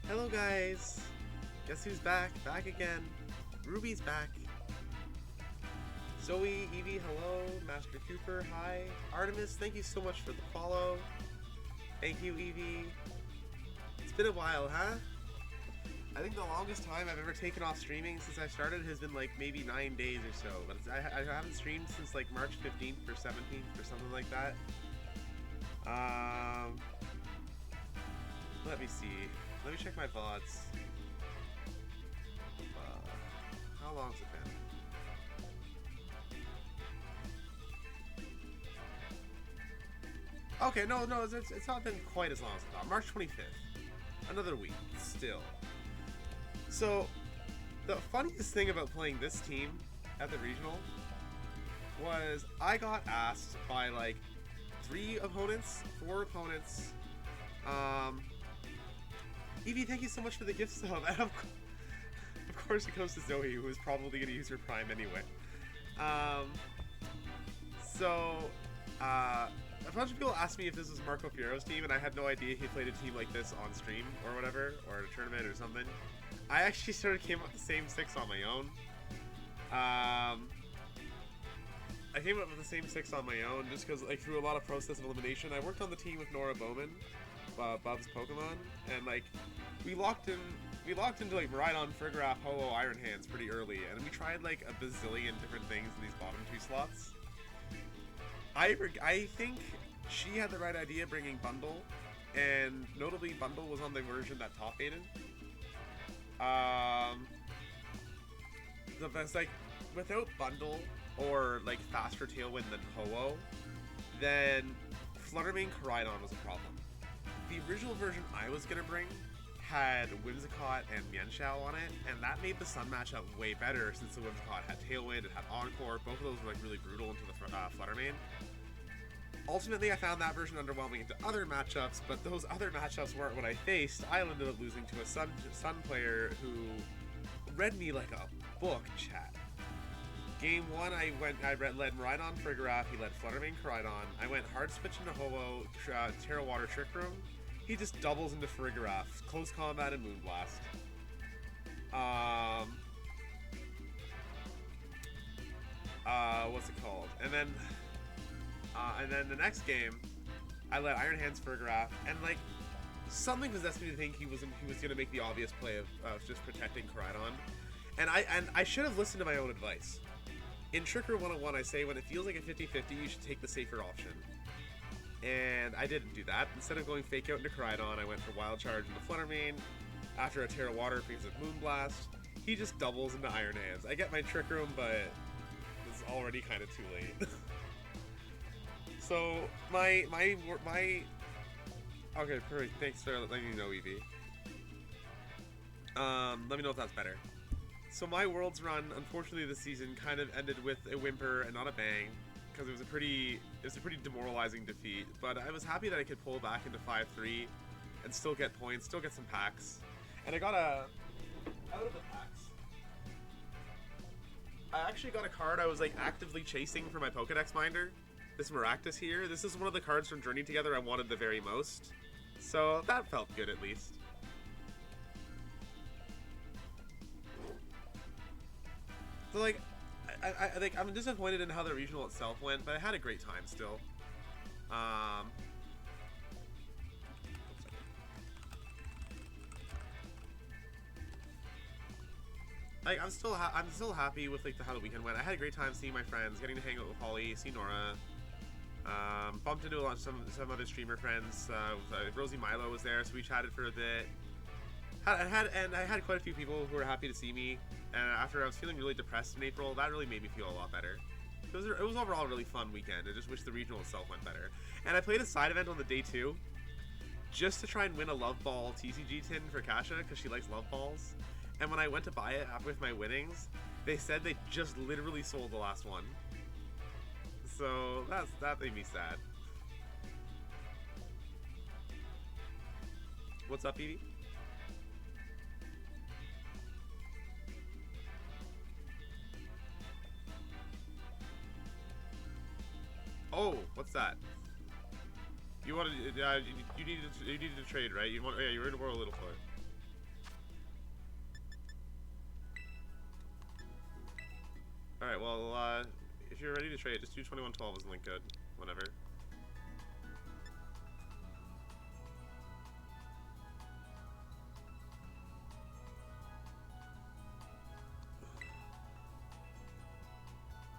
Hello guys! Guess who's back? Back again. Ruby's back. Zoe, Evie, hello. Master Cooper, hi. Artemis, thank you so much for the follow. Thank you, Evie. It's been a while, huh? I think the longest time I've ever taken off streaming since I started has been like maybe 9 days or so. But I haven't streamed since like March 15th or 17th or something like that. Let me see. Let me check my VODs. How long's it been? Okay, no, it's not been quite as long as I thought. March 25th. Another week, still. So, the funniest thing about playing this team at the regional was I got asked by like 4 opponents. Evie, thank you so much for the gift sub. And of course it goes to Zoe, who is probably going to use her Prime anyway. A bunch of people asked me if this was Marco Fiero's team, and I had no idea he played a team like this on stream or whatever, or at a tournament or something. I actually sort of came up with the same 6 on my own. I came up with the same 6 on my own just because, like, through a lot of process of elimination, I worked on the team with Nora Bowman, Bub's Pokemon, and like we locked into like Miraidon, Farigiraf, Ho-Oh, Iron Hands pretty early, and we tried like a bazillion different things in these bottom 2 slots. I think she had the right idea bringing Bundle, and notably Bundle was on the version that top aided. The best, like, without Bundle or like faster Tailwind than Ho-Oh, then Fluttermane Miraidon was a problem. The original version I was gonna bring had Whimsicott and Mienshao on it, and that made the Sun matchup way better since the Whimsicott had Tailwind, it had Encore, both of those were like really brutal into the Fluttermane. Ultimately, I found that version underwhelming into other matchups, but those other matchups weren't what I faced. I ended up losing to a Sun player who read me like a book, chat. Game 1, I led Miraidon Farigiraf, he led Fluttermane Miraidon. I went hard switch into Ho-Oh, Terra Water Trick Room. He just doubles into Farigiraf, Close Combat and Moonblast. What's it called? And then the next game, I led Iron Hands Farigiraf, and like something possessed me to think he was gonna make the obvious play of just protecting Miraidon, and I should have listened to my own advice. In Trickery 101, I say when it feels like a 50-50, you should take the safer option. And I didn't do that. Instead of going Fake Out into Miraidon, I went for Wild Charge into Fluttermane. After a Terra Water because of Moonblast, he just doubles into Iron Hands. I get my Trick Room, but it's already kind of too late. So, my... Okay, perfect. Thanks for letting me know, Evie. Let me know if that's better. So my Worlds run, unfortunately this season, kind of ended with a whimper and not a bang, because it was a pretty demoralizing defeat, but I was happy that I could pull back into 5-3 and still get points, still get some packs. And I got out of the packs, I actually got a card I was like actively chasing for my Pokedex binder. This Maractus here, this is one of the cards from Journey Together I wanted the very most. So that felt good at least. So like, I'm disappointed in how the regional itself went, but I had a great time still. Like I'm still happy with like how the weekend went. I had a great time seeing my friends, getting to hang out with Holly, see Nora. Bumped into some other streamer friends. Rosie Milo was there, so we chatted for a bit. I had quite a few people who were happy to see me. And after I was feeling really depressed in April, that really made me feel a lot better. It was overall a really fun weekend. I just wish the regional itself went better. And I played a side event on the day 2, just to try and win a Love Ball TCG tin for Kasha, because she likes Love Balls. And when I went to buy it with my winnings, they said they just literally sold the last one. So that made me sad. What's up, Evie? Oh, what's that? You wanted, you needed to trade, right? You were in World Littlefoot. if you're ready to trade, just do 2112 as link good, whenever.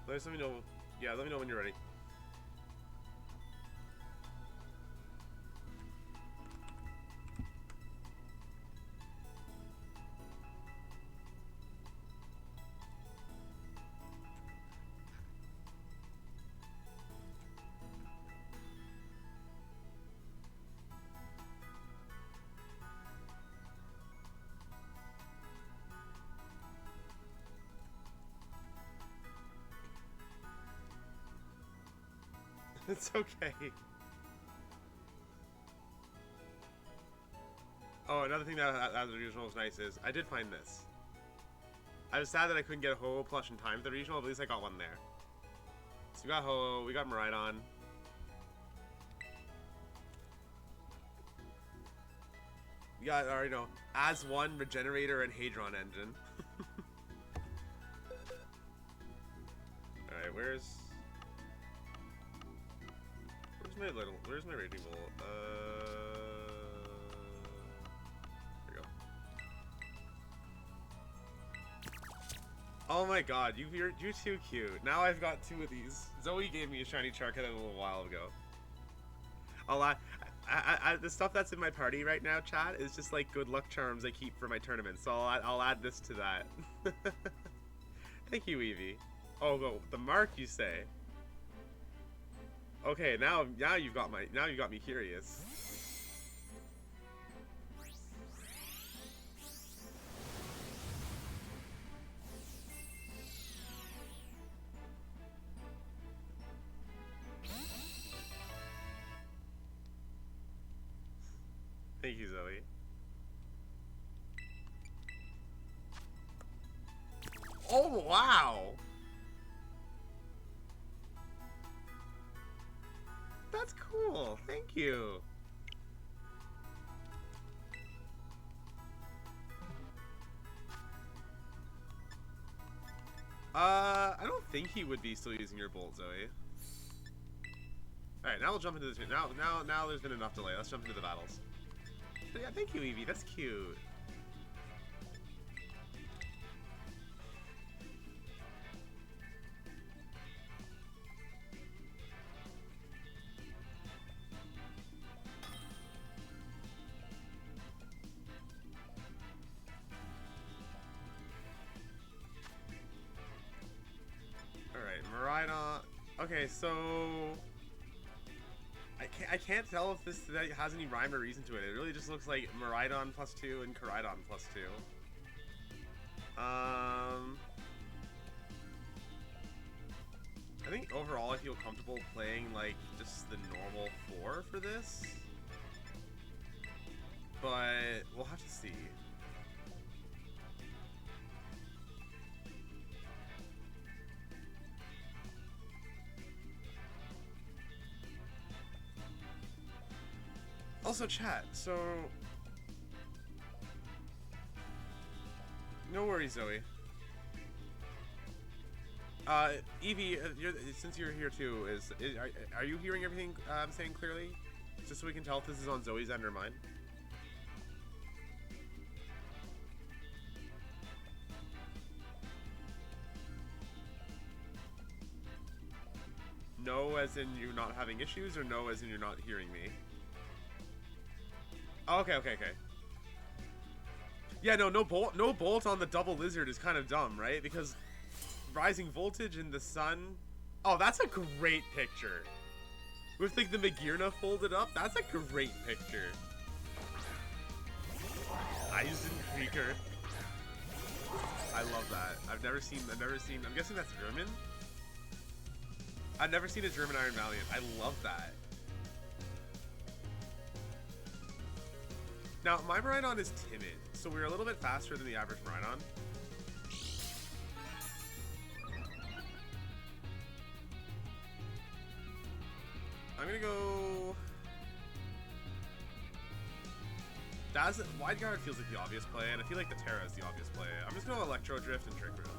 Let me know. Yeah, let me know when you're ready. It's okay. Oh, another thing that the regional was nice is I did find this. I was sad that I couldn't get a Ho-Oh plush in time for the regional, but at least I got one there. So we got Ho-Oh, we got Miraidon. We got our, you know, as one Regenerator and Hadron engine. Alright, where's my Raging Bolt? There we go. Oh my god, you're too cute. Now I've got two of these. Zoe gave me a shiny Charcadet a little while ago. The stuff that's in my party right now, chat, is just like good luck charms I keep for my tournament. So I'll add this to that. Thank you, Evie. Oh, the mark, you say? Okay, now you got me curious. Thank you, Zoe. Oh, wow! That's cool. Thank you. I don't think he would be still using your bolt, Zoe. All right, now we'll jump into this. Now there's been enough delay. Let's jump into the battles. But yeah, thank you, Evie. That's cute. Miraidon. Okay, so I can't tell if this has any rhyme or reason to it. It really just looks like Miraidon +2 and Koraidon +2. I think overall I feel comfortable playing like just the normal 4 for this, but we'll have to see. Also, chat, so no worries, Zoe. Evie, since you're here too, are you hearing everything I'm saying clearly? Just so we can tell if this is on Zoe's end or mine. No as in you not having issues, or no as in you're not hearing me? Oh, okay. Yeah, no bolt on the double lizard is kind of dumb, right? Because rising voltage in the sun. Oh, that's a great picture. With like the Magirna folded up, that's a great picture. Eisenkrieg. I love that. I've never seen. I'm guessing that's German. I've never seen a German Iron Valiant. I love that. Now, my Miraidon is timid, so we're a little bit faster than the average Miraidon. I'm gonna go... Wide Guard feels like the obvious play, and I feel like the Terra is the obvious play. I'm just gonna Electro Drift and Trick Room.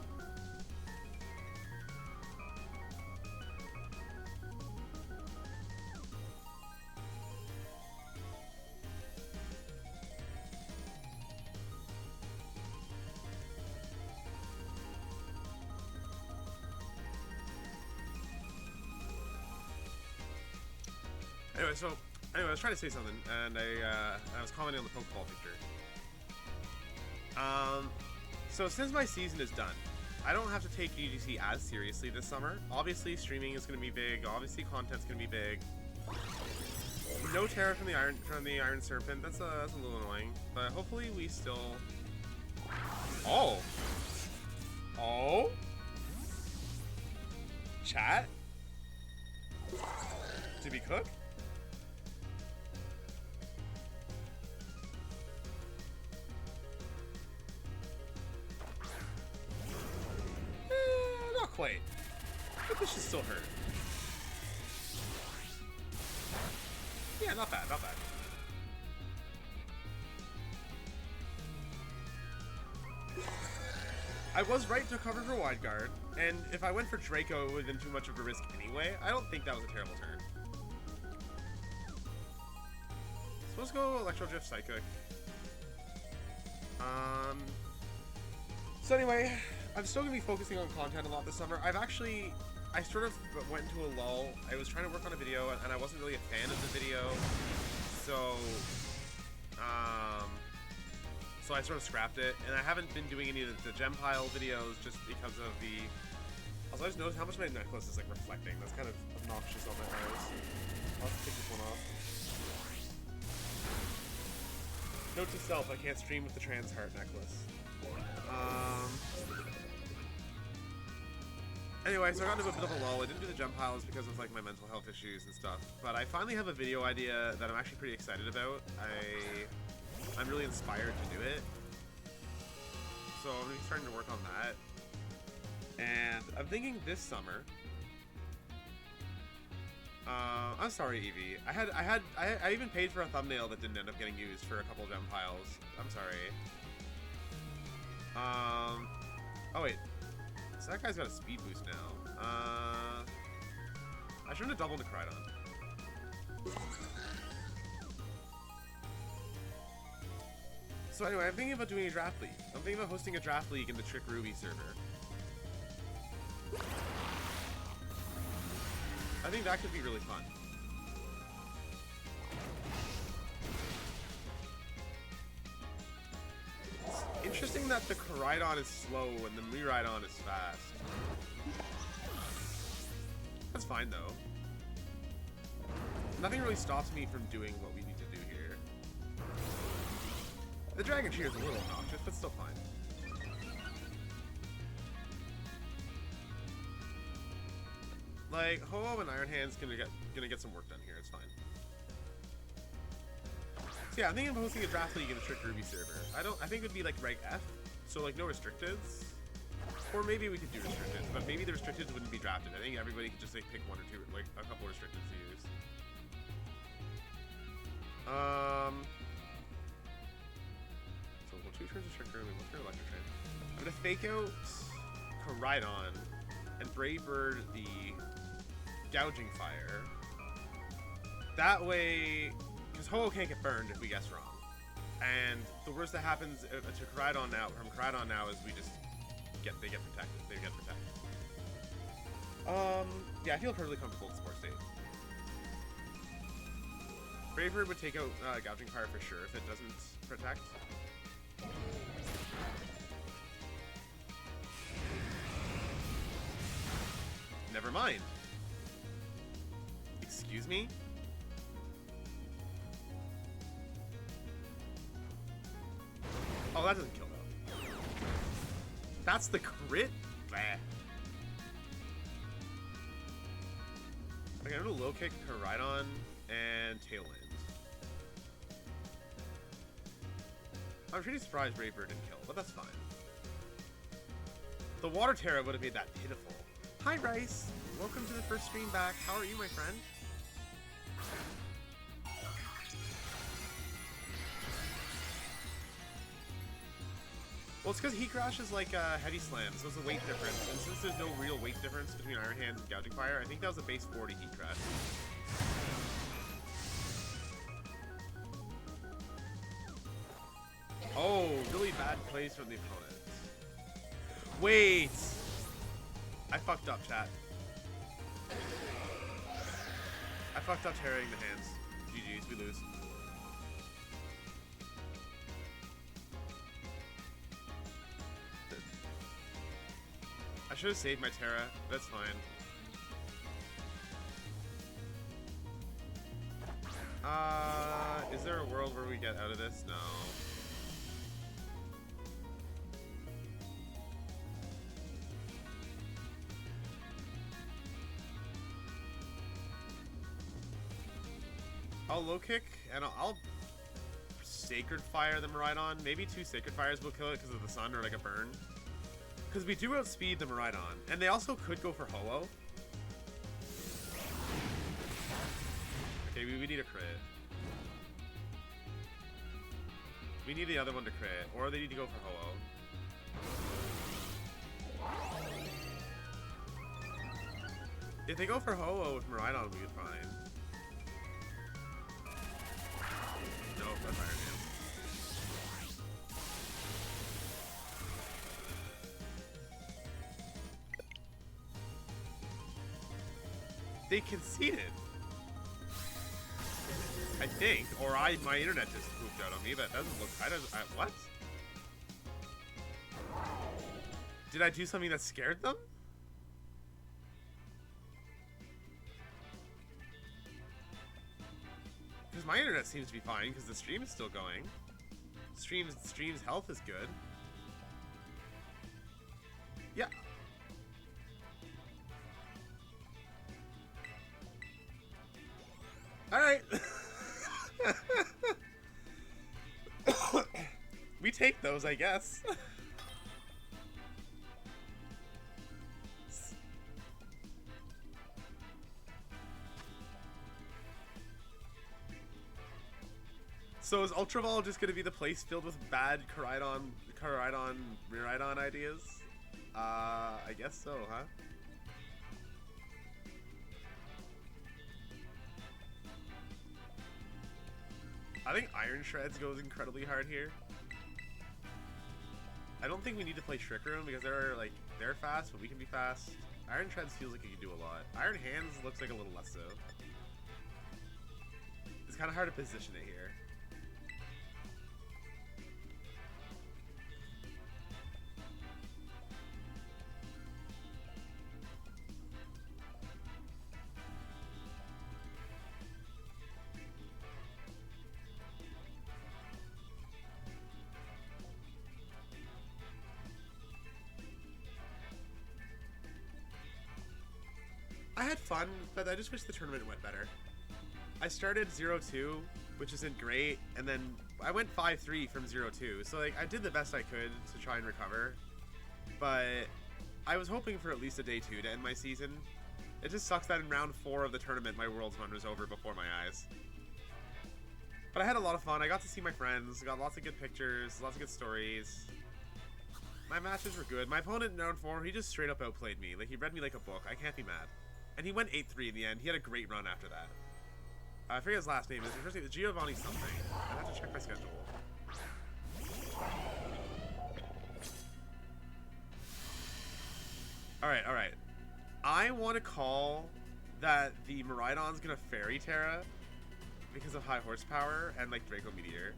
Anyway, I was trying to say something, and I was commenting on the Pokeball picture. So since my season is done, I don't have to take UGC as seriously this summer. Obviously, streaming is going to be big. Obviously, content's going to be big. No Terra from the Iron Serpent. That's a little annoying, but hopefully we still. Oh. Chat. Did we cook? Not quite. But this should still hurt. Yeah, not bad, not bad. I was right to cover for Wide Guard, and if I went for Draco, it would have been too much of a risk anyway. I don't think that was a terrible turn. So let's go Electro Drift Psychic. So anyway, I'm still going to be focusing on content a lot this summer. I sort of went into a lull. I was trying to work on a video, and I wasn't really a fan of the video. So I sort of scrapped it, and I haven't been doing any of the gem pile videos just because of the... Also, I just noticed how much my necklace is like reflecting. That's kind of obnoxious on my eyes. I'll have to take this one off. Note to self, I can't stream with the trans heart necklace. Anyway, so I got into a bit of a lull. I didn't do the gem piles because of like my mental health issues and stuff. But I finally have a video idea that I'm actually pretty excited about. I'm really inspired to do it. So I'm gonna be starting to work on that. And I'm thinking this summer. I'm sorry, Evie. I even paid for a thumbnail that didn't end up getting used for a couple gem piles. I'm sorry. Oh wait. So that guy's got a speed boost now. I shouldn't have doubled the Miraidon. So anyway, I'm thinking about doing a draft league. I'm thinking about hosting a draft league in the Trick Ruby server. I think that could be really fun. It's interesting that the Miraidon is slow and the Miraidon is fast. That's fine though. Nothing really stops me from doing what we need to do here. The Dragon Cheer is a little obnoxious, but still fine. Like, Ho-Oh and Iron Hand's gonna get some work done here, it's fine. So yeah, I'm thinking of hosting a draft league in the Trick Ruby server. I think it would be like Reg F, so like no restricteds. Or maybe we could do restricteds, but maybe the restricteds wouldn't be drafted. I think everybody could just like pick one or two, like a couple restricteds to use. So we'll go 2 turns of Trick Ruby, we'll go Electric Train. I'm gonna fake out Miraidon and Brave Bird the Gouging Fire. That way, because Ho-Oh can't get burned if we guess wrong. And the worst that happens to Miraidon now, is they get protected. They get protected. Yeah, I feel perfectly comfortable with Sport State. Brave Bird would take out Gouging Fire for sure if it doesn't protect. Never mind. Excuse me? Oh, that doesn't kill though. That's the crit? Bah. Okay, I'm gonna low kick Miraidon and Tailwind. I'm pretty surprised Brave Bird didn't kill, but that's fine. The Water Terra would have made that pitiful. Hi Rice! Welcome to the first stream back. How are you, my friend? Well, it's because Heat Crash is like a Heavy Slam, so it's a weight difference. And since there's no real weight difference between Iron Hands and Gouging Fire, I think that was a base 40 Heat Crash. Oh, really bad plays from the opponent. Wait! I fucked up, chat. I fucked up tearing the hands. GG's, we lose. I should have saved my Terra. That's fine. Is there a world where we get out of this? No. I'll low kick and I'll Sacred Fire the Miraidon. Maybe 2 Sacred Fires will kill it because of the sun or like a burn. Because we do outspeed the Miraidon. And they also could go for Ho-Oh. Okay, we need a crit. We need the other one to crit. Or they need to go for Ho-Oh. If they go for Ho-Oh with Miraidon, we'll be fine. Nope, that's Iron Hand. They conceded. I think, or my internet just pooped out on me. That doesn't look. What? Did I do something that scared them? Because my internet seems to be fine because the stream is still going. Stream's health is good. Yeah. All right. We take those, I guess. So is Ultra Ball just going to be the place filled with bad Miraidon ideas? I guess so, huh? I think Iron Shreds goes incredibly hard here. I don't think we need to play Trick Room because they're fast, but we can be fast. Iron Shreds feels like it can do a lot. Iron Hands looks like a little less so. It's kind of hard to position it here. I had fun, but I just wish the tournament went better. I started 0-2, which isn't great, and then I went 5-3 from 0-2, so like I did the best I could to try and recover, but I was hoping for at least a day 2 to end my season. It just sucks that in round 4 of the tournament my Worlds run was over before my eyes. But I had a lot of fun. I got to see my friends, got lots of good pictures, lots of good stories. My matches were good. My opponent in round 4, he just straight up outplayed me. Like, he read me like a book. I can't be mad. And he went 8-3 in the end. He had a great run after that. I forget his last name. His first name is Giovanni something. I have to check my schedule. Alright. I want to call that the Miraidon's gonna Fairy Terra because of high horsepower and like Draco Meteor.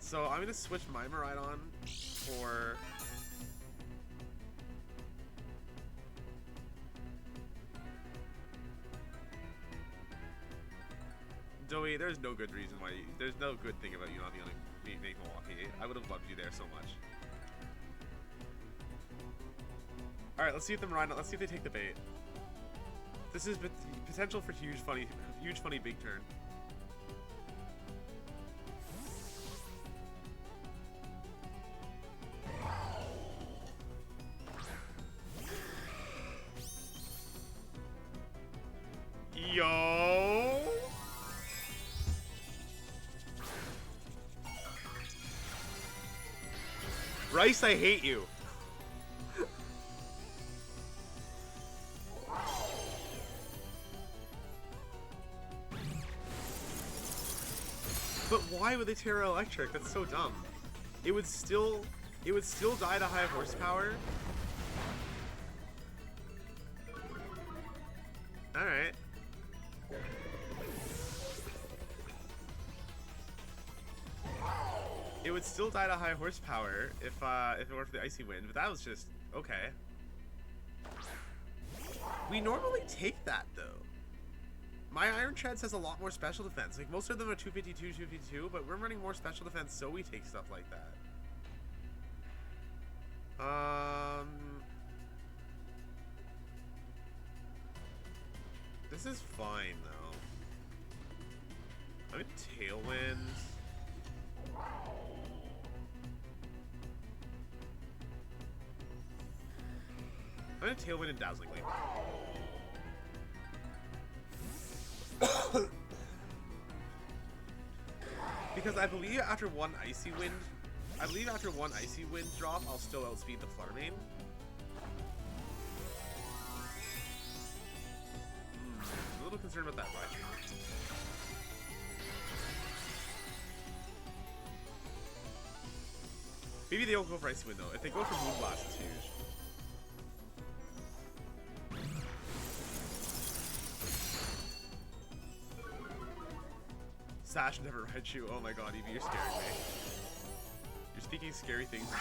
So I'm gonna switch my Miraidon for... Joey, there's no good reason why there's no good thing about you not being able to make Milwaukee. I would have loved you there so much. Alright, let's see if let's see if they take the bait. This is potential for huge funny big turn. Yo! Bryce, I hate you. But why would they Terra Electric? That's so dumb. It would still die to high horsepower. Alright. It would still die to high horsepower if it weren't for the Icy Wind, but that was just okay. We normally take that though. My Iron Treads has a lot more special defense. Like most of them are 252, 252, but we're running more special defense, so we take stuff like that. This is fine though. I'm in Tailwind. I'm in Tailwind and Dazzling Gleam. Because I believe after one Icy Wind drop, I'll still outspeed the Fluttermane. I'm a little concerned about that Raichu. Maybe they don't go for Icy Wind though. If they go for Moonblast, it's huge. Sash never Raichu. Oh my god, Evie, you're scaring me. You're speaking scary things to me.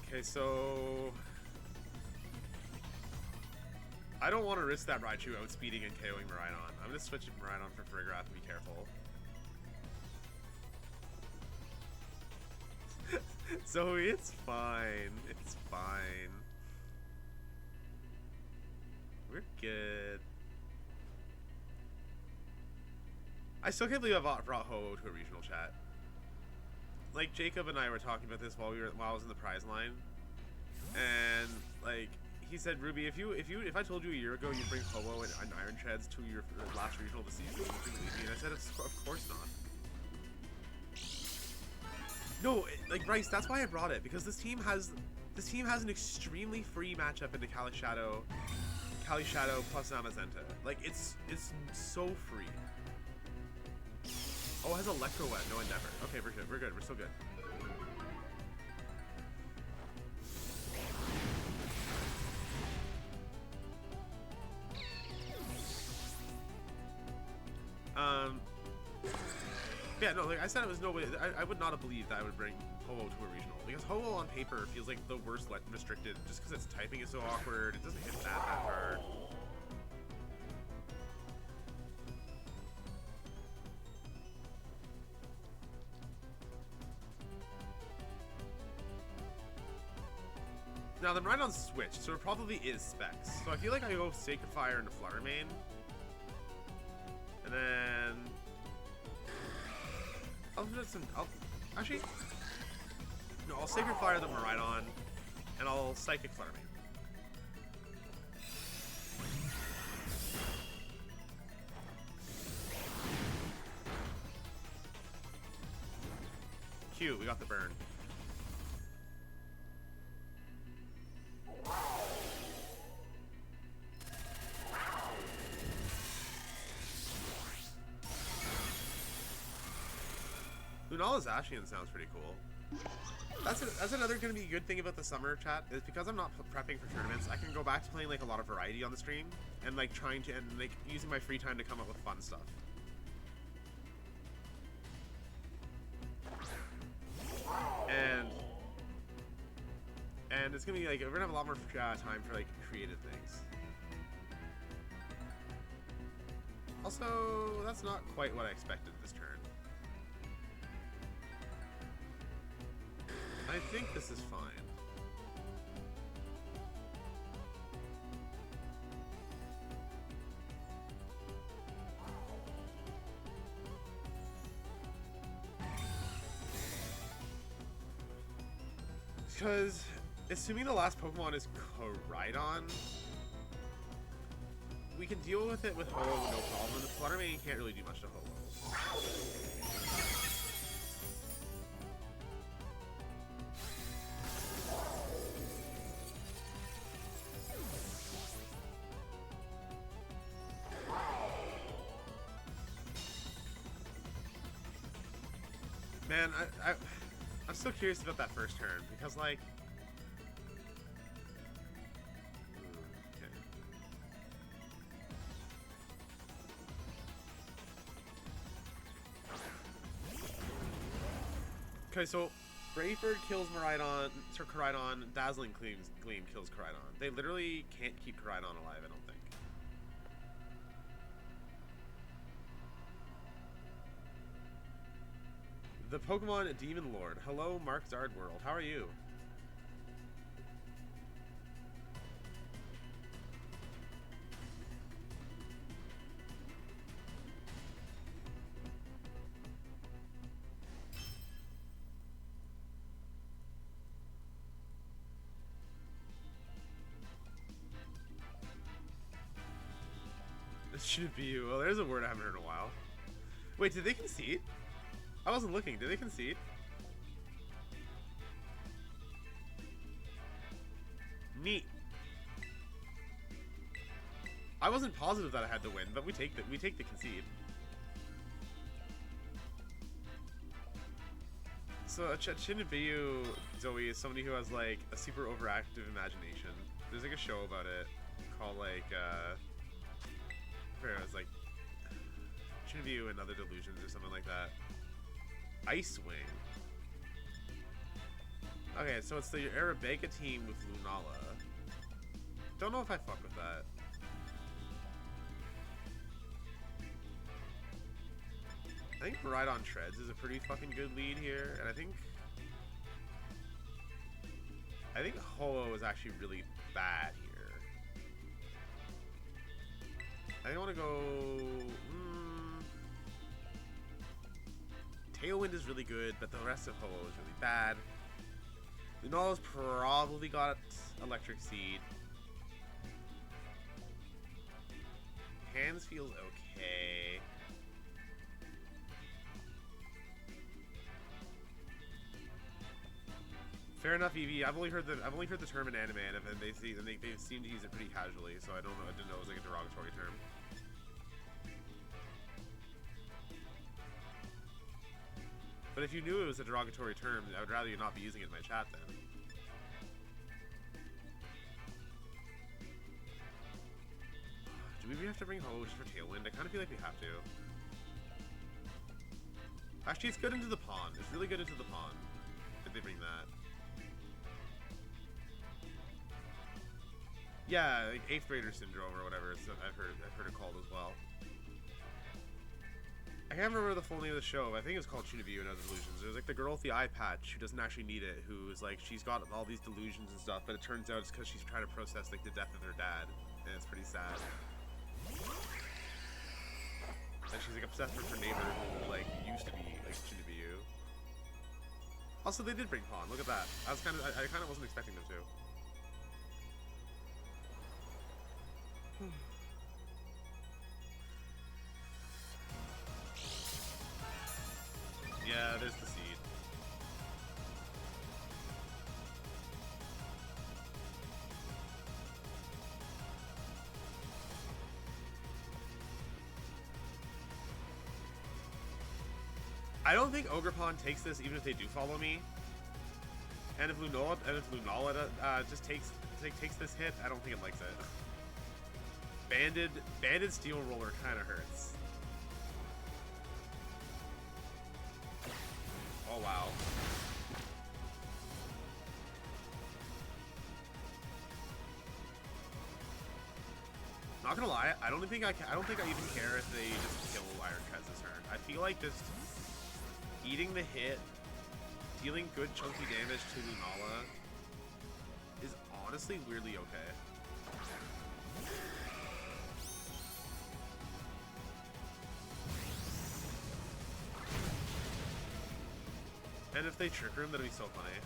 Okay, so I don't want to risk that Raichu outspeeding and KOing Miraidon. I'm gonna switch Miraidon for Farigiraf and be careful. So it's fine. It's fine. We're good. I still can't believe I brought Ho-Oh to a regional chat. Like Jacob and I were talking about this while I was in the prize line, and like he said, Ruby, if I told you a year ago you'd bring Ho-Oh and Iron Treads to your last regional this season, would you believe me? And I said, of course not. No, like Bryce, that's why I brought it, because this team has an extremely free matchup into Kali Shadow plus Amazenta. Like it's so free. Oh, it has Electro Web, no Endeavor. Okay, we're good. We're still good. Yeah, no, like I said, it was no way. I would not have believed that I would bring Ho-Oh to a regional, because Ho-Oh on paper feels like the worst restricted, just because its typing is so awkward. It doesn't hit that hard. Now the Miraidon's switched, so it probably is specs. So I feel like I go Sacred Fire into Fluttermane, and then actually, no, I'll Sacred Fire the Miraidon, and I'll Psychic Fluttermane. Cute, we got the burn. Lunala's Ashian sounds pretty cool. That's another gonna be a good thing about the summer chat, is because I'm not prepping for tournaments, I can go back to playing like a lot of variety on the stream and like using my free time to come up with fun stuff. And it's gonna be like we're gonna have a lot more time for like creative things. Also, that's not quite what I expected this turn. I think this is fine. Because, assuming the last Pokemon is Miraidon, we can deal with it with Ho-Oh no problem. The Fluttermane can't really do much to Ho-Oh. Man, I'm still curious about that first turn, because like Okay, so Brayford kills Miraidon, Sir Koraidon, Dazzling Gleam kills Koraidon. They literally can't keep Koraidon alive, I don't think. The Pokemon Demon Lord. Hello, Mark Zard World. How are you? This shouldn't be you. Well, there's a word I haven't heard in a while. Wait, did they concede? I wasn't looking. Did they concede? Neat. I wasn't positive that I had to win, but we take the concede. So a Chinibiyu Zoe is somebody who has like a super overactive imagination. There's like a show about it called like where it was like Chinibiyu and Other Delusions or something like that. Ice Wing. Okay, so it's the Arabica team with Lunala. Don't know if I fuck with that. I think Miraidon Treads is a pretty fucking good lead here, and I think Ho-Oh is actually really bad here. I think I want to go... Tailwind is really good, but the rest of Ho-Oh is really bad. Lunala's probably got Electric Seed. Hands feels okay. Fair enough, Eevee. I've only heard the term in anime, and they seem to use it pretty casually. So I don't know. I didn't know it was like a derogatory term. But if you knew it was a derogatory term, I would rather you not be using it in my chat then. Do we really have to bring Ho just for Tailwind? I kind of feel like we have to. Actually, it's good into the pond. It's really good into the pond if they bring that. Yeah, like 8th grader syndrome or whatever. I've heard it called as well. I can't remember the full name of the show. I think it's called Chunibiyu and Other Delusions. There's like the girl with the eye patch who doesn't actually need it, who's like she's got all these delusions and stuff, but it turns out it's because she's trying to process like the death of her dad, and it's pretty sad. And she's like obsessed with her neighbor who like used to be like Chunibiyu. Also, they did bring Pawn. Look at that. I kind of wasn't expecting them to. Yeah, there's the seed. I don't think Ogerpon takes this even if they do follow me. And if Lunala just takes this hit, I don't think it likes it. Banded Steel Roller kind of hurts. Oh wow. Not gonna lie, I don't think I even care if they just kill Ironclad this turn. I feel like just eating the hit, dealing good chunky damage to Lunala is honestly weirdly okay. And if they trigger him, that'd be so funny.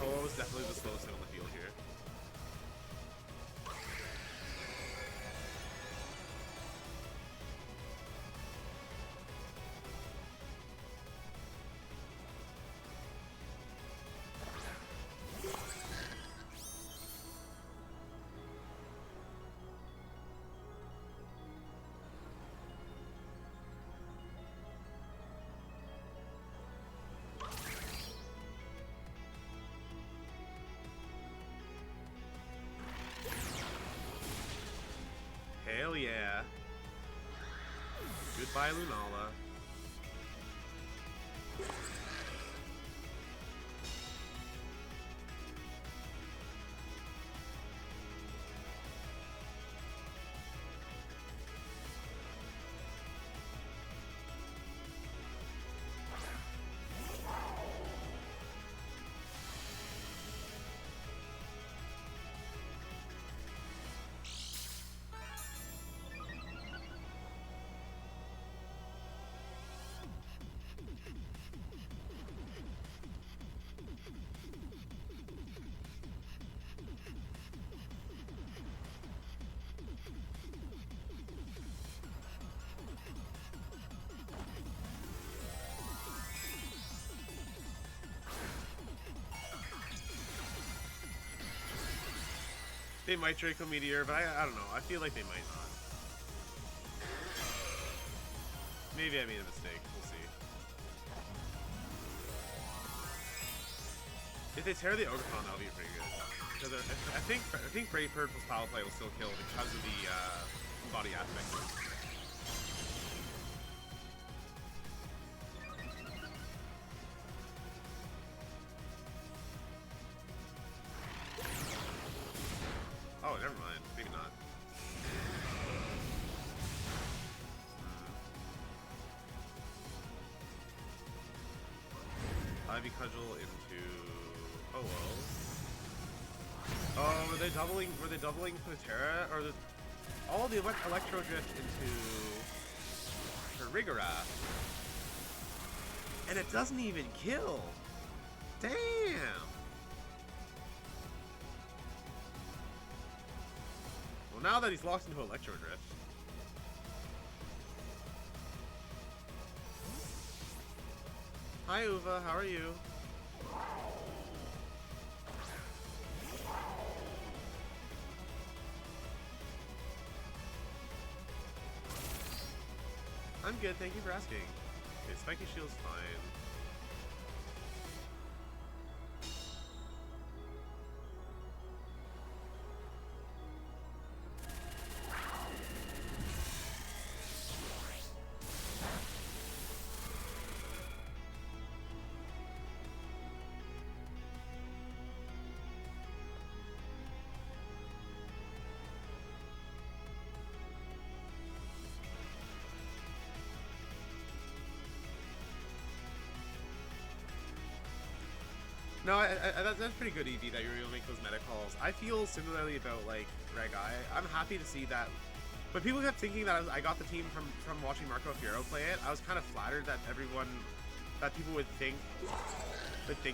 Ho-Oh is definitely the slowest hit on the field here. Hell yeah. Goodbye, Lunala. They might Draco Meteor, but I don't know. I feel like they might not. Maybe I made a mistake. We'll see. If they tear the Ogerpon, that'll be pretty good. Because I think Brave Bird plus Power Play will still kill because of the body aspect. Oh, never mind. Maybe not. Ivy Cudgel into oh well. Oh, were they doubling Plutera? Or the all the Electro Drift into Farigiraf. And it doesn't even kill. Damn. Well, now that he's locked into Electro Drift. Hi Uva, how are you? I'm good, thank you for asking. Okay, Spiky Shield's fine. No, that's pretty good, Evie, that you're able to make those meta calls. I feel similarly about, like, Regai. I'm happy to see that. But people kept thinking that I got the team from watching Marco Fiero play it. I was kind of flattered that that people would think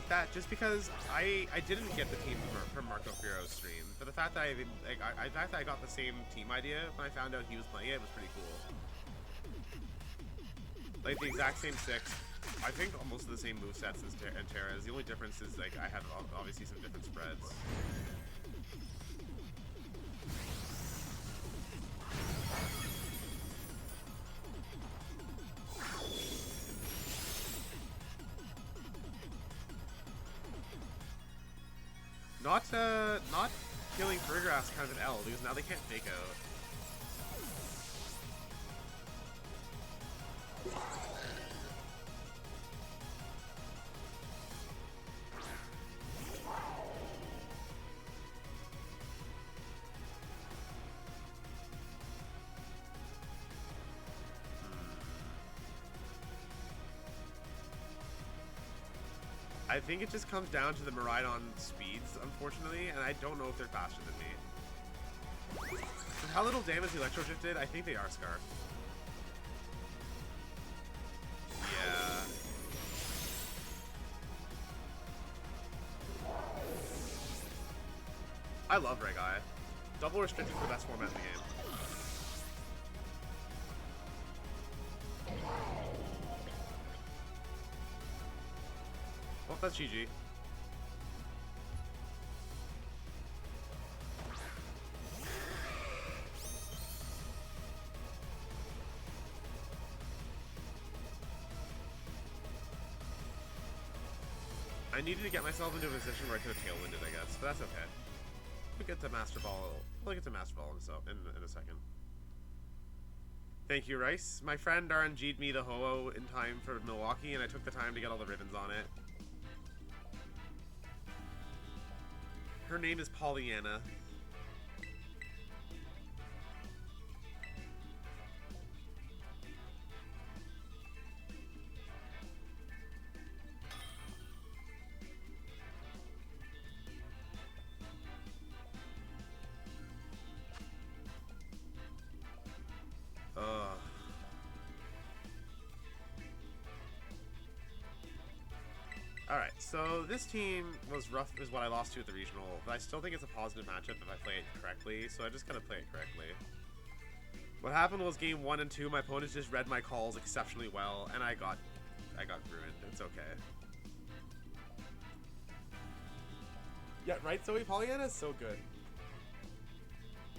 that, just because I didn't get the team from Marco Fiero's stream. But the fact that I got the same team idea when I found out he was playing it was pretty cool. Like, the exact same six. I think almost the same movesets as Terra's. The only difference is, like, I have obviously some different spreads. Not killing Farigiraf's kind of an L, because now they can't fake out. I think it just comes down to the Miraidon speeds, unfortunately, and I don't know if they're faster than me. For how little damage the Electro Drift did, I think they are Scarfed. Yeah. I love Regai. Double Restrict is the best format in the game. Well, that's GG. I needed to get myself into a position where I could have tailwinded, I guess, but that's okay. We'll get to Master Ball. We'll get to Master Ball in a second. Thank you, Rice. My friend RNG'd me the Ho-Oh in time for Milwaukee, and I took the time to get all the ribbons on it. Her name is Pollyanna. Alright, so this team was rough, is what I lost to at the regional, but I still think it's a positive matchup if I play it correctly, so I just gotta play it correctly. What happened was game 1 and 2, my opponents just read my calls exceptionally well, and I got ruined. It's okay. Yeah, right, Zoe? Pollyanna is so good.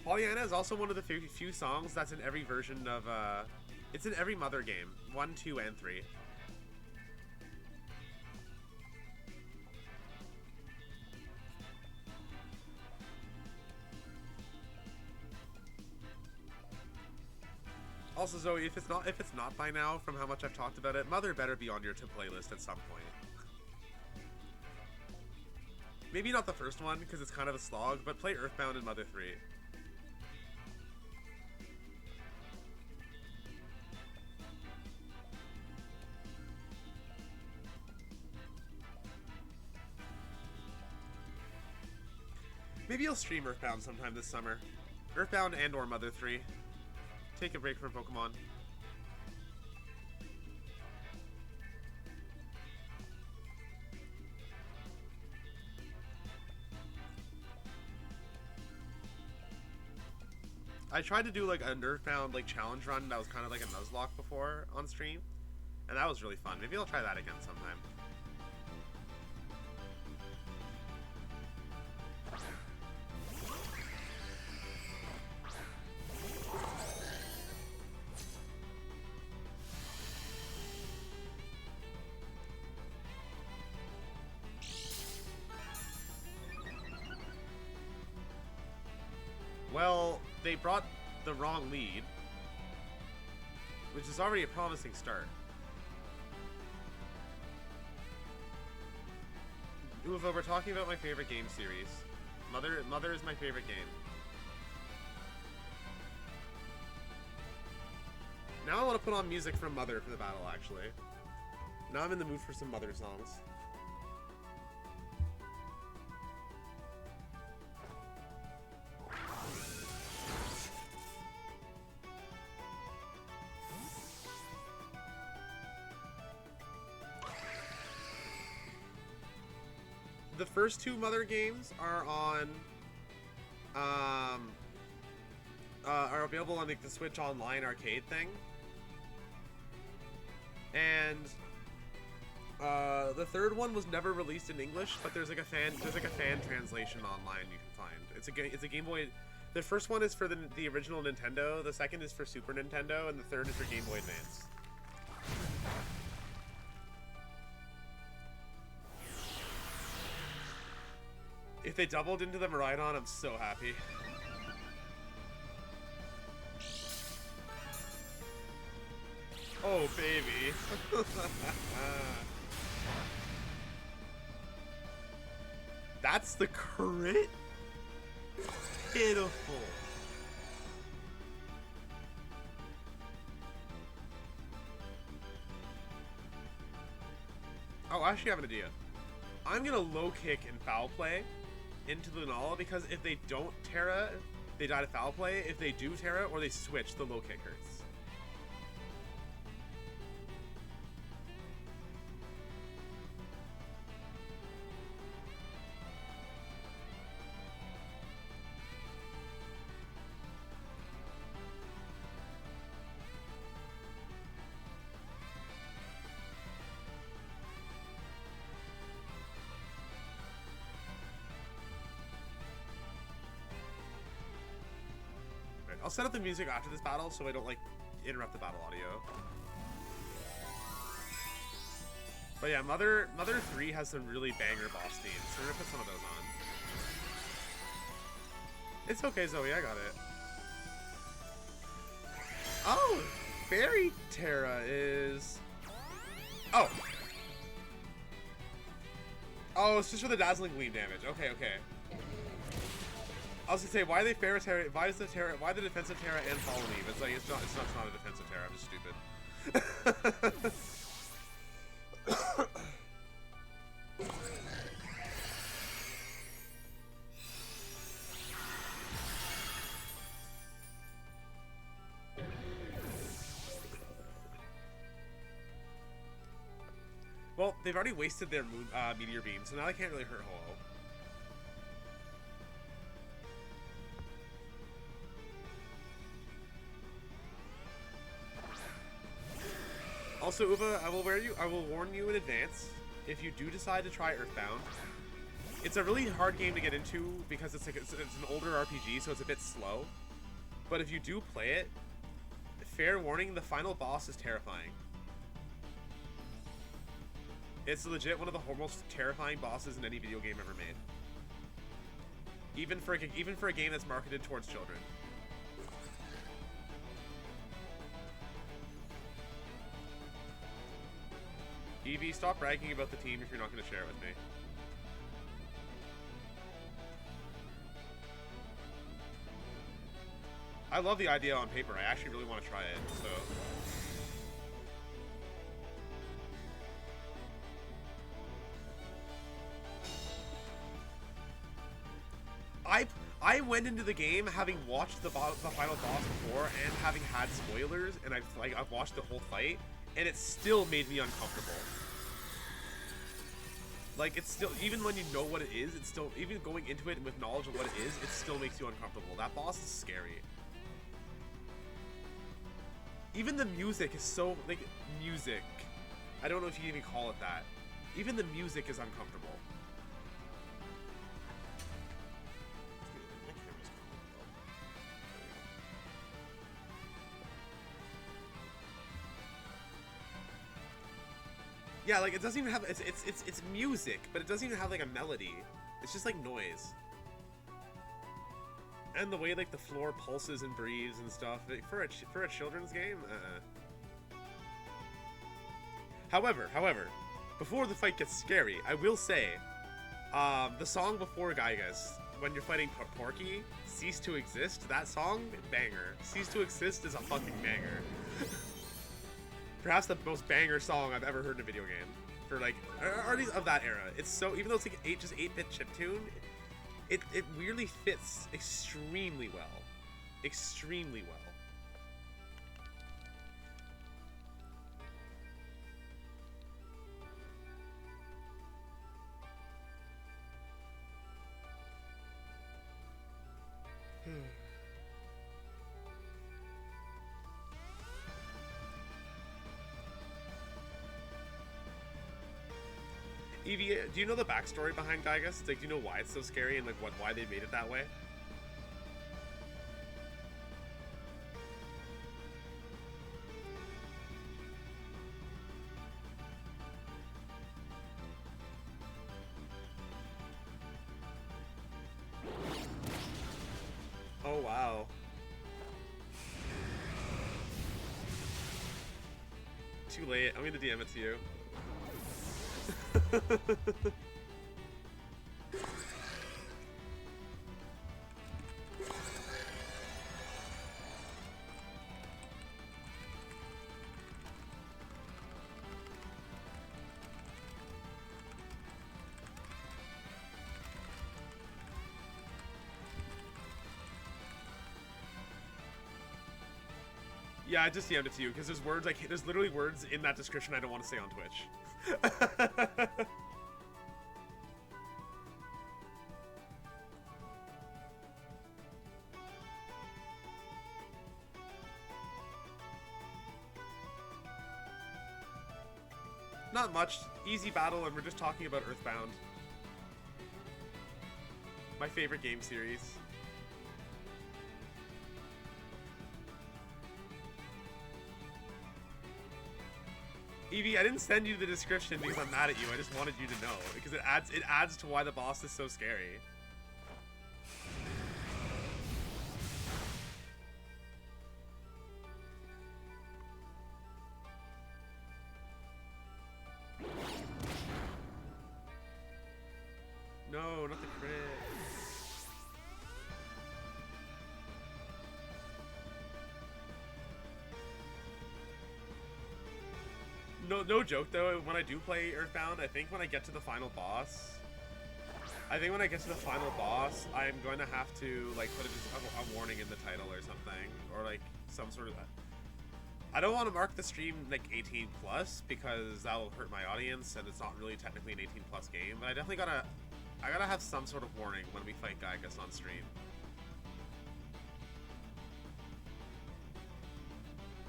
Pollyanna is also one of the few songs that's in every version of, it's in every Mother game. 1, 2, and 3. Also, Zoe, if it's not by now, from how much I've talked about it, Mother better be on your playlist at some point. Maybe not the first one, because it's kind of a slog, but play Earthbound and Mother 3. Maybe I'll stream Earthbound sometime this summer. Earthbound and or Mother 3. Take a break from Pokemon. I tried to do like a Earthbound like challenge run that was kind of like a Nuzlocke before on stream, and that was really fun. Maybe I'll try that again sometime. Well, they brought the wrong lead, which is already a promising start. Uva, we're talking about my favorite game series. Mother is my favorite game. Now I want to put on music from Mother for the battle, actually. Now I'm in the mood for some Mother songs. The first two Mother games are on, are available on like the Switch Online arcade thing, and the third one was never released in English, but there's like a fan translation online you can find. It's a Game Boy. The first one is for the original Nintendo. The second is for Super Nintendo, and the third is for Game Boy Advance. If they doubled into the Miraidon, I'm so happy. Oh, baby. That's the crit? Pitiful. Oh, I actually have an idea. I'm gonna low kick and foul play into Lunala, because if they don't Terra, they die to foul play. If they do Terra, or they switch, the low kick hurts. I'll set up the music after this battle so I don't like interrupt the battle audio. But yeah, Mother 3 has some really banger boss themes, so we're gonna put some of those on. It's okay, Zoe, I got it. Oh, Fairy Terra is... Oh! Oh, it's just for the Dazzling Gleam damage. Okay, okay. I was gonna say, why are they Fairy Terra? Why is the defensive Terra and Follow Me? It's like it's not a defensive Terra. I'm just stupid. Well, they've already wasted their Meteor Beam, so now they can't really hurt Ho-Oh. Also, Uva, I will warn you in advance, if you do decide to try Earthbound, It's a really hard game to get into because it's like it's an older RPG, so it's a bit slow. But if you do play it, fair warning, the final boss is terrifying. It's legit one of the most terrifying bosses in any video game ever made. Even for a game that's marketed towards children. Evie, stop bragging about the team if you're not going to share it with me. I love the idea on paper. I actually really want to try it, so... I went into the game having watched the final boss before and having had spoilers, and I've watched the whole fight, and it still made me uncomfortable. Like, it's still, even when you know what it is, it's still, even going into it with knowledge of what it is, it still makes you uncomfortable. That boss is scary. Even the music is so, like, music. I don't know if you can even call it that. Even the music is uncomfortable. Yeah, like, it doesn't even have, it's music, but it doesn't even have, like, a melody. It's just, like, noise. And the way, like, the floor pulses and breathes and stuff, for a children's game, However, before the fight gets scary, I will say, the song before Gygas, when you're fighting Porky, Cease to Exist, that song, banger. Cease to Exist is a fucking banger. Perhaps the most banger song I've ever heard in a video game. For, like, artists of that era. It's so, even though it's like just 8-bit chiptune, it weirdly fits extremely well. Extremely well. Evie, do you know the backstory behind Gygas? Like, do you know why it's so scary and like why they made it that way? Oh wow. Too late. I'm gonna DM it to you. Yeah, I just DM'd it to you because there's words there's literally words in that description I don't want to say on Twitch. Not much. Easy battle, and we're just talking about Earthbound. My favorite game series. Evie, I didn't send you the description because I'm mad at you. I just wanted you to know because it adds to why the boss is so scary. No, not the crit. No joke though, when I do play Earthbound, I think when I get to the final boss, I'm going to have to like put a warning in the title or something, or like some sort of that. I don't want to mark the stream like 18 plus because that'll hurt my audience and it's not really technically an 18 plus game, but I definitely gotta have some sort of warning when we fight Gygas on stream.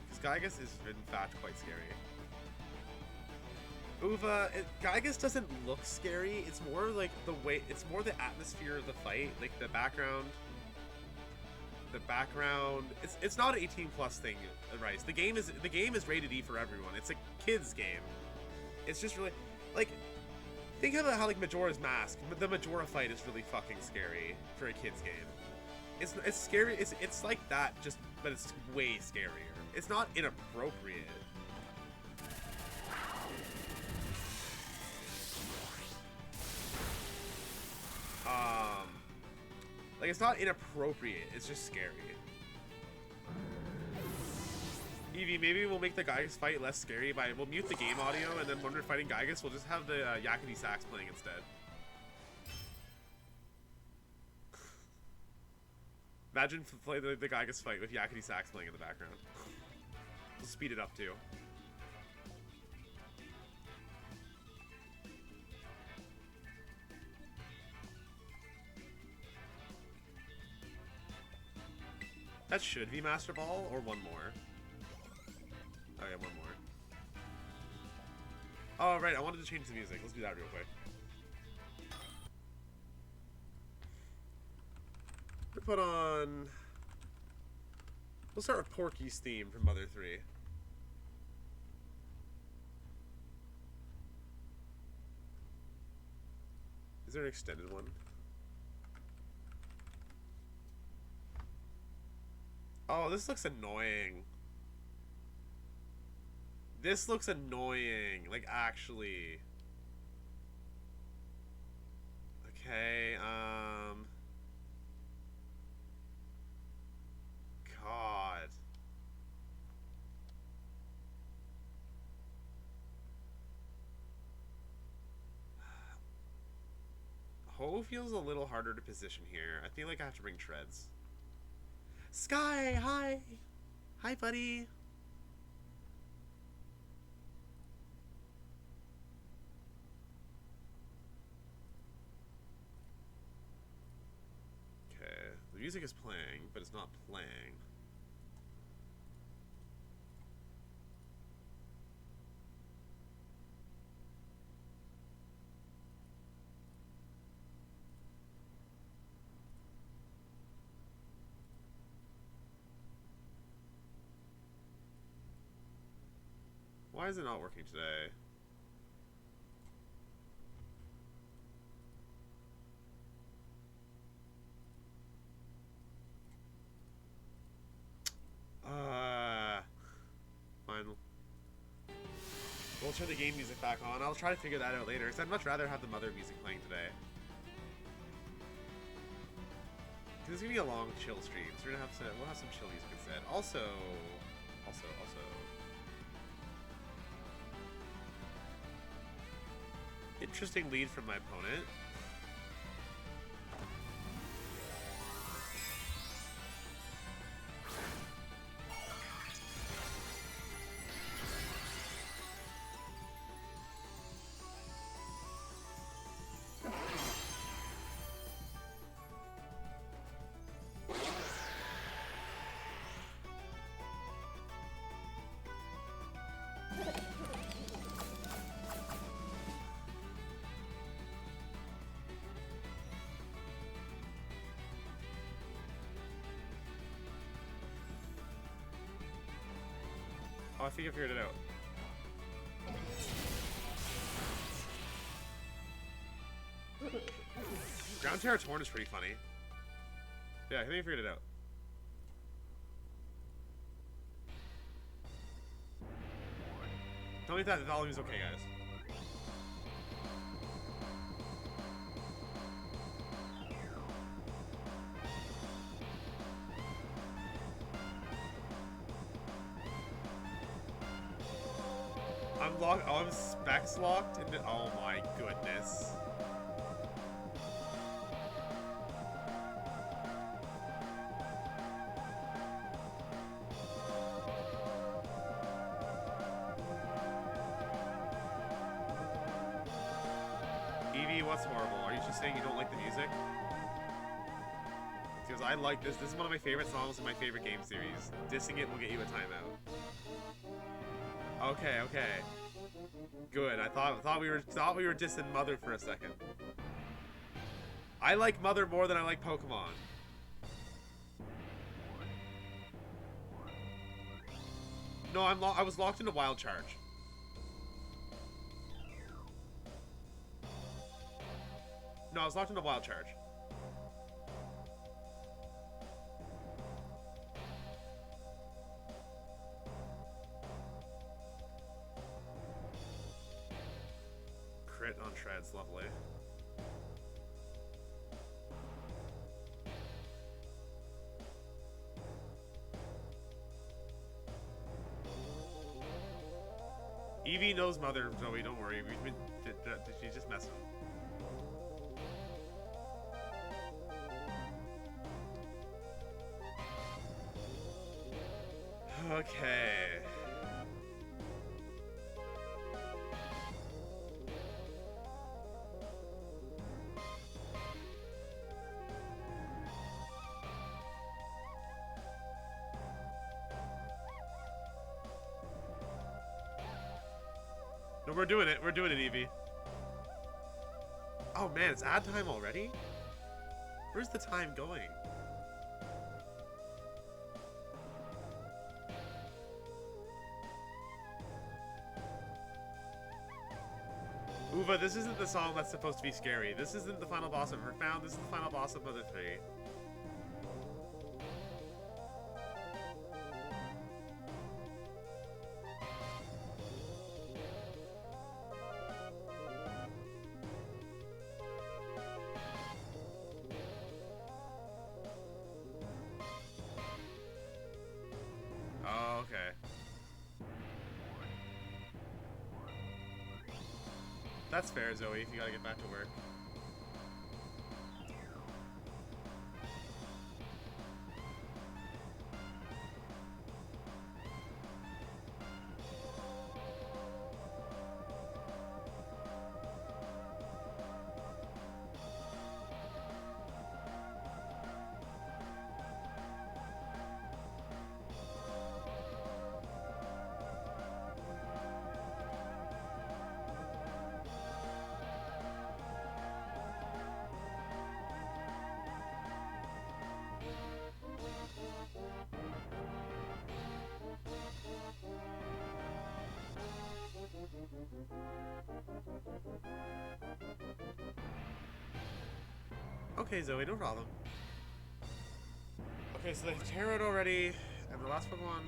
Because Gygas is in fact quite scary. Uva, Gygus doesn't look scary. It's more like the way, it's more the atmosphere of the fight, like the background. The background, it's not an 18 plus thing, Rice. The game is rated E for everyone. It's a kids game. It's just really, like, think about how like Majora's Mask. The Majora fight is really fucking scary for a kids game. It's scary. It's like that, just but it's way scarier. It's not inappropriate. Like, it's not inappropriate, it's just scary. Evie, maybe we'll make the Gygus fight less scary by, we'll mute the game audio, and then when we're fighting Gygus, we'll just have the Yakety Sax playing instead. Imagine play the Gygus fight with Yakety Sax playing in the background. We'll speed it up too. That should be Master Ball, or one more. Oh yeah, one more. Oh, right, I wanted to change the music. Let's do that real quick. We'll put on... We'll start with Porky's theme from Mother 3. Is there an extended one? Oh, this looks annoying. This looks annoying. Like, actually. Okay, God. Ho feels a little harder to position here. I feel like I have to bring Treads. Sky, hi! Hi, buddy! Okay, the music is playing, but it's not playing. Why is it not working today? Fine. We'll turn the game music back on. I'll try to figure that out later, because I'd much rather have the Mother music playing today. This is gonna be a long chill stream, so we'll have some chill music instead. Also. Interesting lead from my opponent. Oh, I think I figured it out. Ground Terror Torn is pretty funny. Yeah, I think I figured it out. Tell me if that volume is okay, guys. I'm locked. Oh, I'm specs locked into. Oh my goodness. Evie, what's horrible? Are you just saying you don't like the music? Because I like this. This is one of my favorite songs in my favorite game series. Dissing it will get you a timeout. Okay, okay. Good. I thought we were dissing Mother for a second. I like Mother more than I like Pokemon. No, I was locked into Wild Charge. No, I was locked into Wild Charge. Crit on Treads, lovely. Eevee knows Mother, Zoe, don't worry. She's just messing. Okay. No, we're doing it. We're doing it, Eevee. Oh man, it's ad time already? Where's the time going? Uva, this isn't the song that's supposed to be scary. This isn't the final boss of Earthbound. This is the final boss of Mother 3. Oh, okay. That's fair, Zoe, if you gotta get back to work. Okay, Zoe, no problem. Okay, so they've Tarot already, and the last Pokemon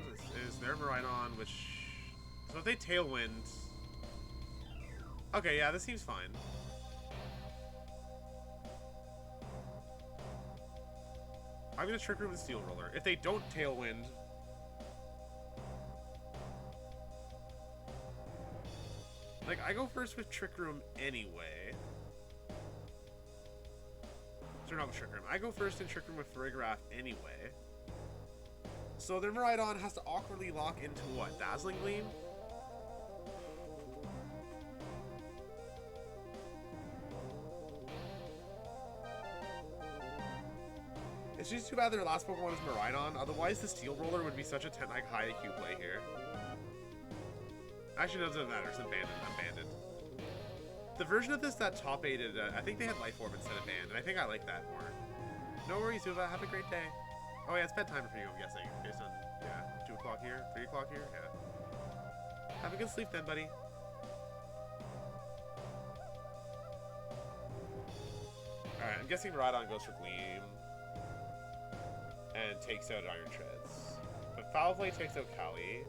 is their Miraidon, which... So if they Tailwind... Okay, yeah, this seems fine. I'm gonna Trick Room and Steel Roller. If they don't Tailwind... Like, I go first with Trick Room anyway. Or not with Trick Room. I go first in Trick Room with Farigiraf anyway. So their Miraidon has to awkwardly lock into what? Dazzling Gleam? It's just too bad their last Pokemon is Miraidon. Otherwise, the Steel Roller would be such a 10 high IQ play here. Actually, no, it doesn't matter. It's abandoned. Abandoned. The version of this that top 8'd, I think they had Life Orb instead of Band, and I think I like that more. No worries, Uva. Have a great day. Oh yeah, it's bedtime for you, I'm guessing. Based on, yeah, 2 o'clock here, 3 o'clock here, yeah. Have a good sleep then, buddy. Alright, I'm guessing Miraidon goes for Gleam. And takes out Iron Treads. But Foul Play takes out Kali.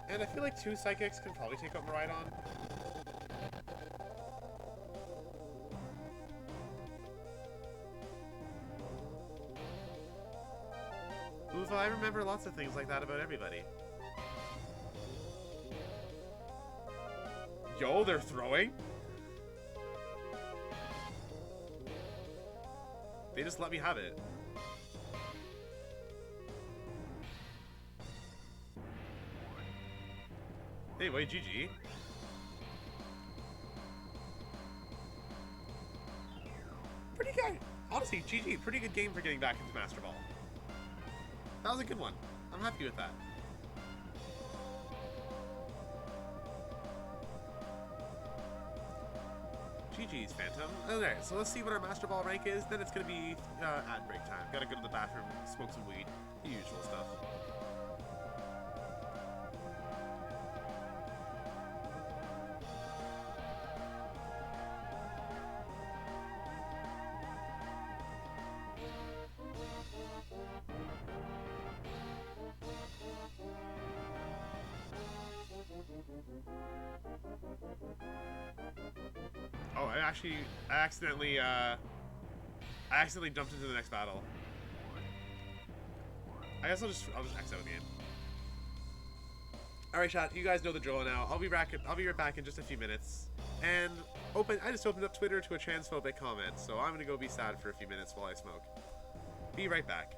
And I feel like 2 Psychics can probably take out Miraidon. Uva, I remember lots of things like that about everybody. Yo, they're throwing? They just let me have it. Anyway, GG. Pretty good. Honestly, GG. Pretty good game for getting back into Master Ball. That was a good one. I'm happy with that. Geez, Phantom. Alright, so let's see what our Master Ball rank is. Then it's gonna be ad break time. Gotta go to the bathroom, smoke some weed. The usual stuff. Oh, I accidentally jumped into the next battle. I guess I'll just X out of the game. All right, chat. You guys know the drill now. I'll be right back in just a few minutes. And I just opened up Twitter to a transphobic comment, so I'm gonna go be sad for a few minutes while I smoke. Be right back.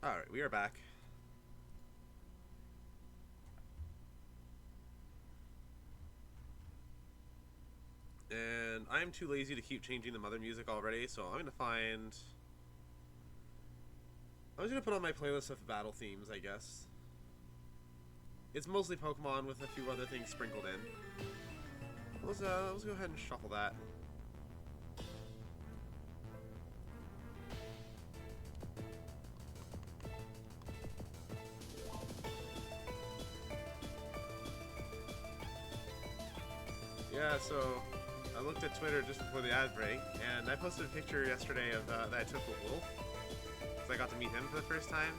Alright, we are back. And I'm too lazy to keep changing the mother music already, so I'm gonna find... I'm just gonna put on my playlist of battle themes, I guess. It's mostly Pokemon with a few other things sprinkled in. Let's go ahead and shuffle that. Yeah, so I looked at Twitter just before the ad break, and I posted a picture yesterday of that I took with Wolf, because I got to meet him for the first time.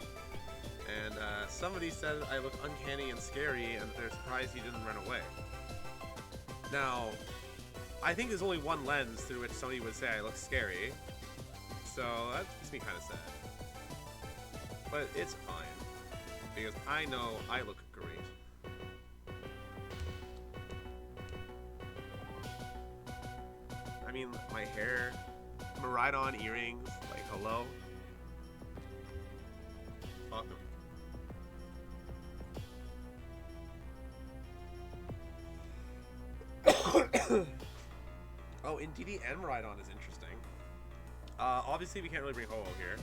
And somebody said I look uncanny and scary, and that they're surprised he didn't run away. Now, I think there's only one lens through which somebody would say I look scary, so that makes me kind of sad. But it's fine, because I know I look great. I mean, my hair, Miraidon earrings, like, hello? Fuck them. Oh, Indeedee and Miraidon is interesting. Obviously we can't really bring Ho-Oh here.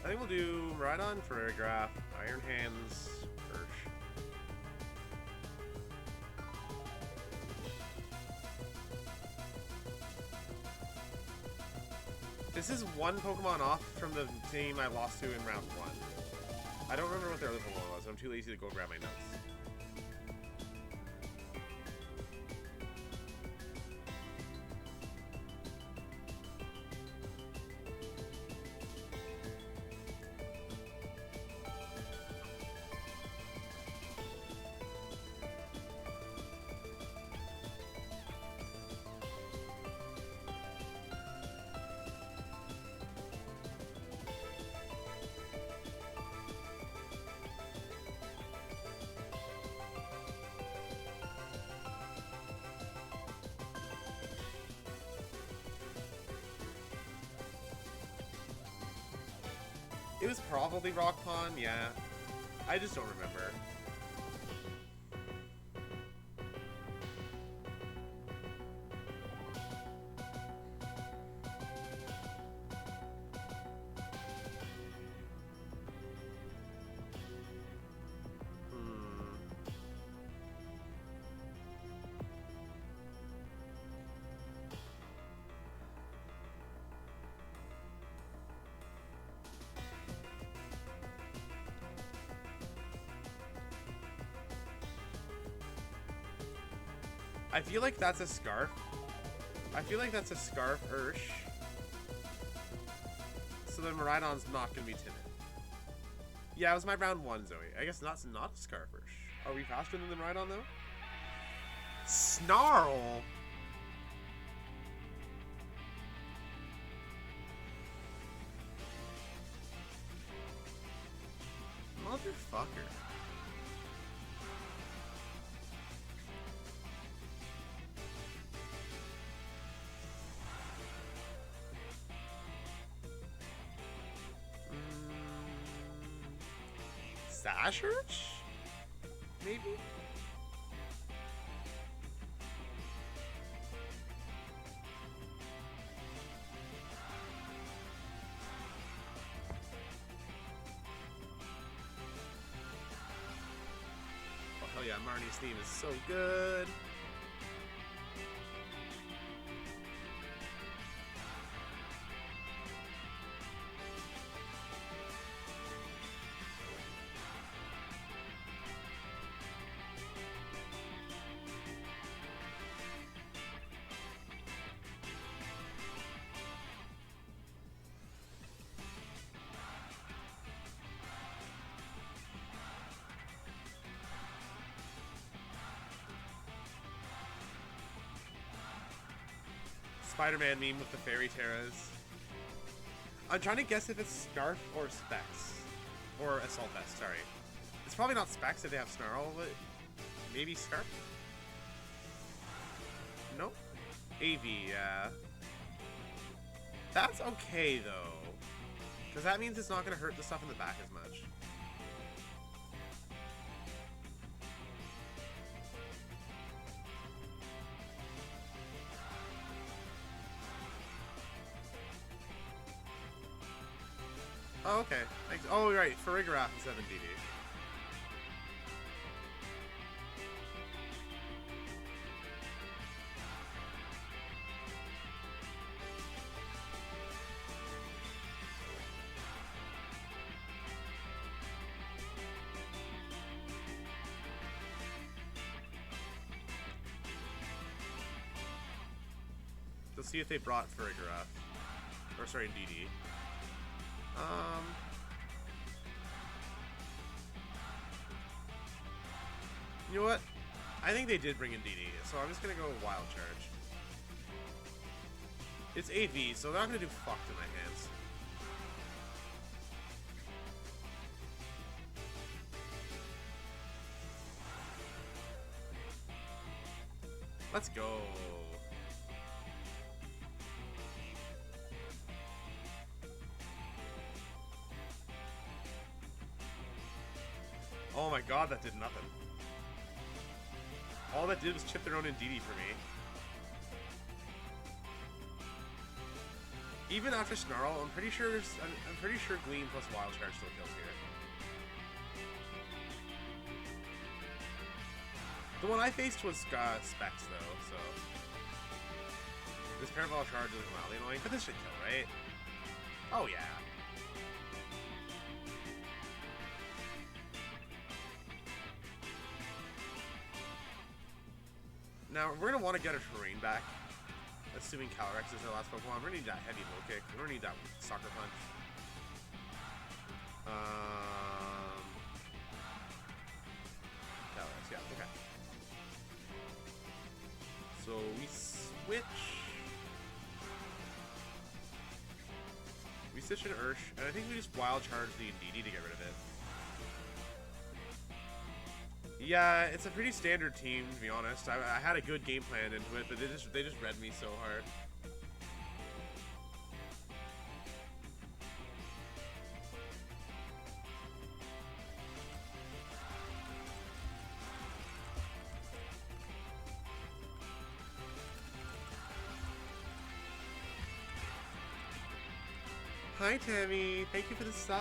I think we'll do Miraidon, Farigiraf, Iron Hands, Ursh. This is one Pokemon off from the team I lost to in round 1. I don't remember what their other Pokemon was, I'm too lazy to go grab my notes. It was probably Rock Pond, yeah. I just don't remember. I feel like that's a Scarf. I feel like that's a Scarf Ursh. So then Miraidon's not going to be timid. Yeah, it was my round 1, Zoe. I guess that's not a Scarf Ursh. Are we faster than the Miraidon, though? Snarl! Motherfucker. Sashurch? Maybe? Oh hell yeah, Marnie's name is so good. Spider-Man meme with the fairy terras. I'm trying to guess if it's Scarf or Specs. Or Assault Vest, sorry. It's probably not Specs if they have Snarl, but maybe Scarf? Nope. AV, yeah. That's okay, though. Because that means it's not going to hurt the stuff in the back as much. Oh, okay. Thanks. Oh, right. Farigiraf instead of DD. Let's see if they brought Farigiraf. Or, sorry, DD. You know what? I think they did bring in DD, so I'm just gonna go Wild Charge. It's AV, so they're not gonna do fuck to my hands. Let's go. Oh my god, that did nothing. All that did was chip their own in DD for me. Even after Snarl, I'm pretty sure Gleam plus Wild Charge still kills here. The one I faced was Specs though, so this Parabolic Charge is mildly annoying, but this should kill, right? Oh yeah. Now, we're going to want to get our terrain back, assuming Calyrex is our last Pokemon. We're going to need that heavy low kick. We're going to need that Sucker Punch. Calyrex, yeah, okay. So, we switch. We switch an Ursh, and I think we just Wild Charge the DD to get rid of it. Yeah, it's a pretty standard team, to be honest. I had a good game plan into it, but they just read me so hard. Hi, Tammy. Thank you for the sub.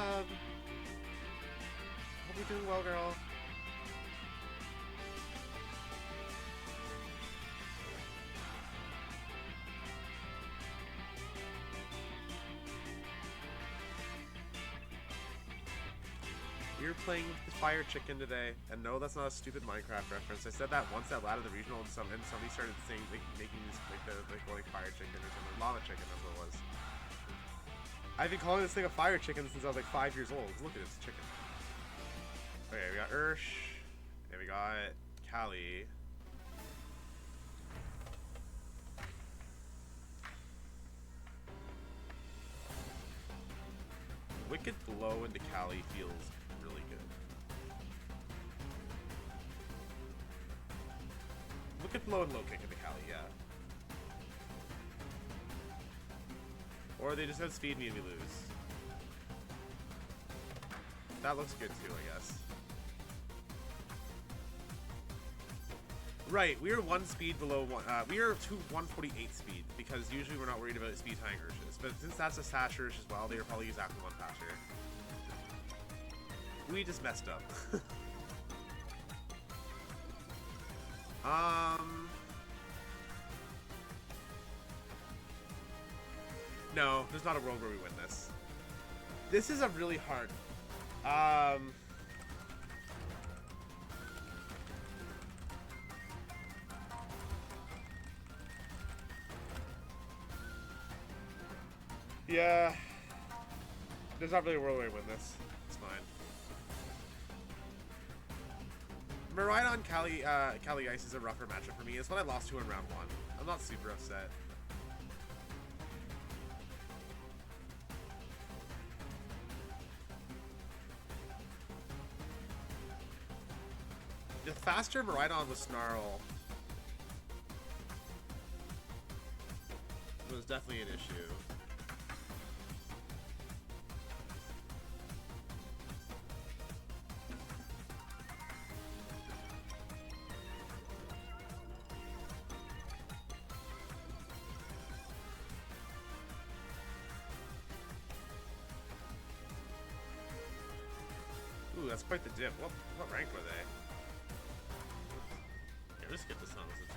Hope you're doing well, girl. We were playing with the fire chicken today, and no, that's not a stupid Minecraft reference. I said that once out loud at the regional, and somebody started saying, making this going fire chicken or something. Lava chicken, that's what it was. I've been calling this thing a fire chicken since I was like 5 years old. Look at this chicken. Okay, we got Ursh, and we got Callie. Wicked Blow into Callie feels really good. Wicked Blow and Low Kick into Callie, yeah. Or they just outspeed me and we lose. That looks good too, I guess. Right, we are 1 speed below one. We are 148 speed because usually we're not worried about speed tying Urshifu. But since that's a Sash Ursh as well, they are probably exactly 1 faster. We just messed up. No, there's not a world where we win this. This is a really hard. Yeah. There's not really a world where we win this. It's fine. Miraidon Callie Ice is a rougher matchup for me. It's what I lost to in round 1. I'm not super upset. The faster Miraidon with Snarl was definitely an issue. that's quite the dip. What rank were they? Yeah, let's get this on. Let's go.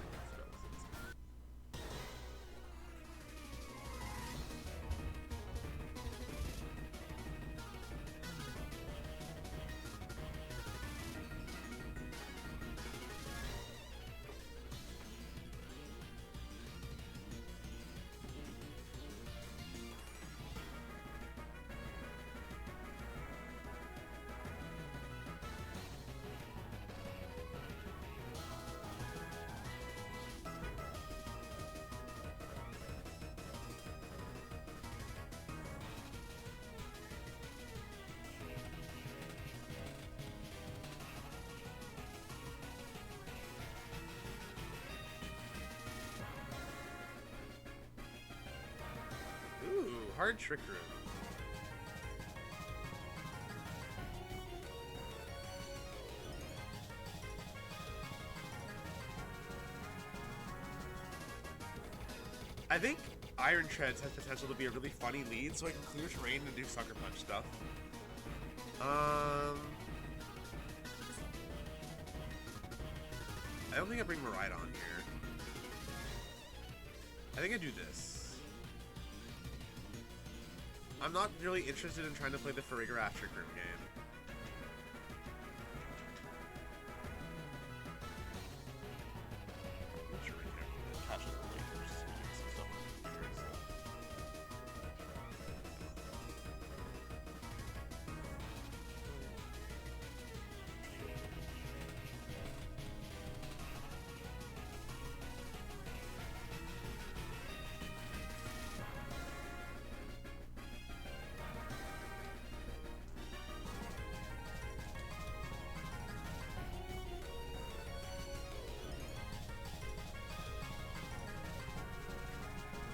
Ooh, hard trick room. I think Iron Treads has potential to be a really funny lead, so I can clear terrain and do sucker punch stuff. I don't think I bring Miraidon here. I think I do this. I'm not really interested in trying to play the Farigiraf trick room game.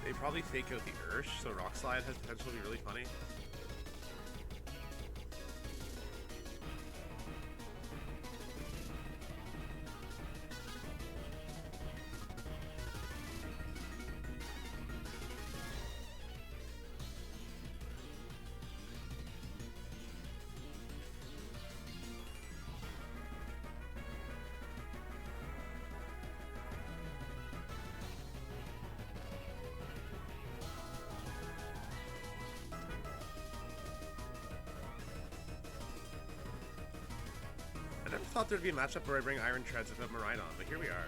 They probably fake out the Ursh, so Rock Slide has potential to be really funny. I never thought there'd be a matchup where I bring Iron Treads without Miraidon, but here we are.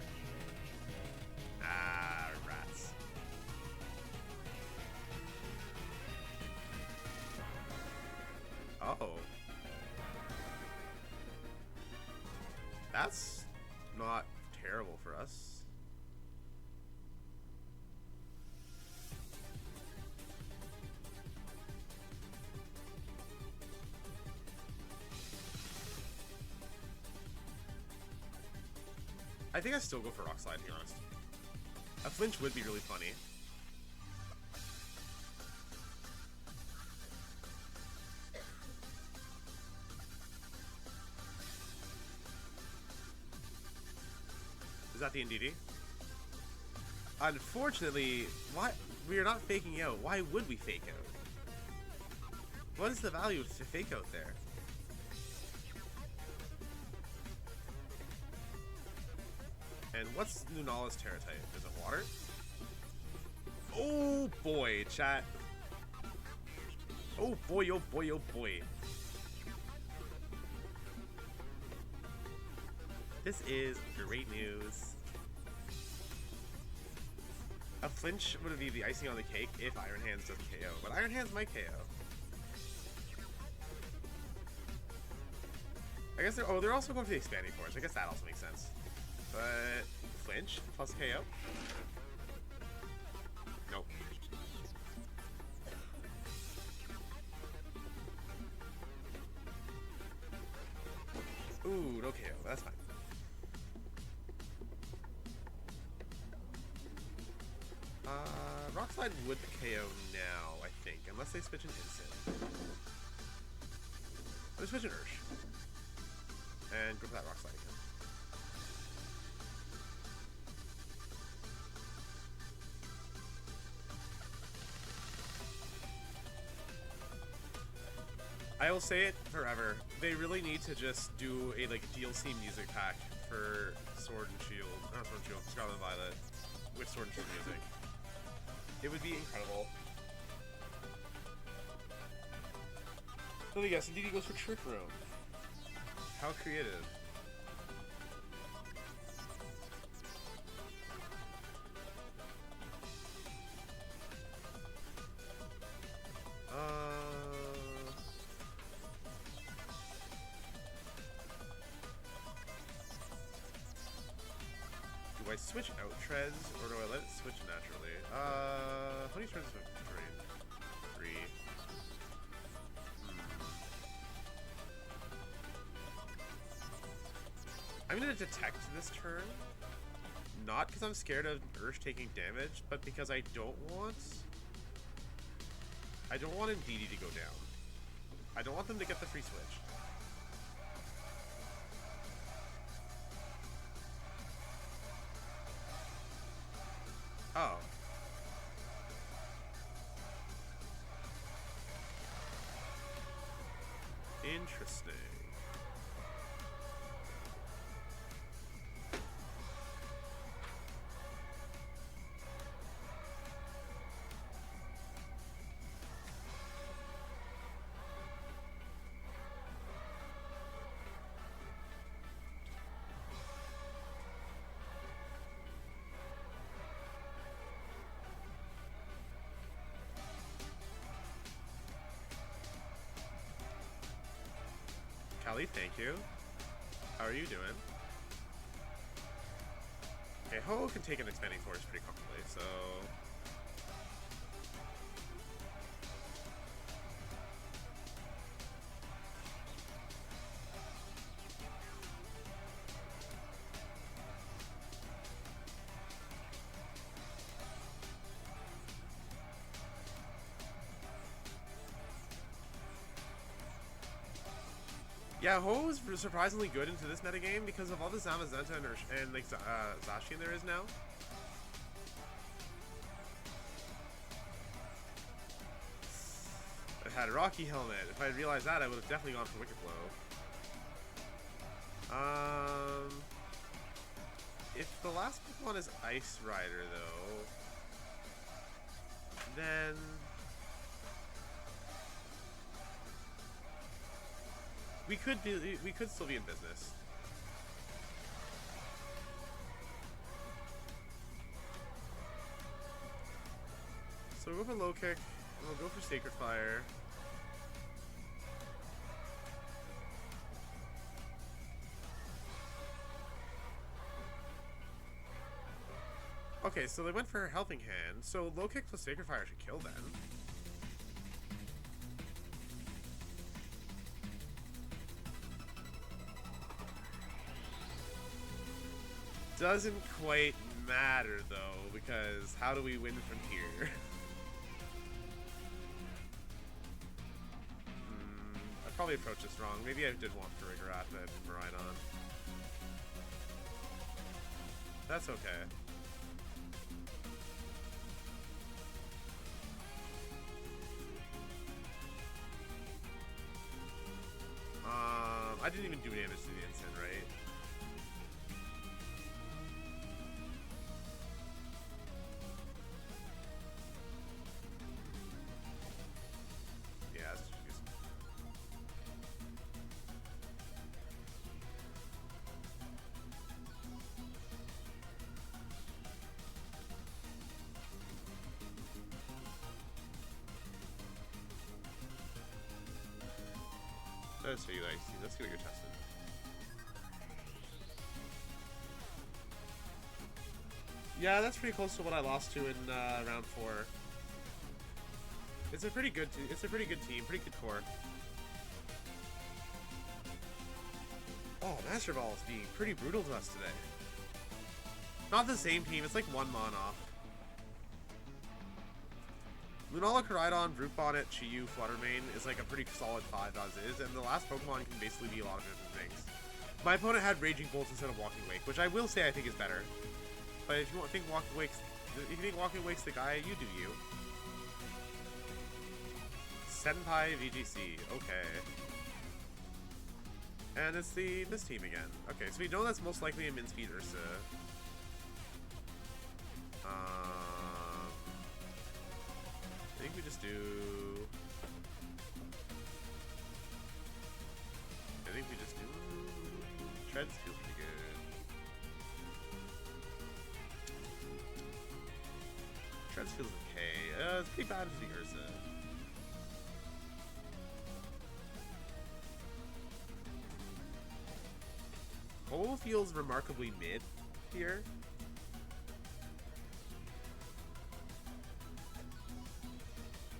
Ah, rats. Oh. That's not terrible for us. I think I still go for Rock Slide, to be honest. A flinch would be really funny. Is that the NDD? Unfortunately, we are not faking out. Why would we fake out? What is the value to fake out there? And what's Lunala's Terra type? Is it water? Oh boy, chat. Oh boy, oh boy, oh boy. This is great news. A flinch would be the icing on the cake if Iron Hands doesn't KO, but Iron Hands might KO. I guess they're also going for the expanding force. I guess that also makes sense. But flinch plus KO? Nope. Ooh, no KO. That's fine. Rock Slide would KO now, I think, unless they switch an instant. Let's switch an Ursh. And go for that Rock Slide again. I will say it forever. They really need to just do a like DLC music pack for Sword and Shield, not Sword and Shield, Scarlet and Violet, with Sword and Shield music. It would be incredible. So yes, indeed he goes for Trick Room. How creative. Do I switch out Treads, or do I let it switch naturally? How many Treads is my terrain? 3. I'm gonna detect this turn, not because I'm scared of Ursh taking damage, but because I don't want Ndidi to go down. I don't want them to get the free switch. Oh. Interesting. Callie, thank you. How are you doing? Okay, Ho can take an expanding force pretty comfortably, so... Yeah, Ho is surprisingly good into this metagame because of all the Zamazenta and like Zacian there is now. I had a Rocky helmet. If I had realized that, I would have definitely gone for Wicked Blow. If the last Pokemon is Ice Rider, though, then... we could still be in business. So we'll go for Low Kick, and we'll go for Sacred Fire. Okay, so they went for Helping Hand, so Low Kick plus Sacred Fire should kill then. Doesn't quite matter though, because how do we win from here? I probably approached this wrong. Maybe I did want Farigiraf and Miraidon. That's okay. I didn't even do damage to the instant, right? Let's see, let's see what you're testing. Yeah, that's pretty close to what I lost to in round 4. It's a pretty good team, pretty good core. Oh, Master Ball is being pretty brutal to us today. Not the same team, it's like one mon off. Lunala, Miraidon, Brute Bonnet, Chi-Yu, Fluttermane is like a pretty solid 5 as is, and the last Pokemon can basically be a lot of different things. My opponent had Raging Bolt instead of Walking Wake, which I will say I think is better. But if you think Walking Wake's the guy, you do you. Senpai VGC. Okay. And it's this team again. Okay, so we know that's most likely a Min-Speed Ursa. I think we just do... Treads feels pretty good. Treads feels okay. It's pretty bad as the Ursa. Ho feels remarkably mid here.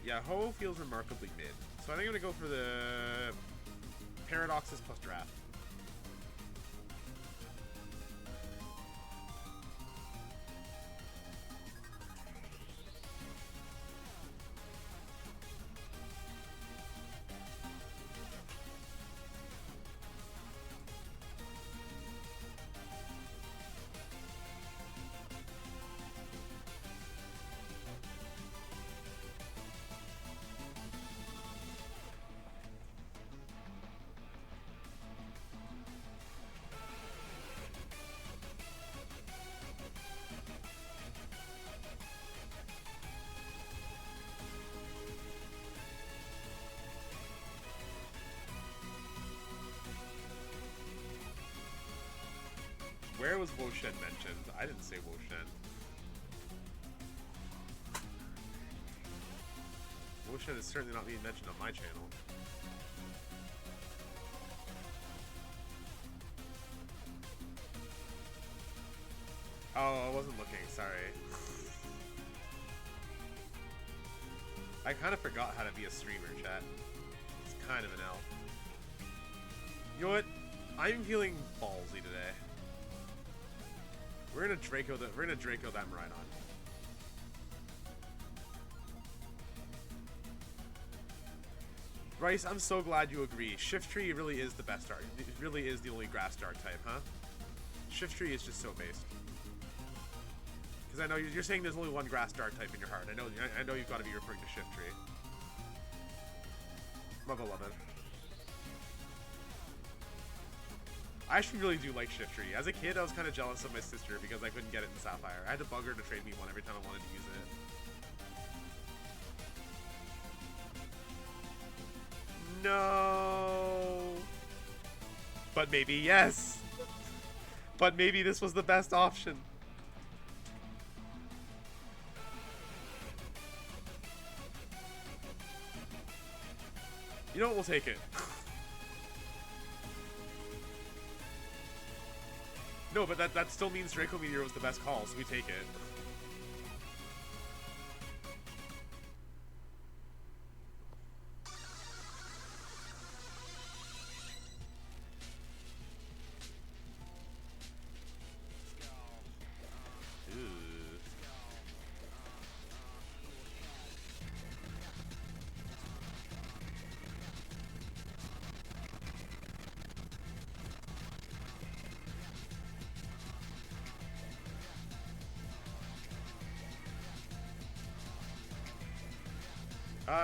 Yeah, Ho feels remarkably mid. So I think I'm gonna go for the Paradoxes plus Draft. Where was Woshen mentioned? I didn't say Woshen. Woshen is certainly not being mentioned on my channel. Oh, I wasn't looking, sorry. I kind of forgot how to be a streamer, chat. It's kind of an L. You know what? I'm feeling ballsy today. We're gonna Draco that Miraidon. Rice, I'm so glad you agree. Shift Tree really is the best art. It really is the only grass dark type, huh? Shift Tree is just so based. Because I know you're saying there's only one grass dark type in your heart. I know you've got to be referring to Shift Tree. My beloved. I actually really do like Shift Tree. As a kid, I was kind of jealous of my sister because I couldn't get it in Sapphire. I had to bug her to trade me one every time I wanted to use it. No. But maybe yes. But maybe this was the best option. You know what? We'll take it. No, but that still means Draco Meteor was the best call, so we take it.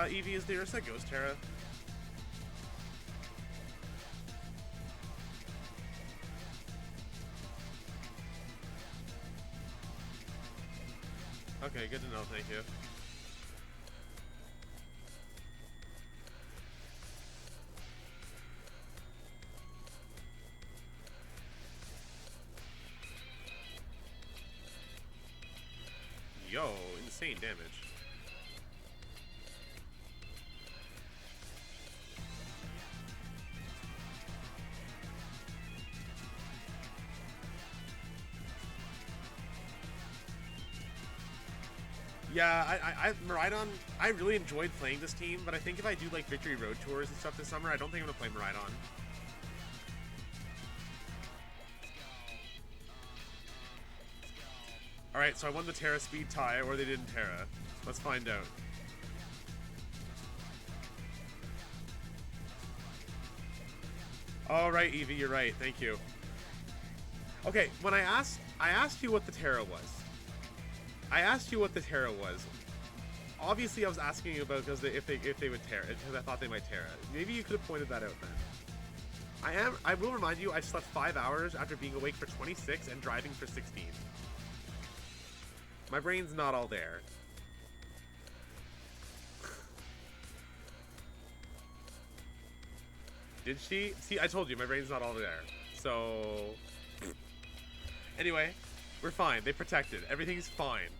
Eevee is the Ursa Ghost Terra. Okay, good to know, thank you. Yo, insane damage. Yeah, Miraidon, I really enjoyed playing this team, but I think if I do like Victory Road Tours and stuff this summer, I don't think I'm gonna play Miraidon. Alright, so I won the Terra speed tie, or they didn't Terra. Let's find out. Alright, Eevee, you're right, thank you. Okay, when I asked you what the Terra was. Obviously, I was asking you about because if they would tear it, because I thought they might tear it. Maybe you could have pointed that out then. I will remind you, I slept 5 hours after being awake for 26 and driving for 16. My brain's not all there. Did she? See, I told you, my brain's not all there. So... Anyway, we're fine. They protected. Everything's fine.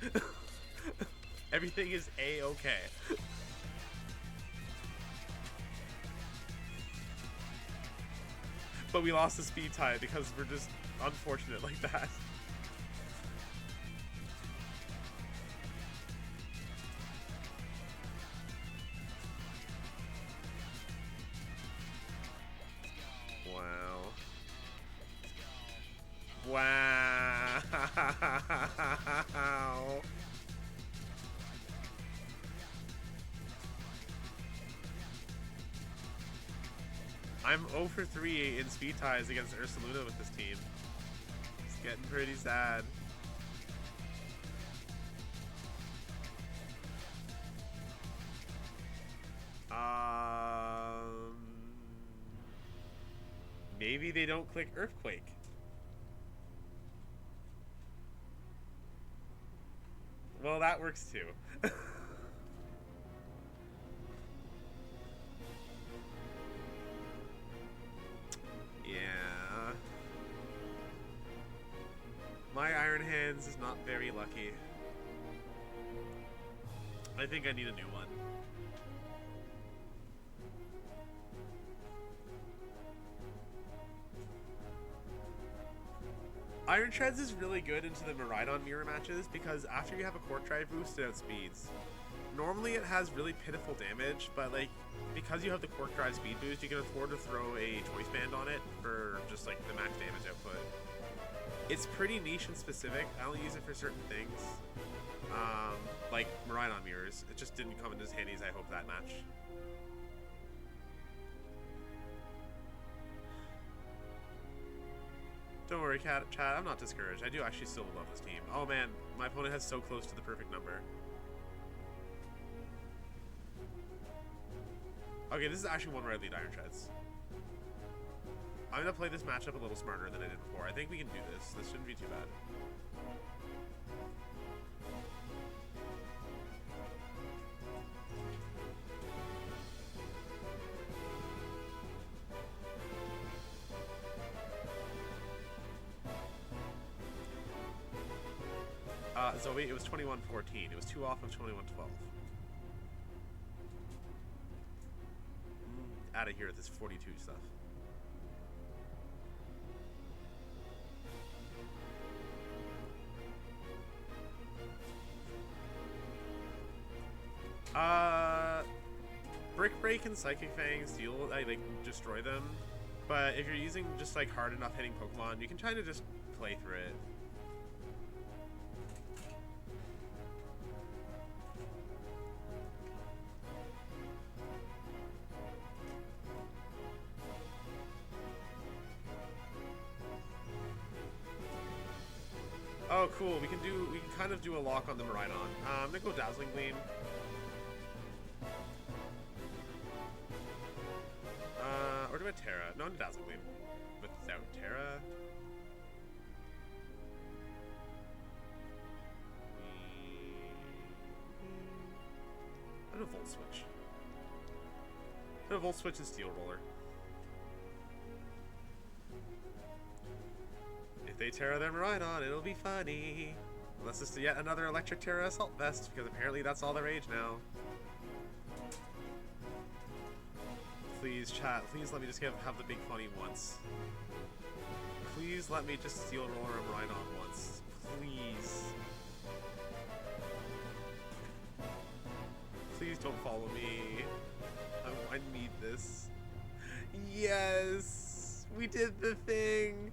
Everything is A-okay. But we lost the speed tie because we're just unfortunate like that. Wow. Wow. I'm 0 for 3 in speed ties against Ursaluna with this team. It's getting pretty sad. Maybe they don't click Earthquake. Well, that works too. Yeah. My Iron Hands is not very lucky. I think I need a new one. Iron Treads is really good into the Miraidon mirror matches because after you have a Cork Drive boost, it outspeeds. Normally it has really pitiful damage, but like because you have the Cork Drive speed boost, you can afford to throw a choice band on it for just like the max damage output. It's pretty niche and specific. I only use it for certain things, like Miraidon mirrors. It just didn't come in as handy as I hoped that match. Don't worry, Chad, I'm not discouraged. I do actually still love this team. Oh man, my opponent has so close to the perfect number. Okay, this is actually one where I lead Iron Treads. I'm gonna play this matchup a little smarter than I did before. I think we can do this. This shouldn't be too bad. Zoe, it was 21-14. It was 2 off of 21-12. Out of here with this 42 stuff. Brick Break and Psychic Fang Steel, I like destroy them. But if you're using just like hard enough hitting Pokemon, you can try to just play through it. Oh, cool. We can kind of do a lock on the Miraidon. I'm gonna go Dazzling Gleam. Or do I Terra? No, I'm Dazzling Gleam. Without Terra. I'm gonna Volt Switch. I'm gonna Volt Switch and Steel Roller. If they Terra their Miraidon, it'll be funny. Unless it's yet another Electric Terra Assault Vest, because apparently that's all the rage now. Please, chat, please let me just have the big funny once. Please let me just Steel Roller a Miraidon once. Please. Please don't follow me. I need this. Yes! We did the thing!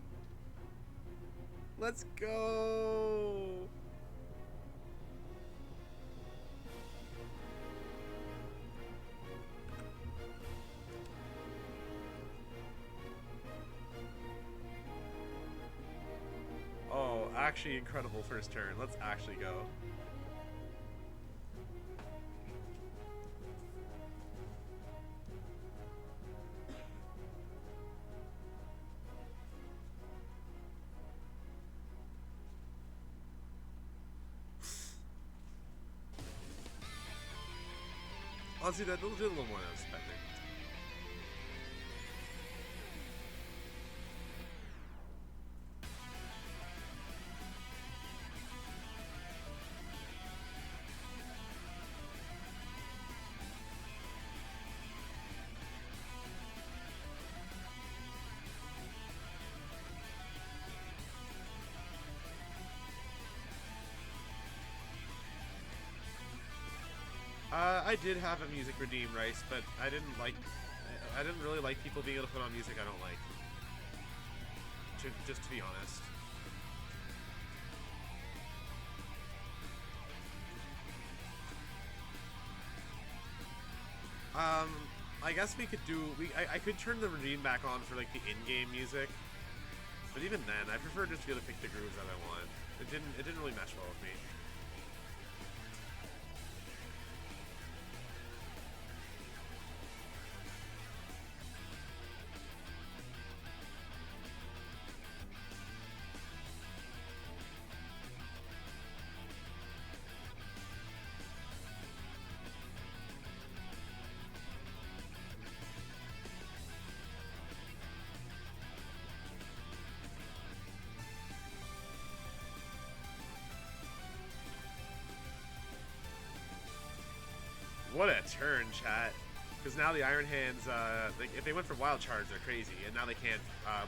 Let's go! Oh, actually incredible first turn. Let's actually go. Honestly, that did a little more than I was expecting. I did have a music redeem, Rice, but I didn't really like people being able to put on music I don't like. Just to be honest. I guess we could do. I could turn the redeem back on for like the in-game music, but even then, I prefer just to be able to pick the grooves that I want. It didn't really mesh well with me. What a turn, chat. Because now the Iron Hands, like, if they went for Wild Charge, they're crazy. And now they can't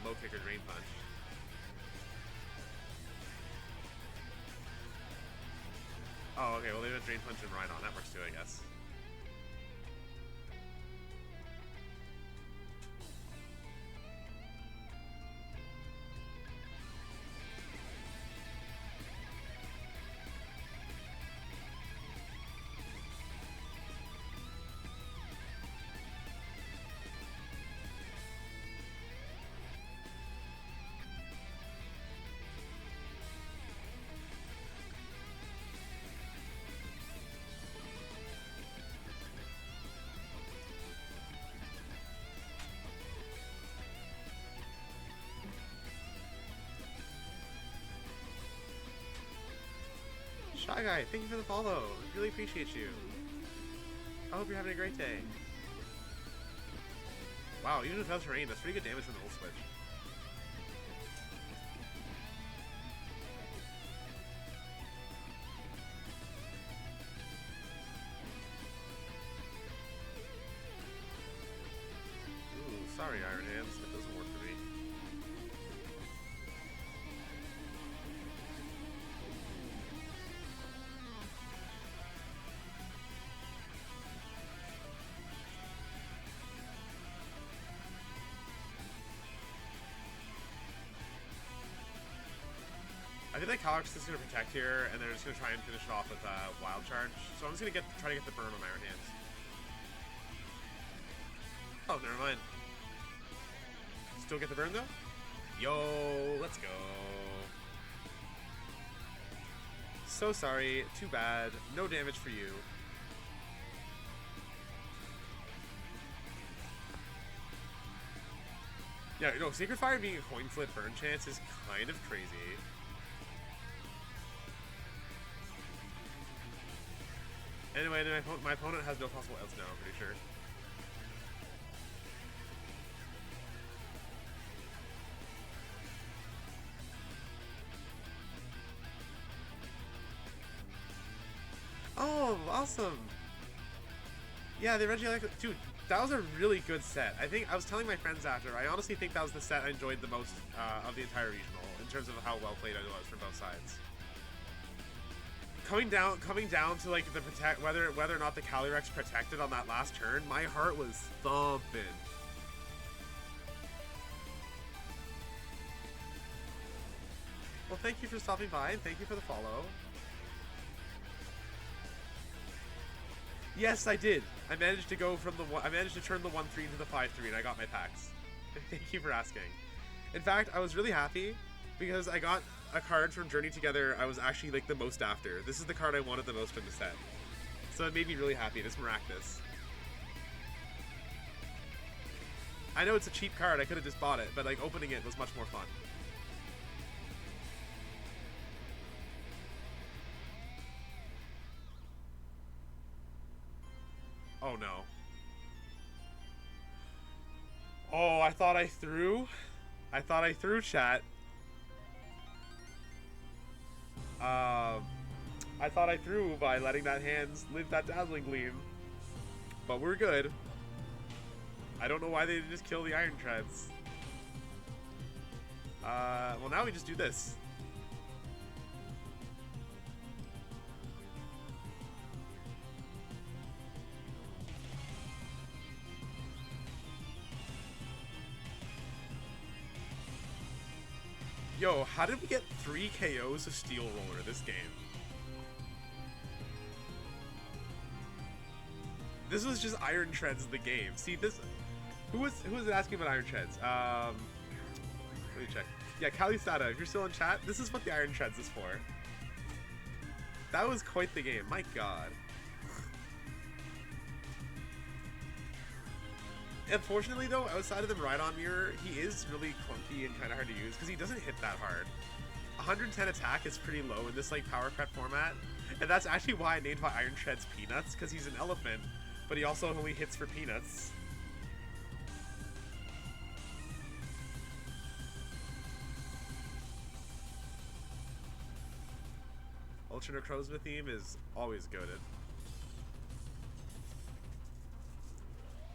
low kick or Drain Punch. Oh, okay, well they went Drain Punch and Miraidon. That works too, I guess. Shy Guy, thank you for the follow. I really appreciate you. I hope you're having a great day. Wow, even without terrain, that's pretty good damage from the ult switch. Ooh, sorry, Iron Hands. That doesn't work for me. I think that Calyx is going to protect here, and they're just going to try and finish it off with Wild Charge. So I'm just going to try to get the burn on Iron Hands. Oh, never mind. Still get the burn, though? Yo, let's go. So sorry. Too bad. No damage for you. Yeah, no, Sacred Fire being a coin flip burn chance is kind of crazy. Anyway, my opponent has no possible outs now, I'm pretty sure. Oh, awesome! Yeah, the Regieleki, dude, that was a really good set. I was telling my friends after, I honestly think that was the set I enjoyed the most of the entire regional, in terms of how well played it was from both sides. Coming down to like the whether or not the Calyrex protected on that last turn, my heart was thumping. Well, thank you for stopping by and thank you for the follow. Yes, I did. I managed to go from I managed to turn the 1-3 into the 5-3, and I got my packs. Thank you for asking. In fact, I was really happy because I got a card from Journey Together I was actually like the most after. This is the card I wanted the most from the set. So it made me really happy. This Maractus. I know it's a cheap card, I could have just bought it, but like opening it was much more fun. Oh no. Oh, I thought I threw. I thought I threw, chat. I thought I threw by letting that hands live that Dazzling Gleam. But we're good. I don't know why they didn't just kill the Iron Treads. Well, now we just do this. Yo, how did we get 3 KOs of Steel Roller this game? This was just Iron Treads in the game. See this? Who was asking about Iron Treads? Let me check. Yeah, Kalisada, if you're still in chat, this is what the Iron Treads is for. That was quite the game. My God. Unfortunately, though, outside of the Miraidon mirror, he is really clunky and kind of hard to use because he doesn't hit that hard. 110 attack is pretty low in this like power cut format, and that's actually why I named my Iron Treads Peanuts, because he's an elephant, but he also only hits for peanuts. Ultra Necrozma theme is always goated.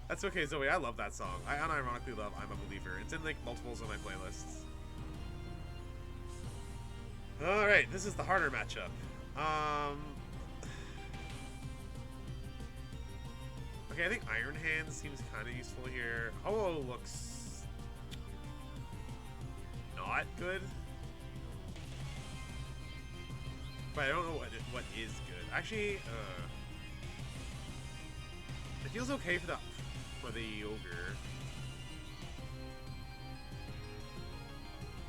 That's okay, Zoe. I love that song. I unironically love I'm a Believer. It's in like multiples of my playlists. Alright, this is the harder matchup. Okay, I think Iron Hand seems kind of useful here. Oh, looks not good. But I don't know what is good. Actually, it feels okay for the ogre.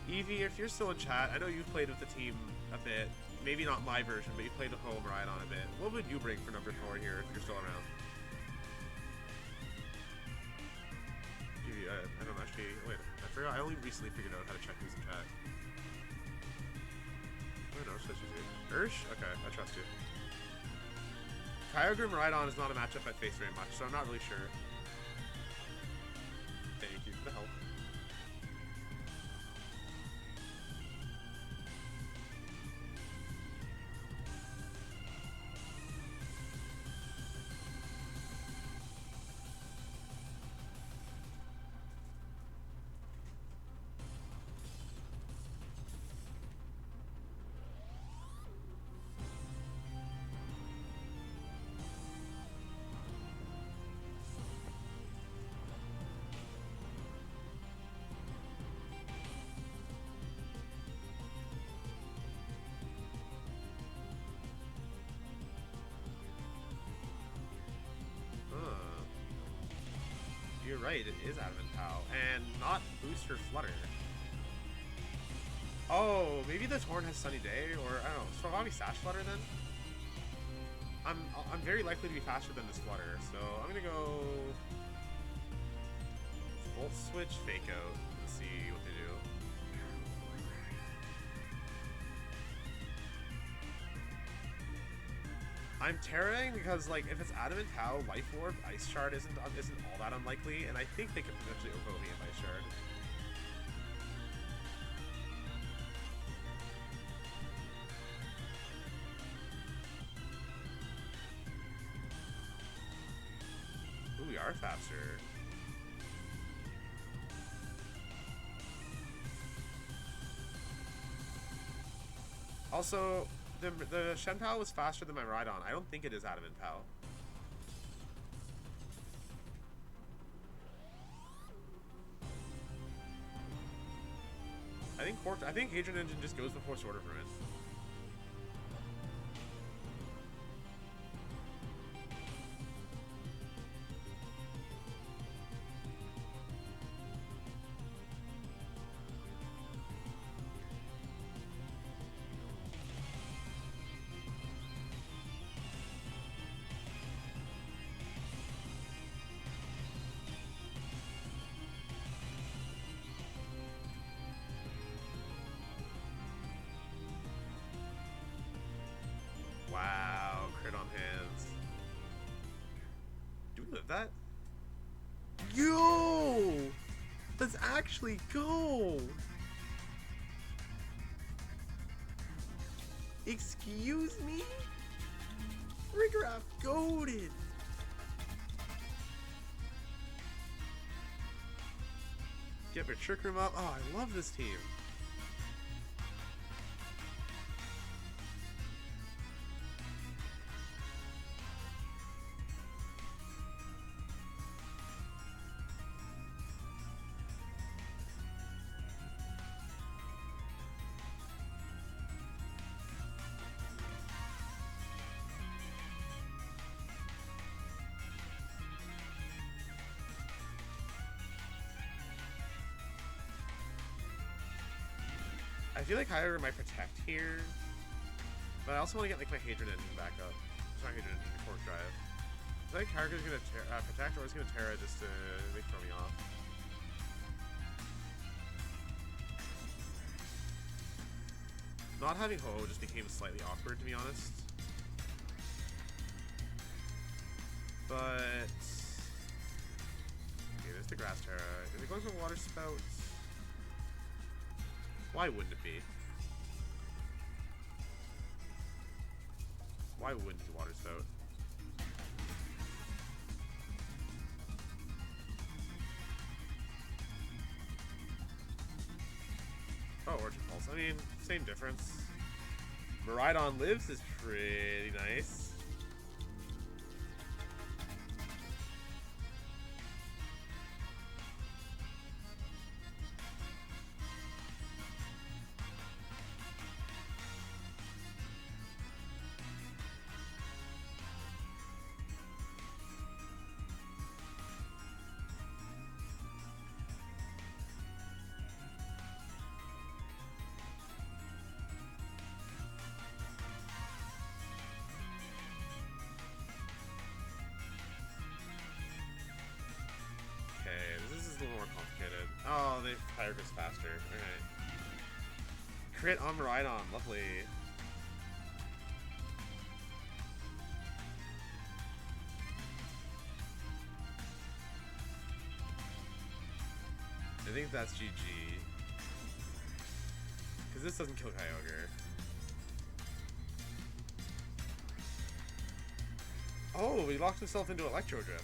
Evie, if you're still in chat, I know you've played with the team a bit. Maybe not my version, but you played with Home Miraidon a bit. What would you bring for number 4 here if you're still around? Evie, I don't actually. Wait, I forgot. I only recently figured out how to check who's in chat. Oh no, trust you. Ursh? Okay, I trust you. Kyogre Miraidon is not a matchup I face very much, so I'm not really sure. Thank you for the help. You're right, it is Adamant Pow, and not Booster Flutter. Oh, maybe the Torn has Sunny Day, or I don't know. So probably Sash Flutter then. I'm very likely to be faster than this Flutter, so I'm gonna go Volt Switch, Fake Out, and see what they do. I'm terroring because, like, if it's Adamant Pow, Life Orb, Ice Shard isn't all that unlikely, and I think they could potentially Oko me with Ice Shard. Ooh, we are faster. Also, the Shenpao was faster than my Miraidon. I don't think it is Adamant Pow. I think Hadron Engine just goes before Sword of Ruin. that? Yo! Let's actually go! Excuse me? Farigiraf goated! Get your trick room up. Oh, I love this team. I feel like Kyogre might protect here, but I also want to get like my Hadron Engine back up. It's not Hadron Engine, Force Drive. I feel like Kyogre's gonna protect, or it's gonna Terra just to like throw me off. Not having Ho just became slightly awkward, to be honest. But okay, there's the Grass Terra. Is it going for Water Spout? Why wouldn't it be? Why wouldn't it Water Spout? Oh, Orchard Pulse. I mean, same difference. Miraidon lives is pretty nice. Oh, the Kyogre's faster. Alright. Crit on Miraidon. Lovely. I think that's GG. Because this doesn't kill Kyogre. Oh, he locked himself into Electro Drift.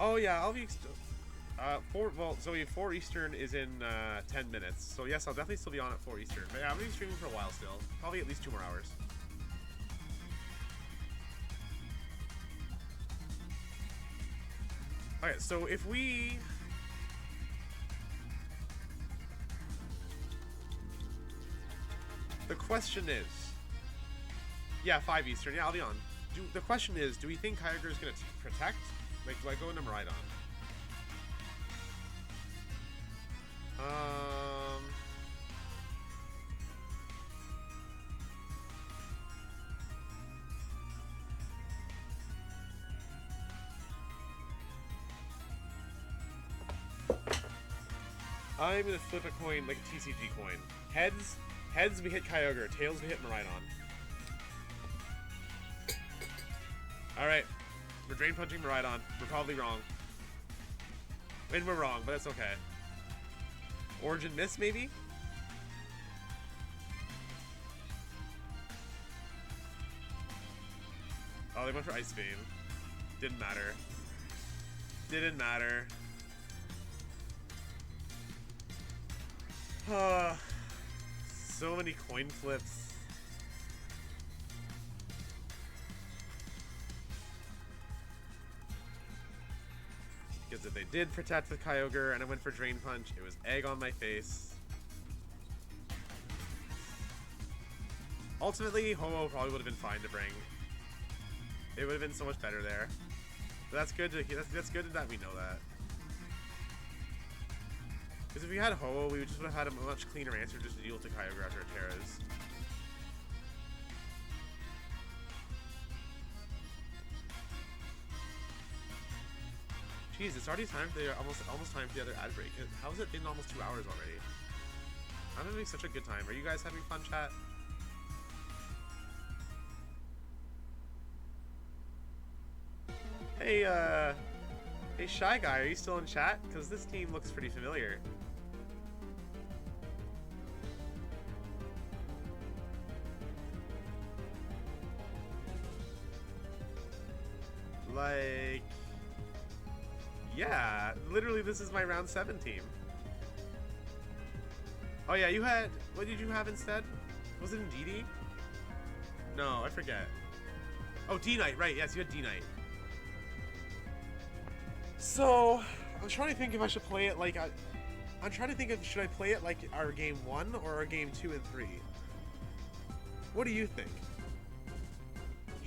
Oh yeah, I'll be so 4 Eastern is in 10 minutes. So yes, I'll definitely still be on at 4 Eastern. But yeah, I'm gonna be streaming for a while still. Probably at least 2 more hours. Okay, so if we the question is, yeah, 5 Eastern. Yeah, I'll be on. The question is, do we think Kyogre is gonna protect? Like, do I go into Miraidon? I'm gonna flip a coin like a TCG coin. Heads we hit Kyogre, tails we hit Miraidon. Alright. We're Drain Punching Miraidon. We're probably wrong. And we're wrong, but that's okay. Origin Miss, maybe? Oh, they went for Ice Beam. Didn't matter. Didn't matter. So many coin flips. Because if they did protect with Kyogre and I went for Drain Punch, it was egg on my face. Ultimately, Ho-Oh probably would have been fine to bring. It would have been so much better there. But that's good. That's good that we know that. Because if we had Ho-Oh, we just would have had a much cleaner answer just to deal with the Kyogre after Terras. Jeez, it's already time for the almost time for the other ad break. How has it been almost 2 hours already? I'm having such a good time. Are you guys having fun, chat? Hey, hey, Shy Guy, are you still in chat? Because this team looks pretty familiar. Like, yeah, literally this is my round 7 team. Oh yeah, you had, what did you have instead? Was it in DD? No, I forget. Oh, D-Knight, right, yes, you had D-Knight. So, I'm trying to think if I should play it like, I'm trying to think of, should I play it like our game 1 or our game 2 and 3? What do you think?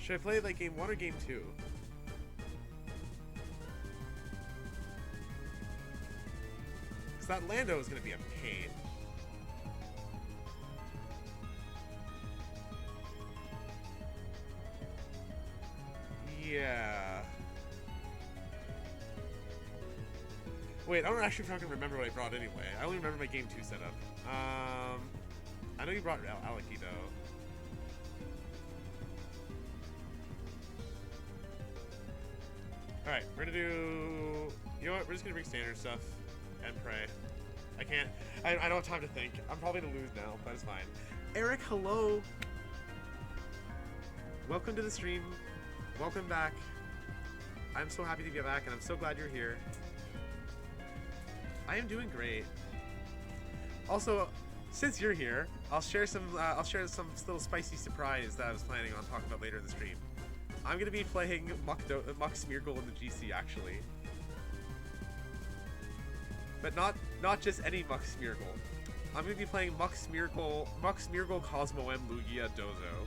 Should I play it like game 1 or game 2? Because that Lando is going to be a pain. Yeah. Wait, I don't actually fucking remember what I brought anyway. I only remember my game 2 setup. I know you brought Aleki though. Alright, we're gonna do... You know what, we're just gonna bring standard stuff and pray. I can't... I don't have time to think. I'm probably gonna lose now, but it's fine. Eric, hello! Welcome to the stream. Welcome back. I'm so happy to be back, and I'm so glad you're here. I am doing great. Also, since you're here, I'll share some little spicy surprise that I was planning on talking about later in the stream. I'm gonna be playing Muck Smeargle in the GC actually, but not just any Muck Smeargle. I'm gonna be playing Muck Smeargle Cosmo M Lugia Dozo.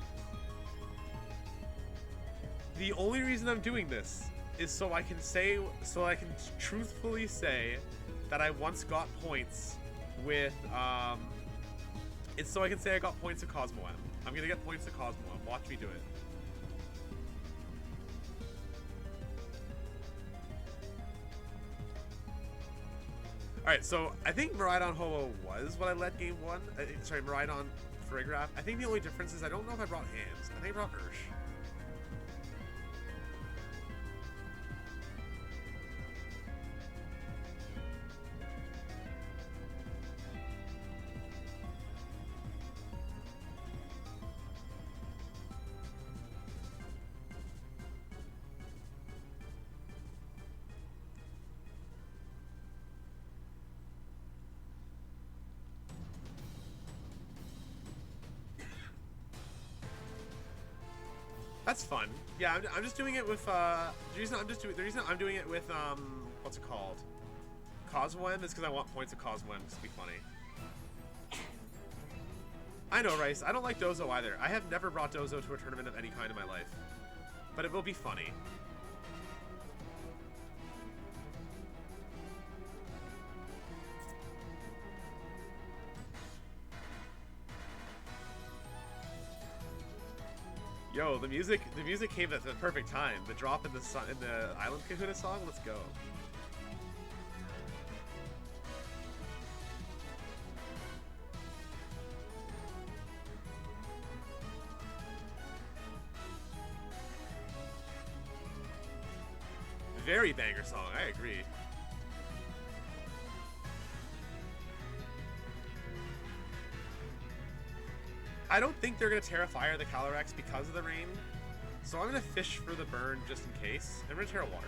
The only reason I'm doing this is so I can truthfully say that I once got points with, it's so I can say I got points at Cosmo M. I'm gonna get points at Cosmo M. Watch me do it. Alright, so I think Miraidon Ho-Oh was what I led game 1. Sorry, Miraidon Farigiraf. I think the only difference is I don't know if I brought hands. I think I brought Ursh. That's fun. Yeah, I'm just doing it with, the reason I'm doing it with, what's it called? Cosmo M is because I want points at Cosmo M, just to be funny. I know, Rice, I don't like Dozo either. I have never brought Dozo to a tournament of any kind in my life. But it will be funny. Yo, the music came at the perfect time. The drop in the Island Kahuna song. Let's go. Very banger song. I agree. I don't think they're going to Terrafire the Calyrex because of the rain, so I'm going to fish for the burn just in case. I'm going to Terra Water.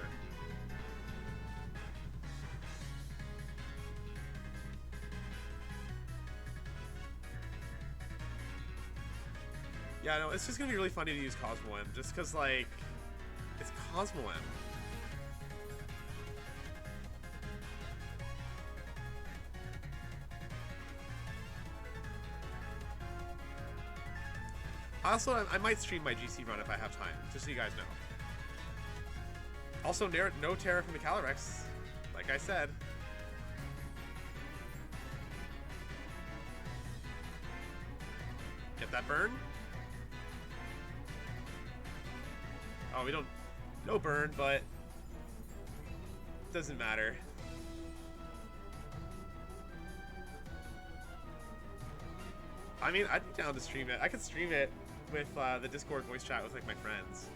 Yeah, no, it's just going to be really funny to use Cosmo M, just because, like, it's Cosmo M. Also, I might stream my GC run if I have time, just so you guys know. Also, no Terra from the Calyrex, like I said. Get that burn? Oh, we don't... No burn, but... Doesn't matter. I mean, I'd be down to stream it. I could stream it with the Discord voice chat with, like, my friends.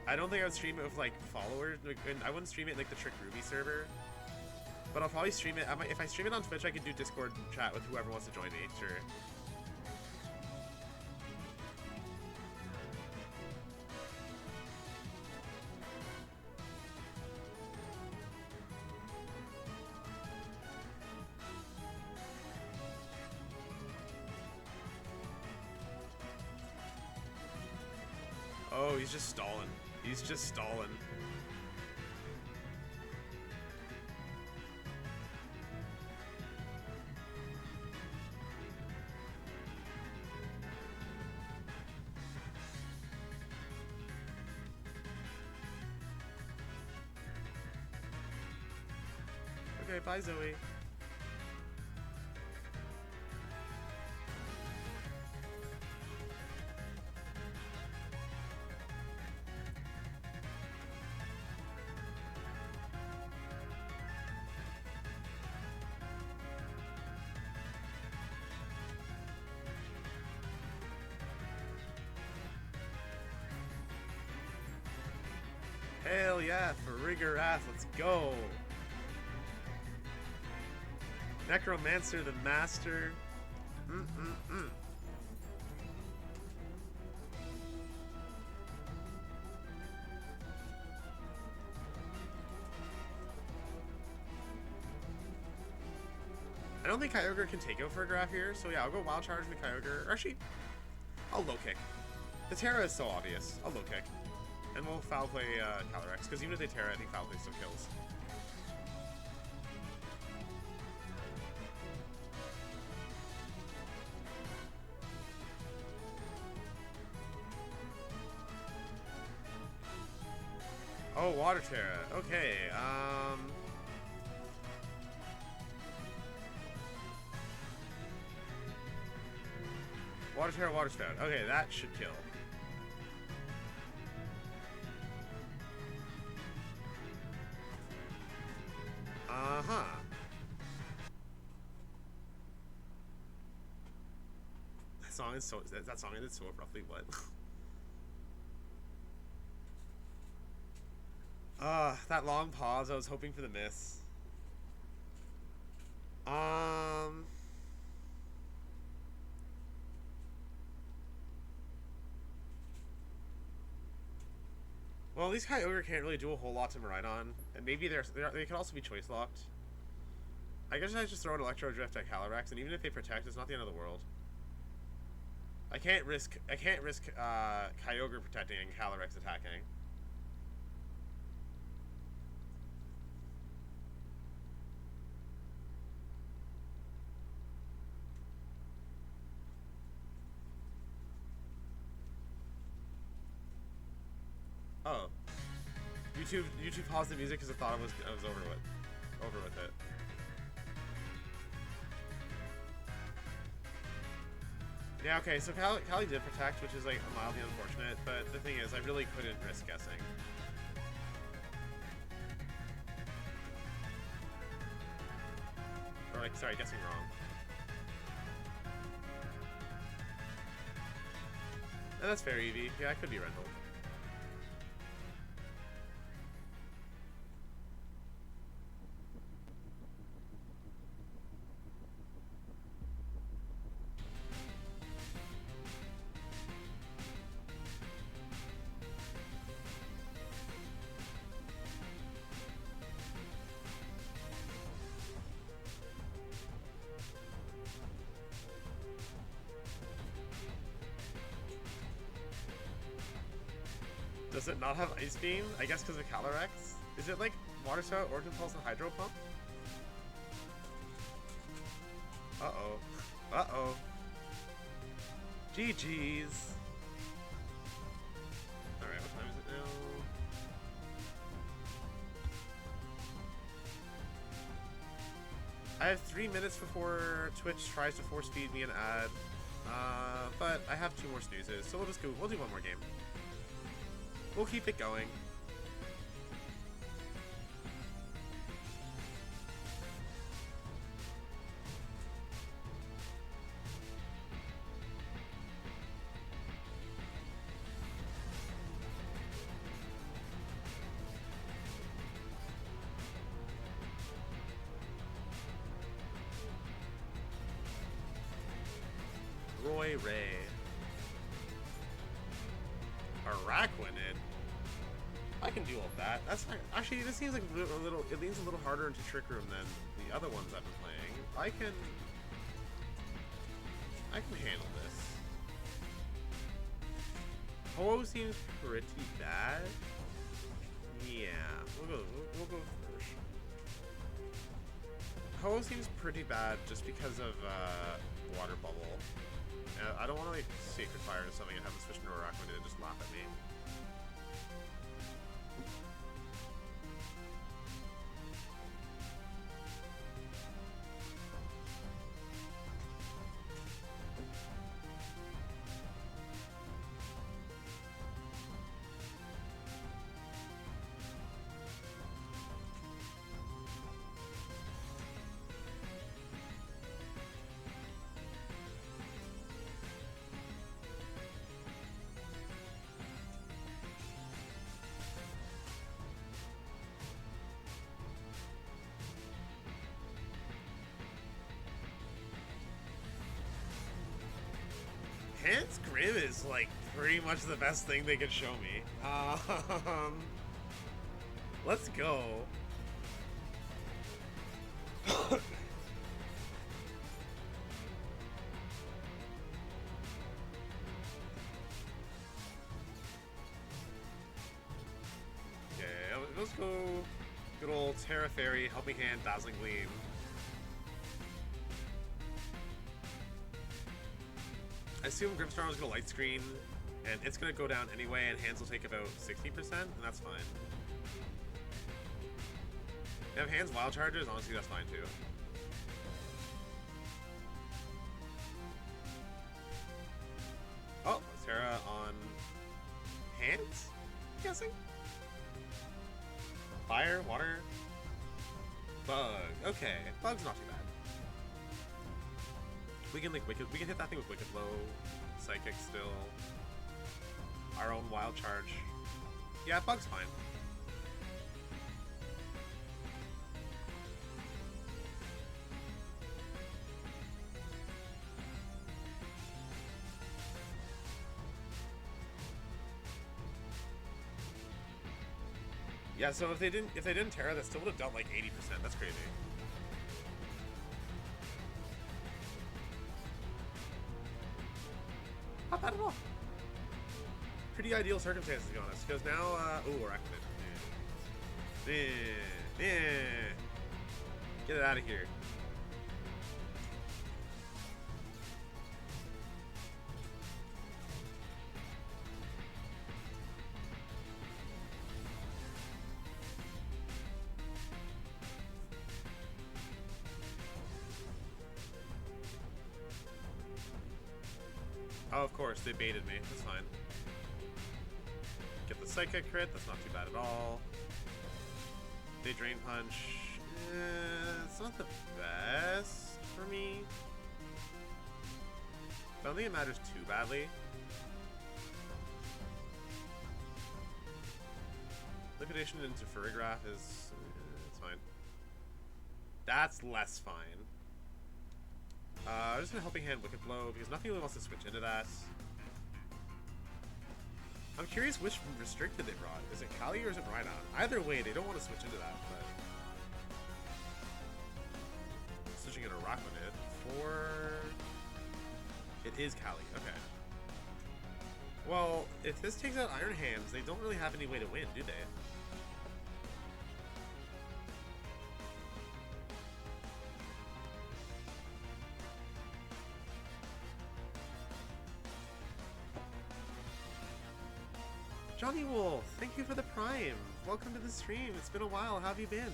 I don't think I would stream it with like followers. And I wouldn't stream it like the Trick Ruby server. But I'll probably stream it. If I stream it on Twitch, I could do Discord chat with whoever wants to join me. Sure. Oh, he's just stalling. He's just stalling. Okay, bye, Zoe. Hell yeah, Farigiraf, let's go! Necromancer the Master. I don't think Kyogre can take out Farigiraf here, so yeah, I'll go Wild Charge with Kyogre. Or actually, I'll Low Kick. The Terra is so obvious. I'll Low Kick. And we'll Foul Play Calyrex, because even if they Terra, I think Foul Play still kills. Oh, Water Terra. Okay, Water Terra, Water Spout. Okay, that should kill. Uh-huh. That song is so... That song ended so abruptly, what? That long pause, I was hoping for the miss. Well, at least Kyogre can't really do a whole lot to Miraidon, and maybe they could also be choice locked. I guess I just throw an Electro Drift at Calyrex, and even if they protect, it's not the end of the world. I can't risk Kyogre protecting and Calyrex attacking. Oh, YouTube paused the music because I thought I was over with it. Yeah, okay, so Callie did protect, which is like mildly unfortunate, but the thing is, I really couldn't risk guessing. Or like, sorry, guessing wrong. And that's fair, Eevee. Yeah, it could be Rendell. Does it not have Ice Beam? I guess because of Calyrex? Is it like Water Spout, Origin Pulse, and Hydro Pump? Uh-oh. Uh-oh. GG's. Alright, what time is it now? I have 3 minutes before Twitch tries to force feed me an ad. But I have 2 more snoozes, so we'll do one more game. We'll keep it going. Roy Ray. Araquanid. I can deal with that. That's fine. Actually, this seems like a little. It leans a little harder into Trick Room than the other ones I've been playing. I can handle this. Ho seems pretty bad. Yeah, we'll go first. Ho seems pretty bad just because of Water Bubble. I don't want to like Sacred Fire to something and have them switch into Araquanid and just laugh at me. Hans Grim is like pretty much the best thing they could show me. Let's go. Okay, let's go. Good old Terra Fairy, Helping Hand, Dazzling Gleam. I assume Grimstorm is going to light screen, and it's going to go down anyway, and hands will take about 60%, and that's fine. If you have hands wild charges, honestly, that's fine too. Oh, Terra on hands? I'm guessing? Fire, water, bug. Okay, bug's not too bad. We can like we can hit that thing with Wicked Blow, Psychic still. Our own wild charge. Yeah, bug's fine. Yeah, so if they didn't Terra, that still would have dealt like 80%. That's crazy. Not bad at all. Pretty ideal circumstances, to be honest. Because now, ooh, Araquanid. Get it out of here. Oh, of course, they baited me. That's fine. Get the Psychic crit. That's not too bad at all. They Drain Punch. It's not the best for me. I don't think it matters too badly. Liquidation into Farigiraf is... it's fine. That's less fine. I'm just gonna Helping Hand Wicked Blow because nothing really wants to switch into that. I'm curious which restricted they brought. Is it Kali or is it Miraidon? Either way, they don't want to switch into that, but... switching into Araquanid for... It is Kali, okay. Well, if this takes out Iron Hands, they don't really have any way to win, do they? Johnny Wolf, thank you for the Prime. Welcome to the stream. It's been a while. How have you been?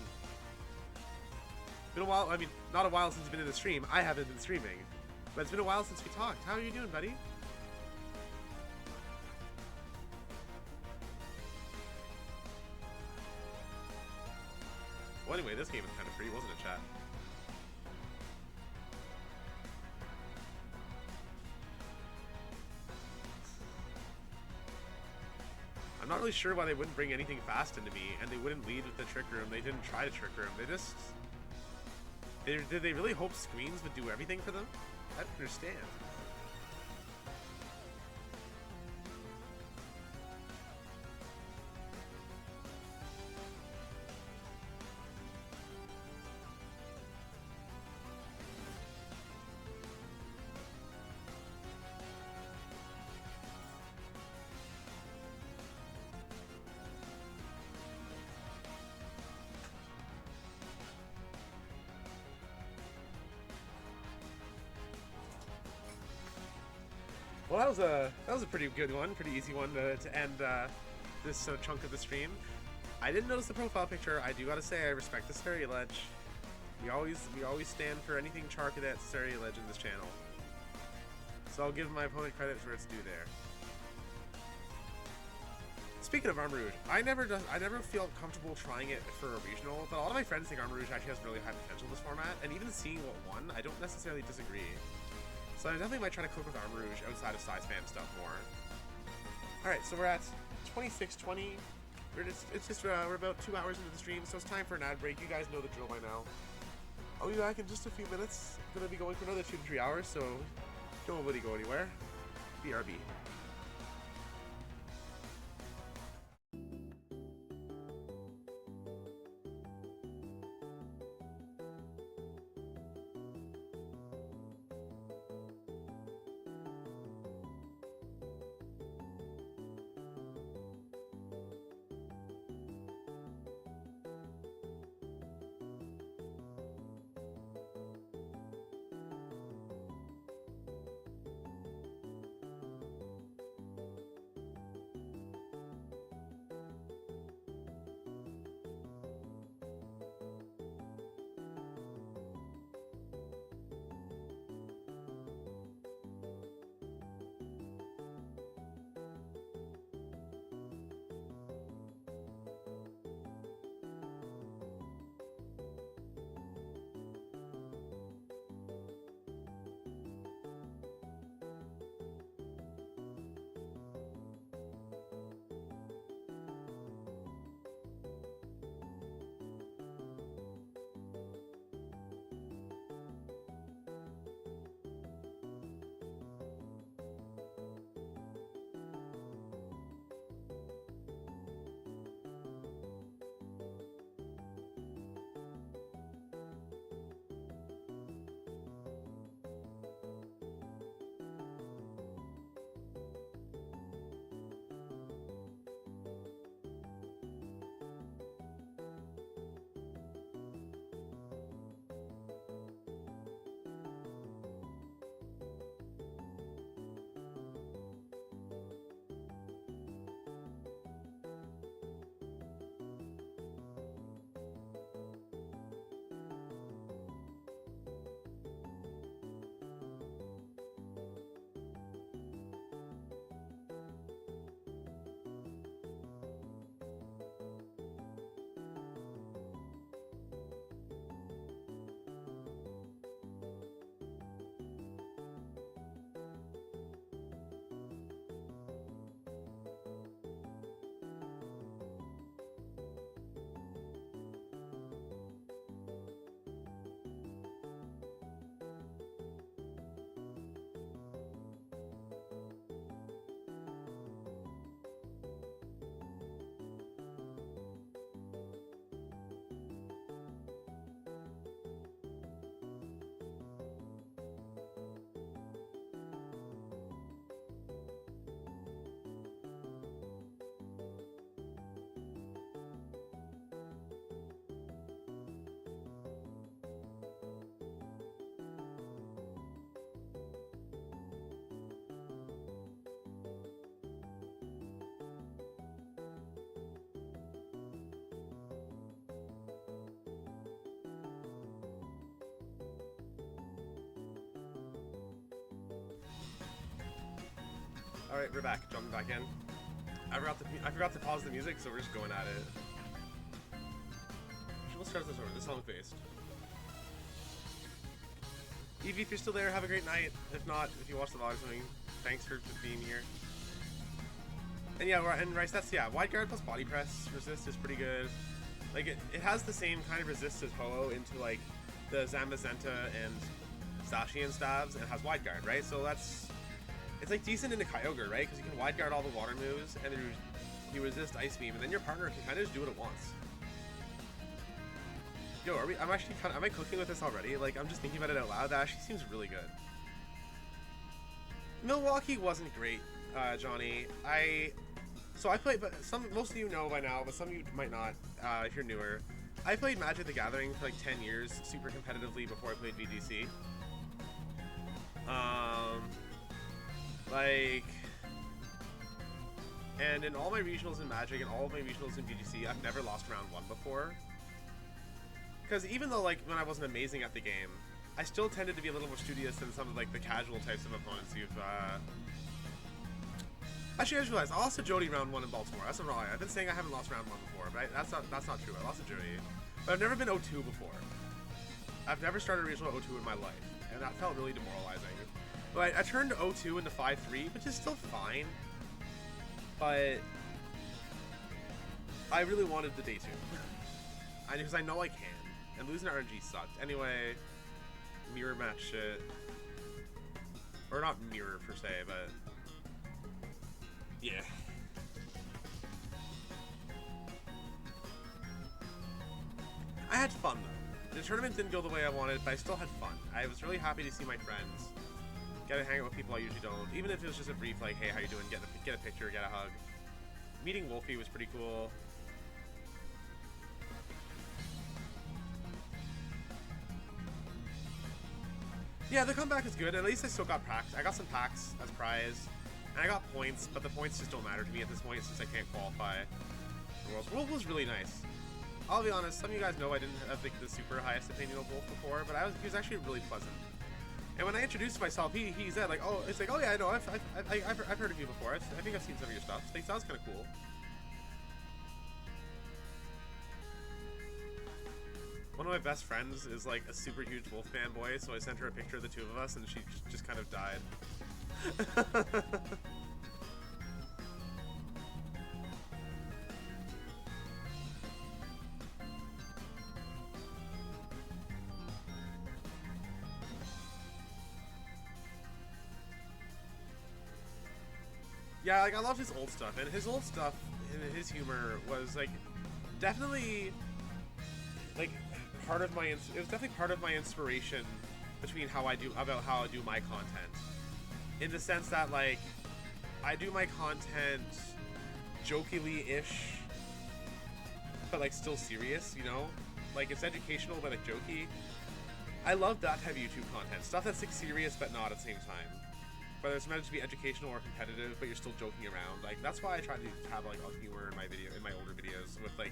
Been a while. I mean, not a while since you've been in the stream. I haven't been streaming. But it's been a while since we talked. How are you doing, buddy? Well, anyway, this game is kind of free, wasn't it, chat? I'm not really sure why they wouldn't bring anything fast into me, and they wouldn't lead with the Trick Room. They didn't try to Trick Room. They just... Did they really hope screens would do everything for them? I don't understand. Well, that was a pretty good one, pretty easy one to end this chunk of the stream. I didn't notice the profile picture. I do gotta say I respect the Stereo Ledge. We always stand for anything Charcadet Stereo Ledge in this channel. So I'll give my opponent credit where it's due there. Speaking of Armor Rouge, I never feel comfortable trying it for a regional, but a lot of my friends think Armor Rouge actually has really high potential in this format, and even seeing what won, I don't necessarily disagree. So I definitely might try to cook with Armor Rouge outside of size spam stuff more. Alright, so we're at 26:20. We're about 2 hours into the stream, so it's time for an ad break. You guys know the drill by now. I'll be back in just a few minutes. I'm gonna be going for another 2 to 3 hours, so don't nobody go anywhere. BRB. Alright, we're back. Jumping back in. I forgot to pause the music, so we're just going at it. We'll start this over. This song faced. Evie, if you're still there, have a great night. If not, if you watch the vlog or something, thanks for being here. And yeah, and Rice, that's, yeah, wide guard plus body press resist is pretty good. Like, it has the same kind of resist as Ho-Oh into, like, the Zamazenta and Zacian stabs, and it has wide guard, right? So that's... It's like decent into Kyogre, right? Because you can wide guard all the water moves, and then you resist Ice Beam, and then your partner can kind of just do what it wants. Yo, I'm actually kind of, am I cooking with this already? Like, I'm just thinking about it out loud. That actually seems really good. Milwaukee wasn't great, Johnny. So I played, but most of you know by now, but some of you might not, if you're newer. I played Magic the Gathering for like 10 years, super competitively before I played VGC. Like, like, and in all my regionals in Magic and all of my regionals in BGC, I've never lost round 1 before. Because even though, like, when I wasn't amazing at the game, I still tended to be a little more studious than some of, like, the casual types of opponents you've, Actually, I just realized, I lost to Jody round 1 in Baltimore. That's not wrong. I've been saying I haven't lost round 1 before, but that's not true. I lost to Jody. But I've never been 0-2 before. I've never started a regional 0-2 in my life, and that felt really demoralizing. But I turned 0-2 into 5-3, which is still fine. But I really wanted the day 2. Because I know I can. And losing to RNG sucked. Anyway, mirror match shit. Or not mirror per se, but yeah. I had fun though. The tournament didn't go the way I wanted, but I still had fun. I was really happy to see my friends. Get to hang out with people I usually don't. Even if it was just a brief, like, hey, how you doing? Get a picture, get a hug. Meeting Wolfie was pretty cool. Yeah, the comeback is good. At least I still got packs. I got some packs as prize. And I got points, but the points just don't matter to me at this point since I can't qualify for Worlds. World was really nice. I'll be honest, some of you guys know I didn't have like, the super highest opinion of Wolf before, but he was actually really pleasant. And when I introduced myself, he said like, oh, it's like, oh yeah, I know, I've heard of you before. I think I've seen some of your stuff. So that was kind of cool. One of my best friends is like a super huge Wolf fanboy, so I sent her a picture of the two of us, and she just kind of died. Yeah, like I love his old stuff, and his old stuff, and his humor was like definitely like part of my. It was definitely part of my inspiration between how I do my content, in the sense that like I do my content jokingly-ish, but like still serious, you know, like it's educational but like jokey. I love that type of YouTube content, stuff that's like serious but not at the same time. Whether it's meant to be educational or competitive, but you're still joking around. Like that's why I try to have like a humor in my older videos with like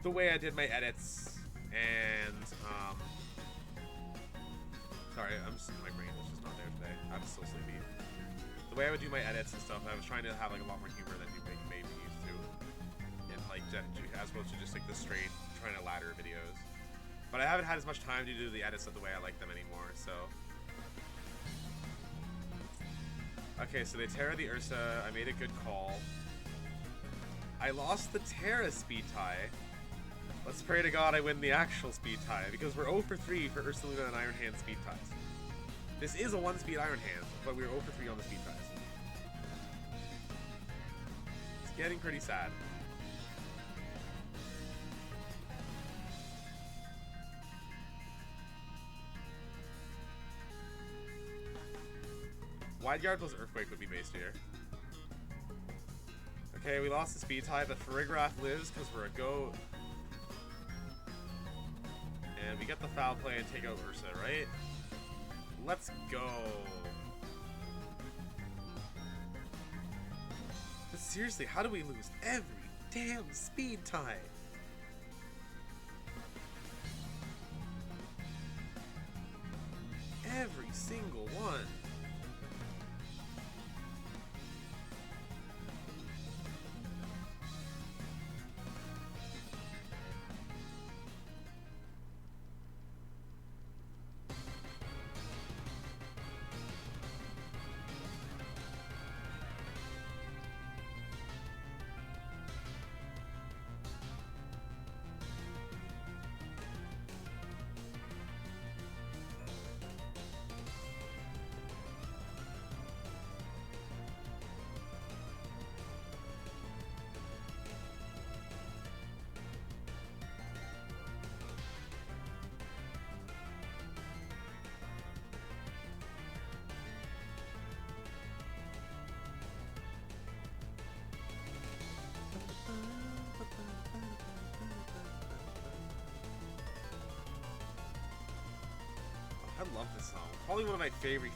the way I did my edits and sorry, my brain is just not there today. I'm so sleepy. The way I would do my edits and stuff, I was trying to have like a lot more humor than you made me used to, and like as opposed to just like the straight trying to ladder videos. But I haven't had as much time to do the edits of the way I like them anymore, so. Okay, so they Terra the Ursa. I made a good call. I lost the Terra speed tie. Let's pray to God I win the actual speed tie, because we're 0 for 3 for Ursaluna and Iron Hand speed ties. This is a 1-speed Iron Hand, but we're 0 for 3 on the speed ties. It's getting pretty sad. Wide Guard plus Earthquake would be based here. Okay, we lost the speed tie, but Farigiraf lives because we're a goat. And we get the foul play and take out Ursa, right? Let's go. But seriously, how do we lose every damn speed tie? Every single one. I love this song. Probably one of my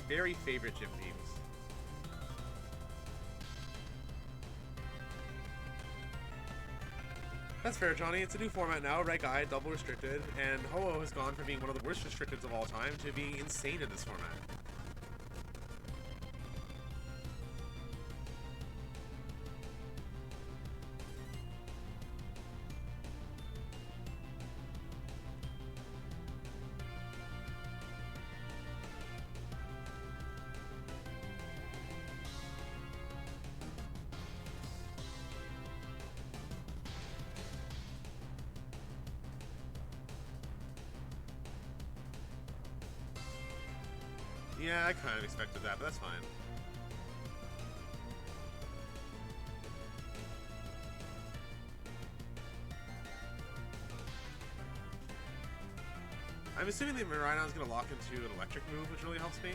very favorite gym themes. That's fair, Johnny. It's a new format now. Red Guy, double restricted, and Ho-Oh has gone from being one of the worst restricteds of all time to being insane in this format. Yeah, I kind of expected that, but that's fine. I'm assuming that Miraidon is going to lock into an electric move, which really helps me.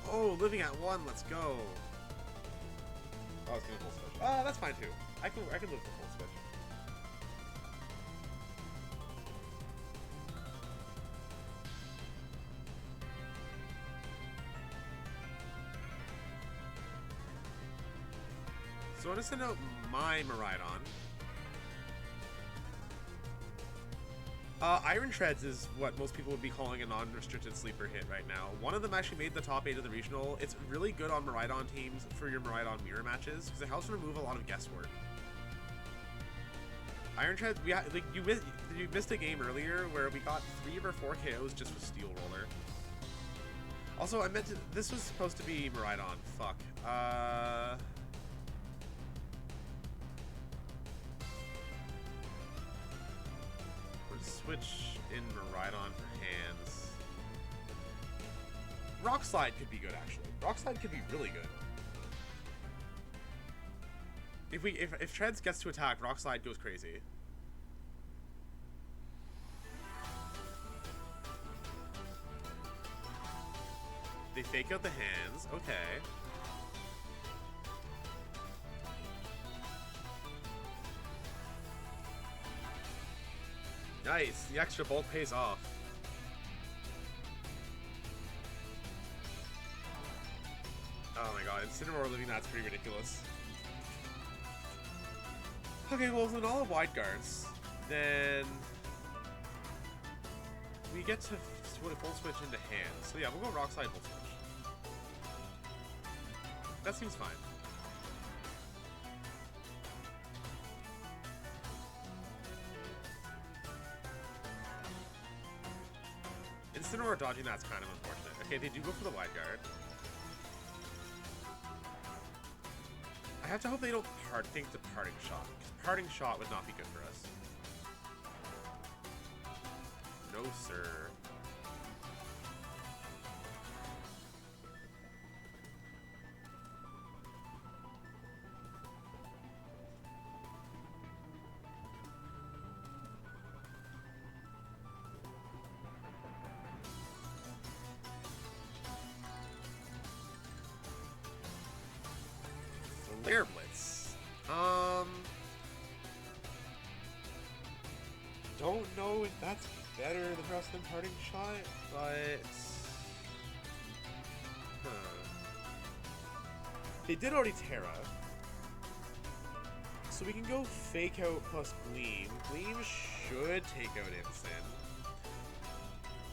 Oh, living at 1, let's go. Oh, it's going to full switch. That's fine too. I can live for full switch. So I want to send out my Miraidon. Iron Treads is what most people would be calling a non-restricted sleeper hit right now. One of them actually made the top 8 of the regional. It's really good on Miraidon teams for your Miraidon mirror matches because it helps remove a lot of guesswork. Iron Treads, you missed a game earlier where we got 3 of our 4 KOs just with Steel Roller. Also, I meant to. This was supposed to be Miraidon. Fuck. Switch in Miraidon for hands. Rock Slide could be good, actually. Rock Slide could be really good. If Treads gets to attack, Rock Slide goes crazy. They fake out the hands. Okay. Nice, the extra bolt pays off. Oh my god, Incineroar living that's pretty ridiculous. Okay, well, with all wide guards, then we get to full switch into hands. So yeah, we'll go Rock Slide full switch. That seems fine. Incineroar dodging that's kind of unfortunate. Okay, they do go for the wide guard. I have to hope they don't think the parting shot, because parting shot would not be good for us. No, sir. Flare Blitz. Don't know if that's better than Rust than Parting Shot, but they did already Terra, so we can go Fake Out plus Gleam. Gleam should take out Incin.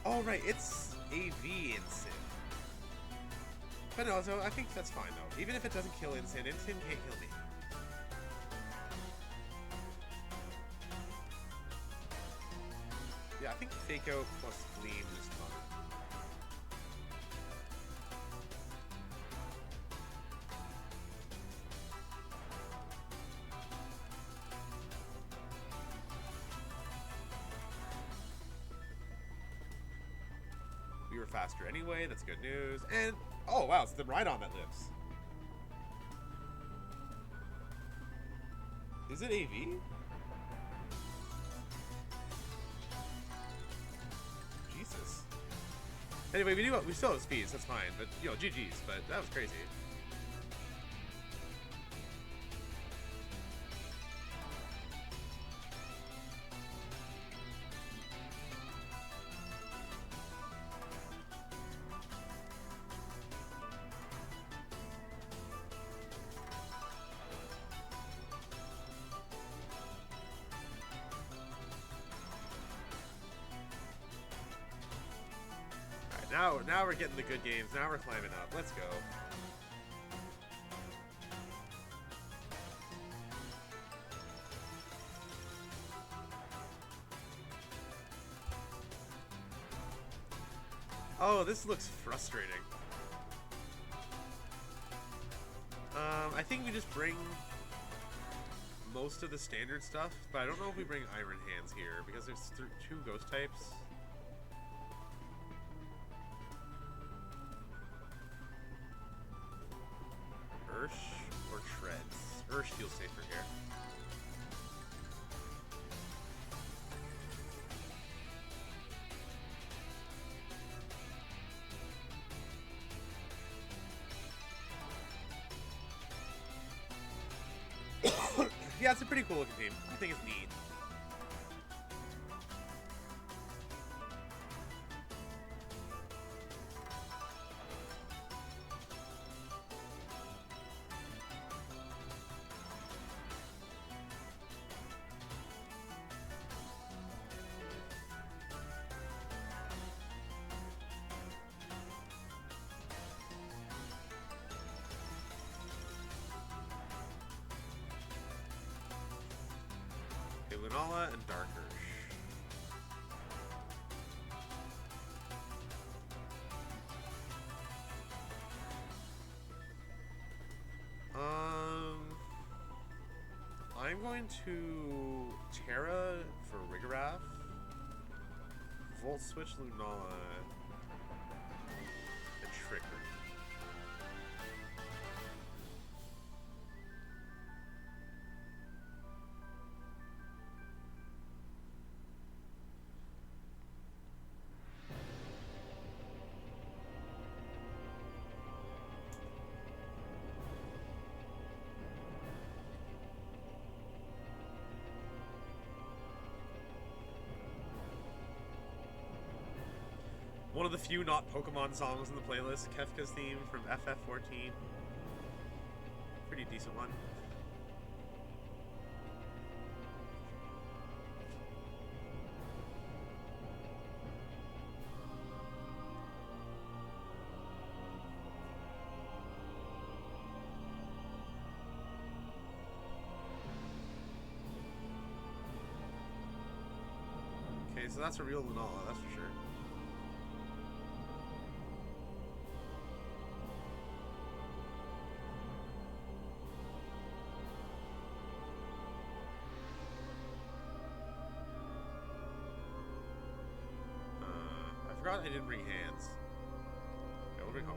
Oh right, it's AV Incin. But no, so I think that's fine though. Even if it doesn't kill Incin, Incin can't kill me. Yeah, I think Fake Out plus Gleam is fine. We were faster anyway, that's good news. And, oh wow, it's the Miraidon that lives. Is it AV? Jesus. Anyway, we still have speeds, that's fine, but, you know, GG's, but that was crazy. Now we're getting the good games. Now we're climbing up. Let's go. Oh, this looks frustrating. I think we just bring most of the standard stuff, but I don't know if we bring Iron Hands here because there's two ghost types. Ursh or Treads? Ursh feels safer here. Yeah, it's a pretty cool looking team. I think it's neat. Lunala and Dark Ursh. I'm going to Terra for Farigiraf, Volt Switch Lunala, and Trickery. One of the few not Pokemon songs in the playlist, Kefka's theme from FF14. Pretty decent one. Okay, so that's a real Lunala, that's for sure. I forgot I didn't bring hands. Okay, we'll bring Ho-Oh.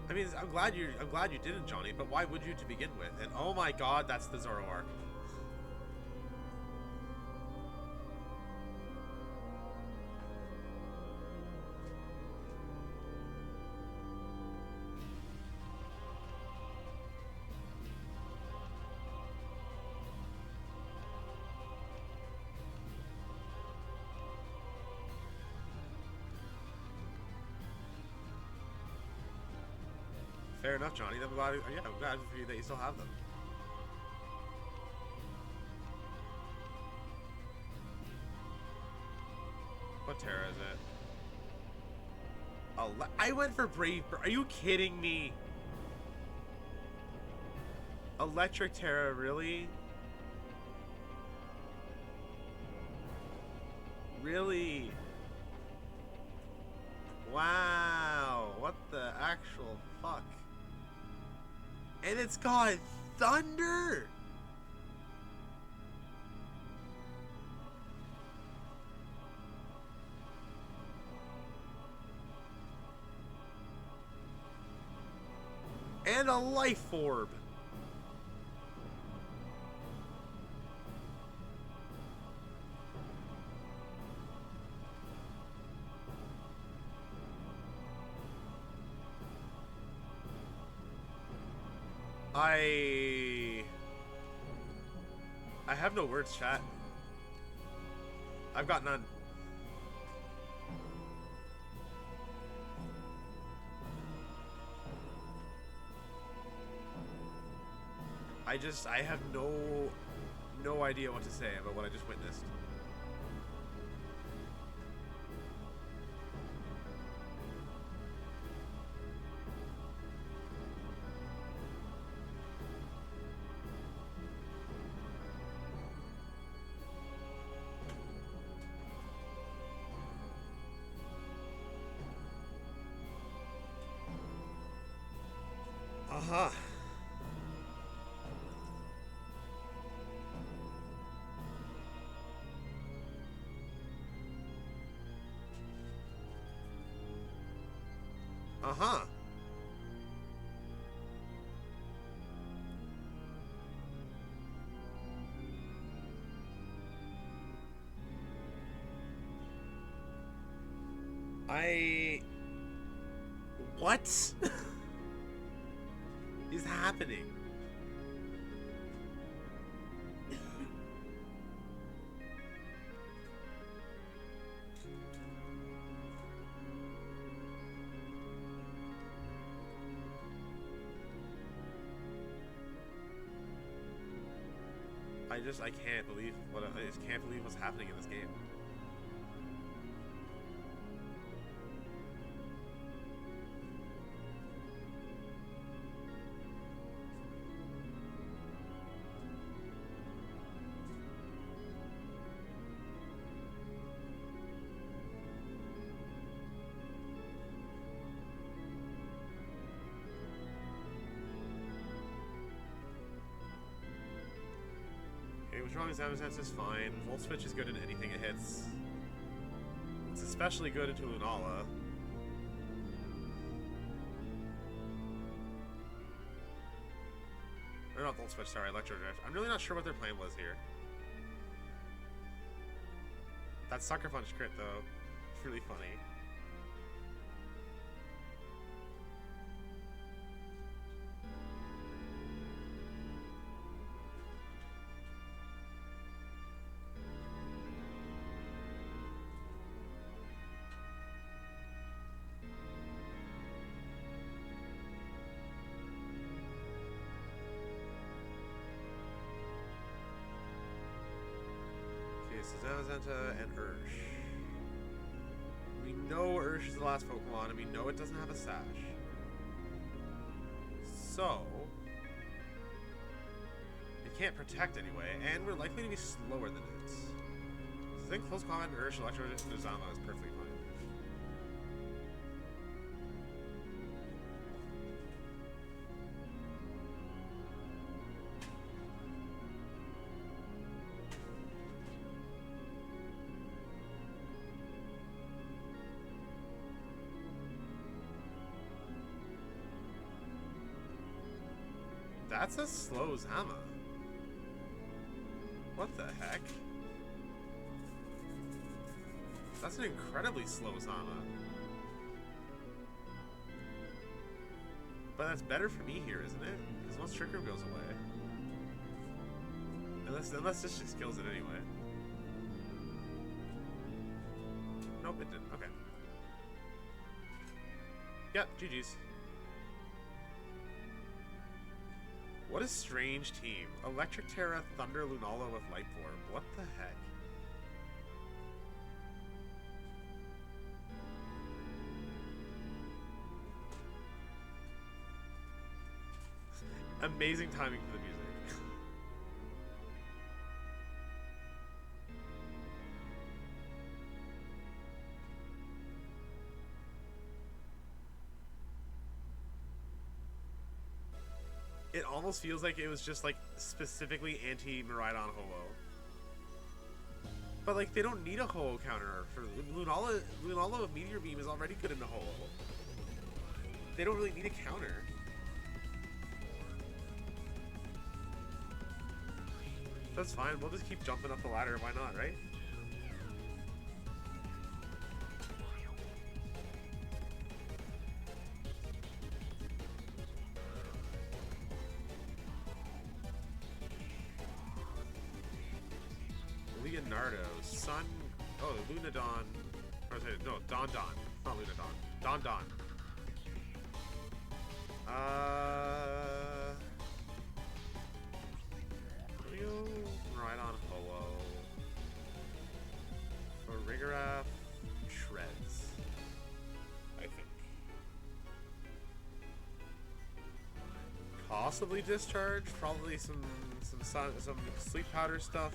I mean, I'm glad you didn't, Johnny. But why would you to begin with? And oh my God, that's the Zoroark. Fair enough, Johnny. I'm glad for you that you still have them. What Terra is it? I went for Brave Bird. Are you kidding me? Electric Terra, really? Really? Wow. What the actual fuck? And it's got thunder! And a life orb! I have no words, chat. I've got none. I have no idea what to say about what I just witnessed. Uh-huh. Uh-huh. What is happening? I can't believe I just can't believe what's happening in this game. Withdrawing Examine Sense is fine. Volt Switch is good in anything it hits. It's especially good into Lunala. Or not Volt Switch, sorry, Electro Drift. I'm really not sure what their plan was here. That Sucker Punch crit, though, it's really funny. Zamazenta and Ursh. We know Ursh is the last Pokemon, and we know it doesn't have a Sash. So, it can't protect anyway, and we're likely to be slower than it. So I think close combat and Ursh Electro Nuzama is perfectly fine. That's a slow Zama. What the heck? That's an incredibly slow Zama. But that's better for me here, isn't it? Because once Trick Room goes away. Unless this just kills it anyway. Nope, it didn't. Okay. Yep, GG's. What a strange team. Electric Terra, Thunder, Lunala with Light Orb. What the heck? Amazing timing for the music. It almost feels like it was just like specifically anti-Miraidon Ho-Oh. But like they don't need a Ho-Oh counter for Lunala. Lunala with Meteor Beam is already good into Ho-Oh. They don't really need a counter. That's fine. We'll just keep jumping up the ladder. Why not, right? Leonardo, Sun. Oh, Lunadon. Or no, Don. Not Lunadon. Don. Rio, Miraidon, Ho-Oh. Farigiraf, Treads. I think. Possibly Discharge. Probably some sleep powder stuff.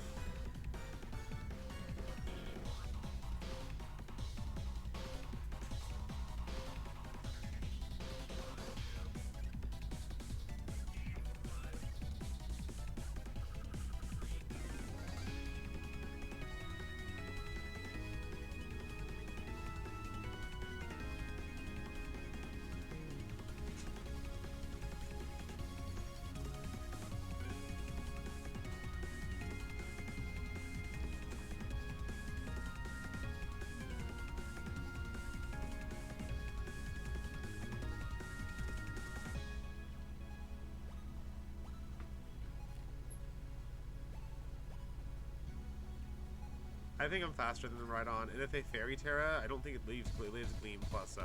I think I'm faster than the Miraidon, and if they Fairy Terra, I don't think it leaves Gleam plus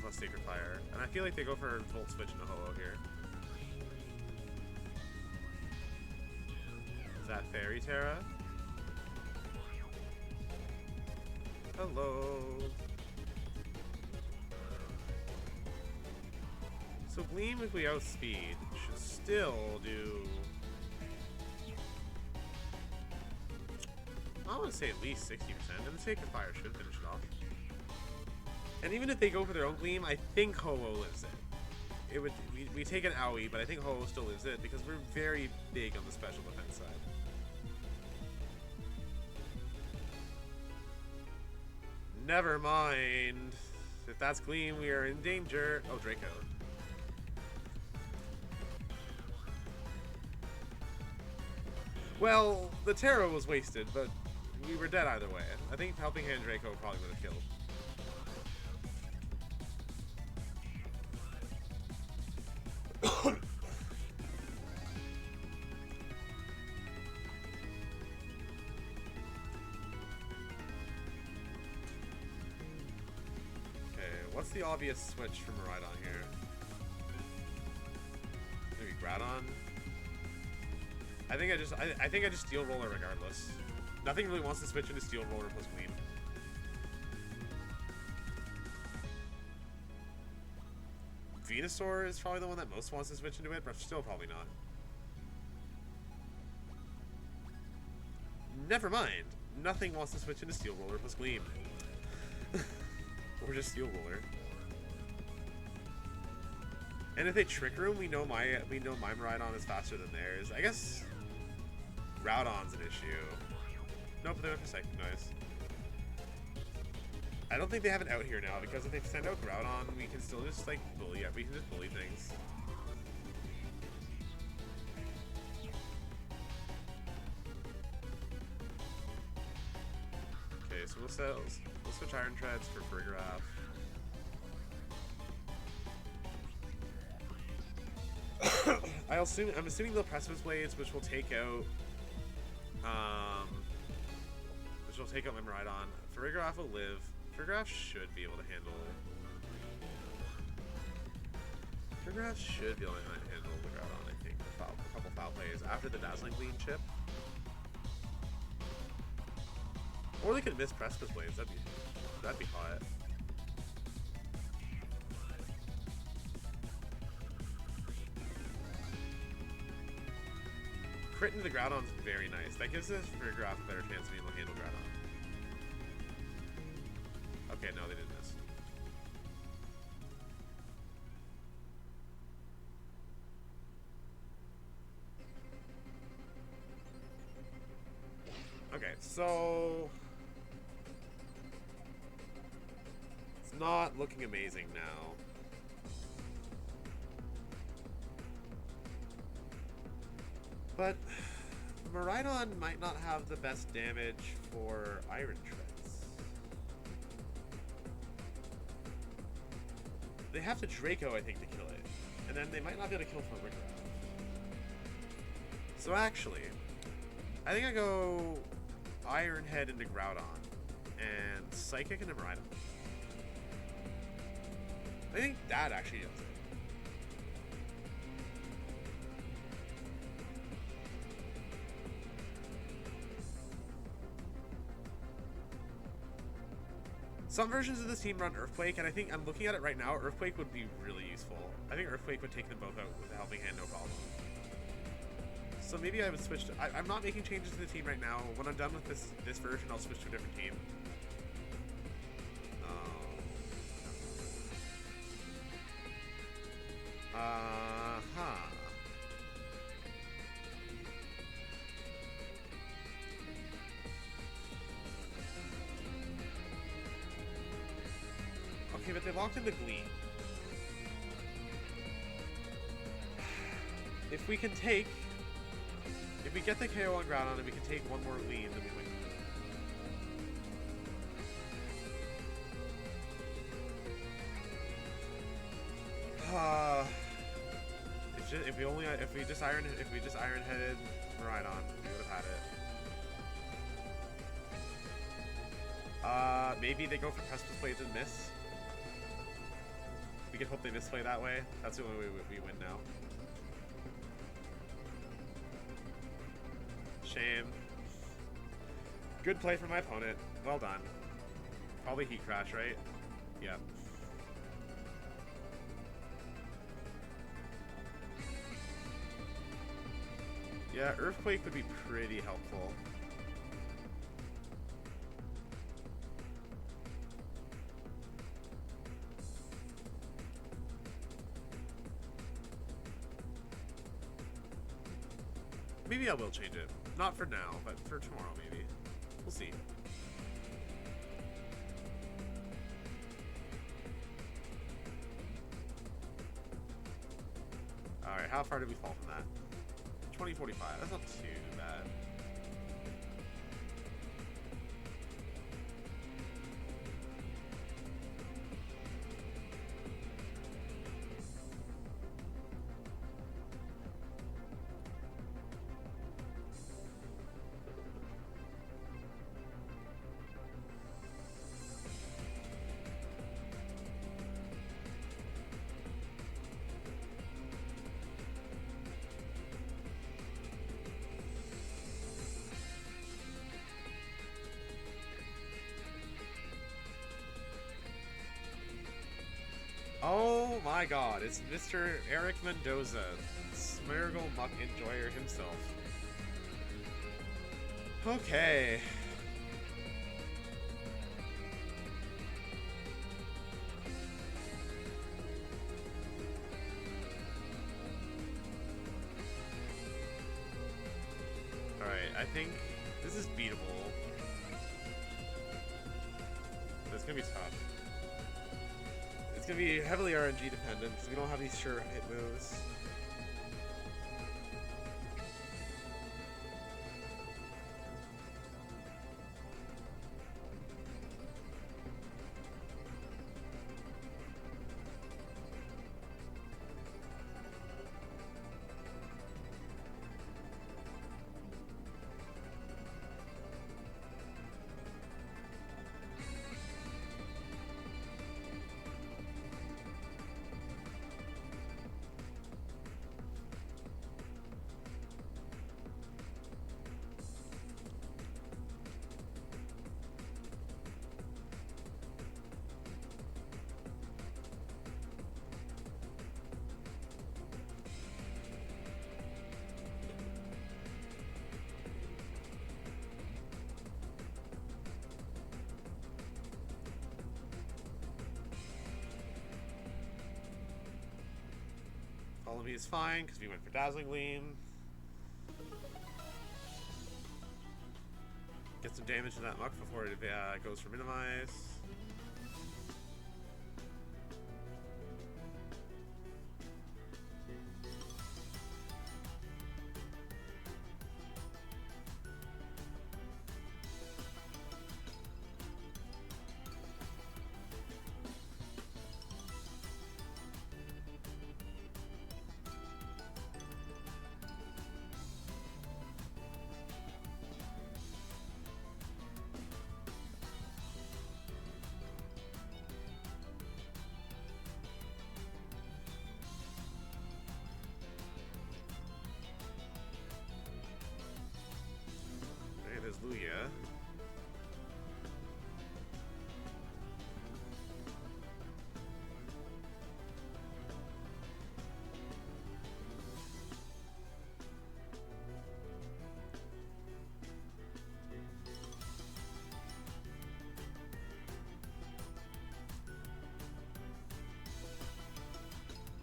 Sacred Fire. And I feel like they go for Volt Switch into Ho-Oh here. Is that Fairy Terra? Hello. So Gleam, if we outspeed, should still do... I want to say at least 60%, and the Sacred Fire should finish it off. And even if they go for their own Gleam, I think Ho-Oh lives it. We take an Owie, but I think Ho-Oh still lives it because we're very big on the special defense side. Never mind. If that's Gleam, we are in danger. Oh, Draco. Well, the Terra was wasted, but we were dead either way. I think Helping Hand Draco probably would have killed. What's the obvious switch from Miraidon here? Maybe Groudon? I think I just Steel Roller regardless. Nothing really wants to switch into Steel Roller plus Gleam. Venusaur is probably the one that most wants to switch into it, but still probably not. Never mind. Nothing wants to switch into Steel Roller plus Gleam. Or just Steel Roller. And if they Trick Room, we know my Miraidon is faster than theirs. I guess Groudon's an issue. Nope, they went for Psychic Noise. I don't think they have it out here now because if they send out Groudon, we can still just like bully it. We can just bully things. Okay, so we'll switch Iron Treads for Farigiraf. I'm assuming they'll Precipice Blades, which will take out my Miraidon. Farigiraf will live. Farigiraf should be able to handle the Groudon, I think. A couple foul plays after the Dazzling Gleam chip. Or they could miss Precipice Blades. That'd be hot. Crit into the Groudon's very nice. That gives us Farigiraf a better chance of being able to handle Groudon. Okay, no, they didn't miss. Okay, so it's not looking amazing now. But Miraidon might not have the best damage for Iron Treads. They have to Draco, I think, to kill it. And then they might not be able to kill Farigiraf. So actually, I think I go Iron Head into Groudon and Psychic into Miraidon. I think that actually does it. Some versions of this team run Earthquake, and I think I'm looking at it right now. Earthquake would be really useful. I think Earthquake would take them both out with a Helping Hand, no problem. So maybe I would switch to... I'm not making changes to the team right now. When I'm done with this version, I'll switch to a different team. Okay, but they locked in the Gleam. If we get the KO on Groudon and we can take one more Gleam, then we win. If we just Iron Headed Miraidon, we would have had it. Maybe they go for Precipice Blades and miss. We can hope they misplay that way. That's the only way we win now. Shame. Good play from my opponent. Well done. Probably Heat Crash, right? Yep. Yeah, Earthquake would be pretty helpful. Maybe I will change it. Not for now, but for tomorrow maybe. We'll see. Alright, how far did we fall from that? 2045. That's not too bad. Oh my god, it's Mr. Eric Mendoza, Smeargle Muck Enjoyer himself. Okay. Alright, I think this is beatable. But it's gonna be tough. It's going to be heavily RNG dependent because we don't have these sure hit moves. Follow me is fine because we went for Dazzling Gleam. Get some damage to that Muck before it goes for Minimize. There's Lugia.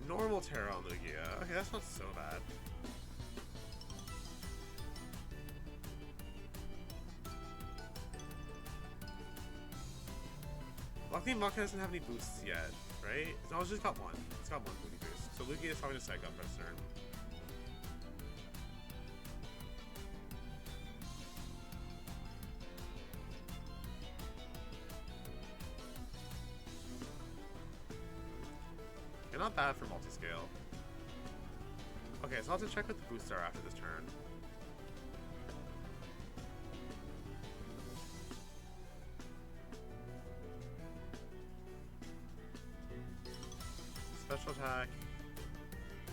Normal Terra on Lugia. Okay, that's not so bad. Luckily, Muck doesn't have any boosts yet, right? No, it's just got one. It's got one booty boost. So Lugia is probably going to psych up for a turn. Okay, not bad for multi-scale. Okay, so I'll have to check what the boosts are after this turn. attack.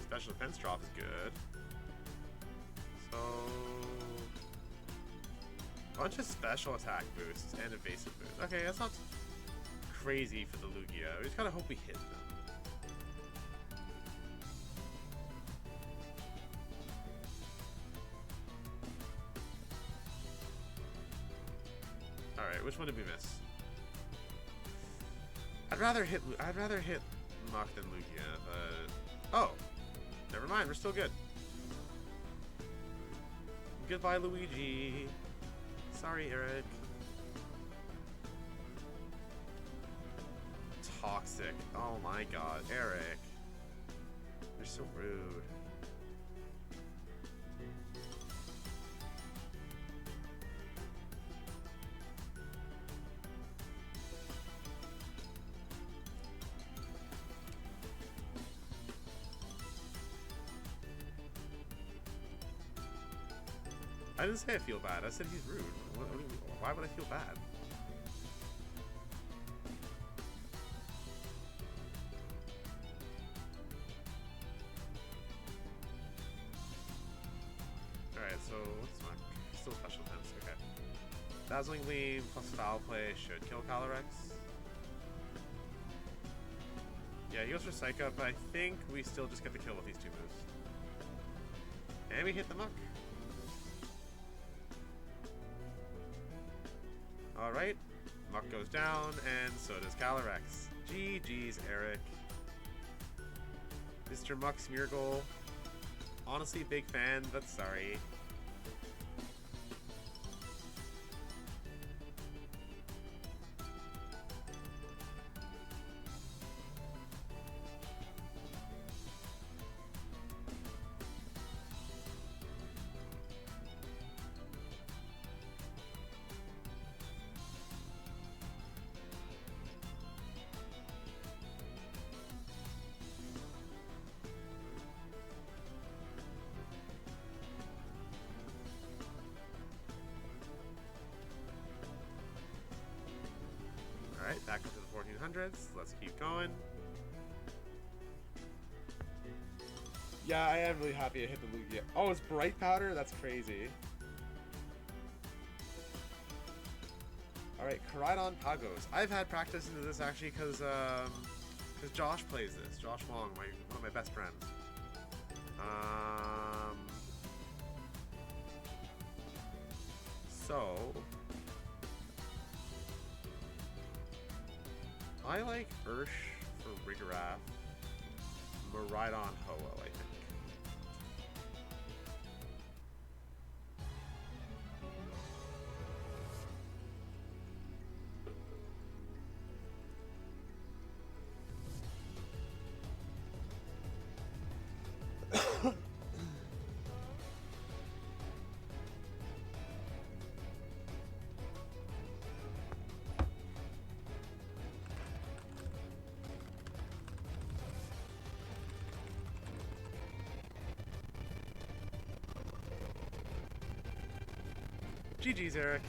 Special defense drop is good. So... bunch of special attack boosts and evasive boosts. Okay, that's not crazy for the Lugia. We just gotta hope we hit them. Alright, which one did we miss? I'd rather hit Mach than Lugia, but... oh! Never mind, we're still good. Goodbye, Luigi. Sorry, Eric. Toxic. Oh my god, Eric. You're so rude. I didn't say I feel bad. I said he's rude. Why would I feel bad? Alright, so what's my... still special defense, okay. Dazzling Gleam plus Foul Play should kill Calyrex. Yeah, he goes for Psych Up, but I think we still just get the kill with these two moves. And we hit the Muck. Alright, Muck goes down, and so does Calyrex. GG's, Eric. Mr. Muck's Miracle. Honestly, big fan, but sorry. Alright, back into the 1400s. Let's keep going. Yeah, I am really happy I hit the Lugia. Oh, it's Bright Powder? That's crazy. Alright, Miraidon Pagos. I've had practice into this actually because Josh plays this. Josh Wong, one of my best friends. So... I like Ursh for Farigiraf, Miraidon Ho-Oh, I think. GG's, Eric.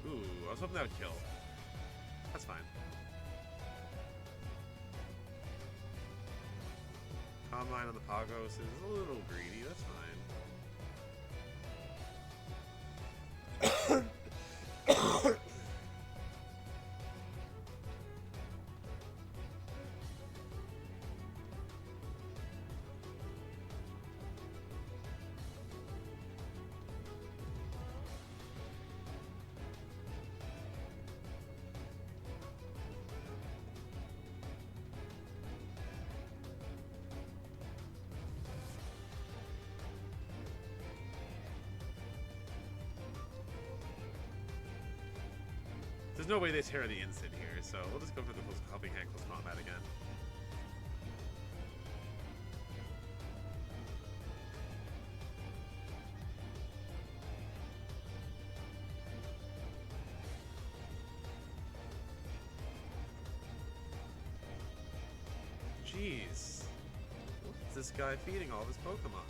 Ooh, I was hoping that would kill. That's fine. Combine on the Pagos is a little greedy, that's fine. There's no way they tear the instant here. legendary, so we'll just go for the helping hand close combat again. Jeez. What's this guy feeding all of his Pokemon?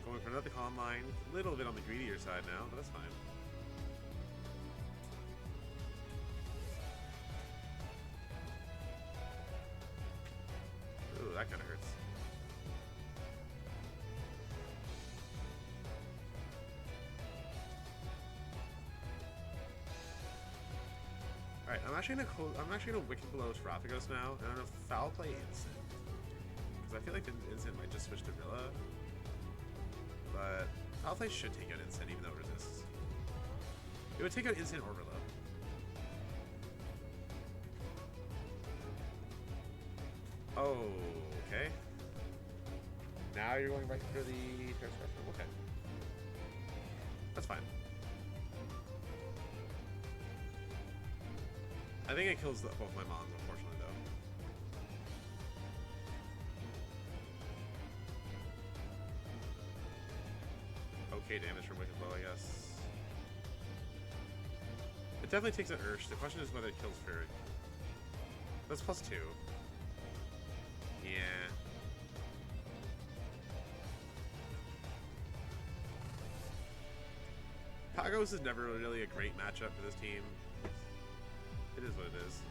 Going for another Calm Mind. A little bit on the greedier side now, but that's fine. Ooh, that kind of hurts. Alright, I'm actually gonna Wicked Blow Terrapagos now, and I'm gonna Foul Play Instant. Because I feel like the Instant might just switch to Villa. But Foul Play should take out Instant even though it resists. It would take out Instant or Villa. Oh, okay. Now you're going back for the Terra Spectrum? Okay. That's fine. I think it kills both my mons, unfortunately, though. Okay damage from Wicked Blow, I guess. It definitely takes an Ursh. The question is whether it kills Fury. That's +2. Yeah. Pagos is never really a great matchup for this team. It is what it is.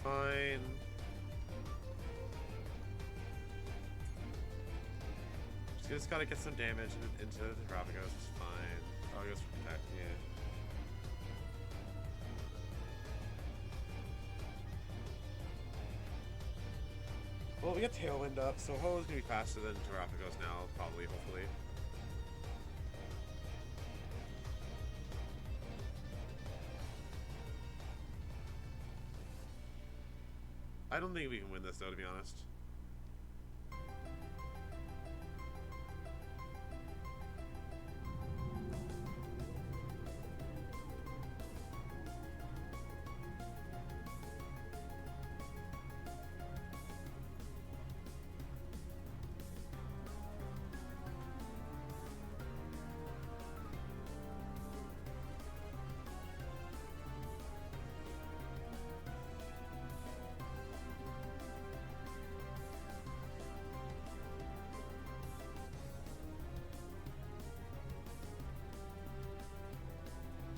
Fine. Just gotta get some damage into the Terrapagos. It's fine. Oh, he goes for protect. Yeah. Well, we got Tailwind up, so Ho is gonna be faster than Terrapagos now, probably, hopefully. I don't think we can win this, though, to be honest.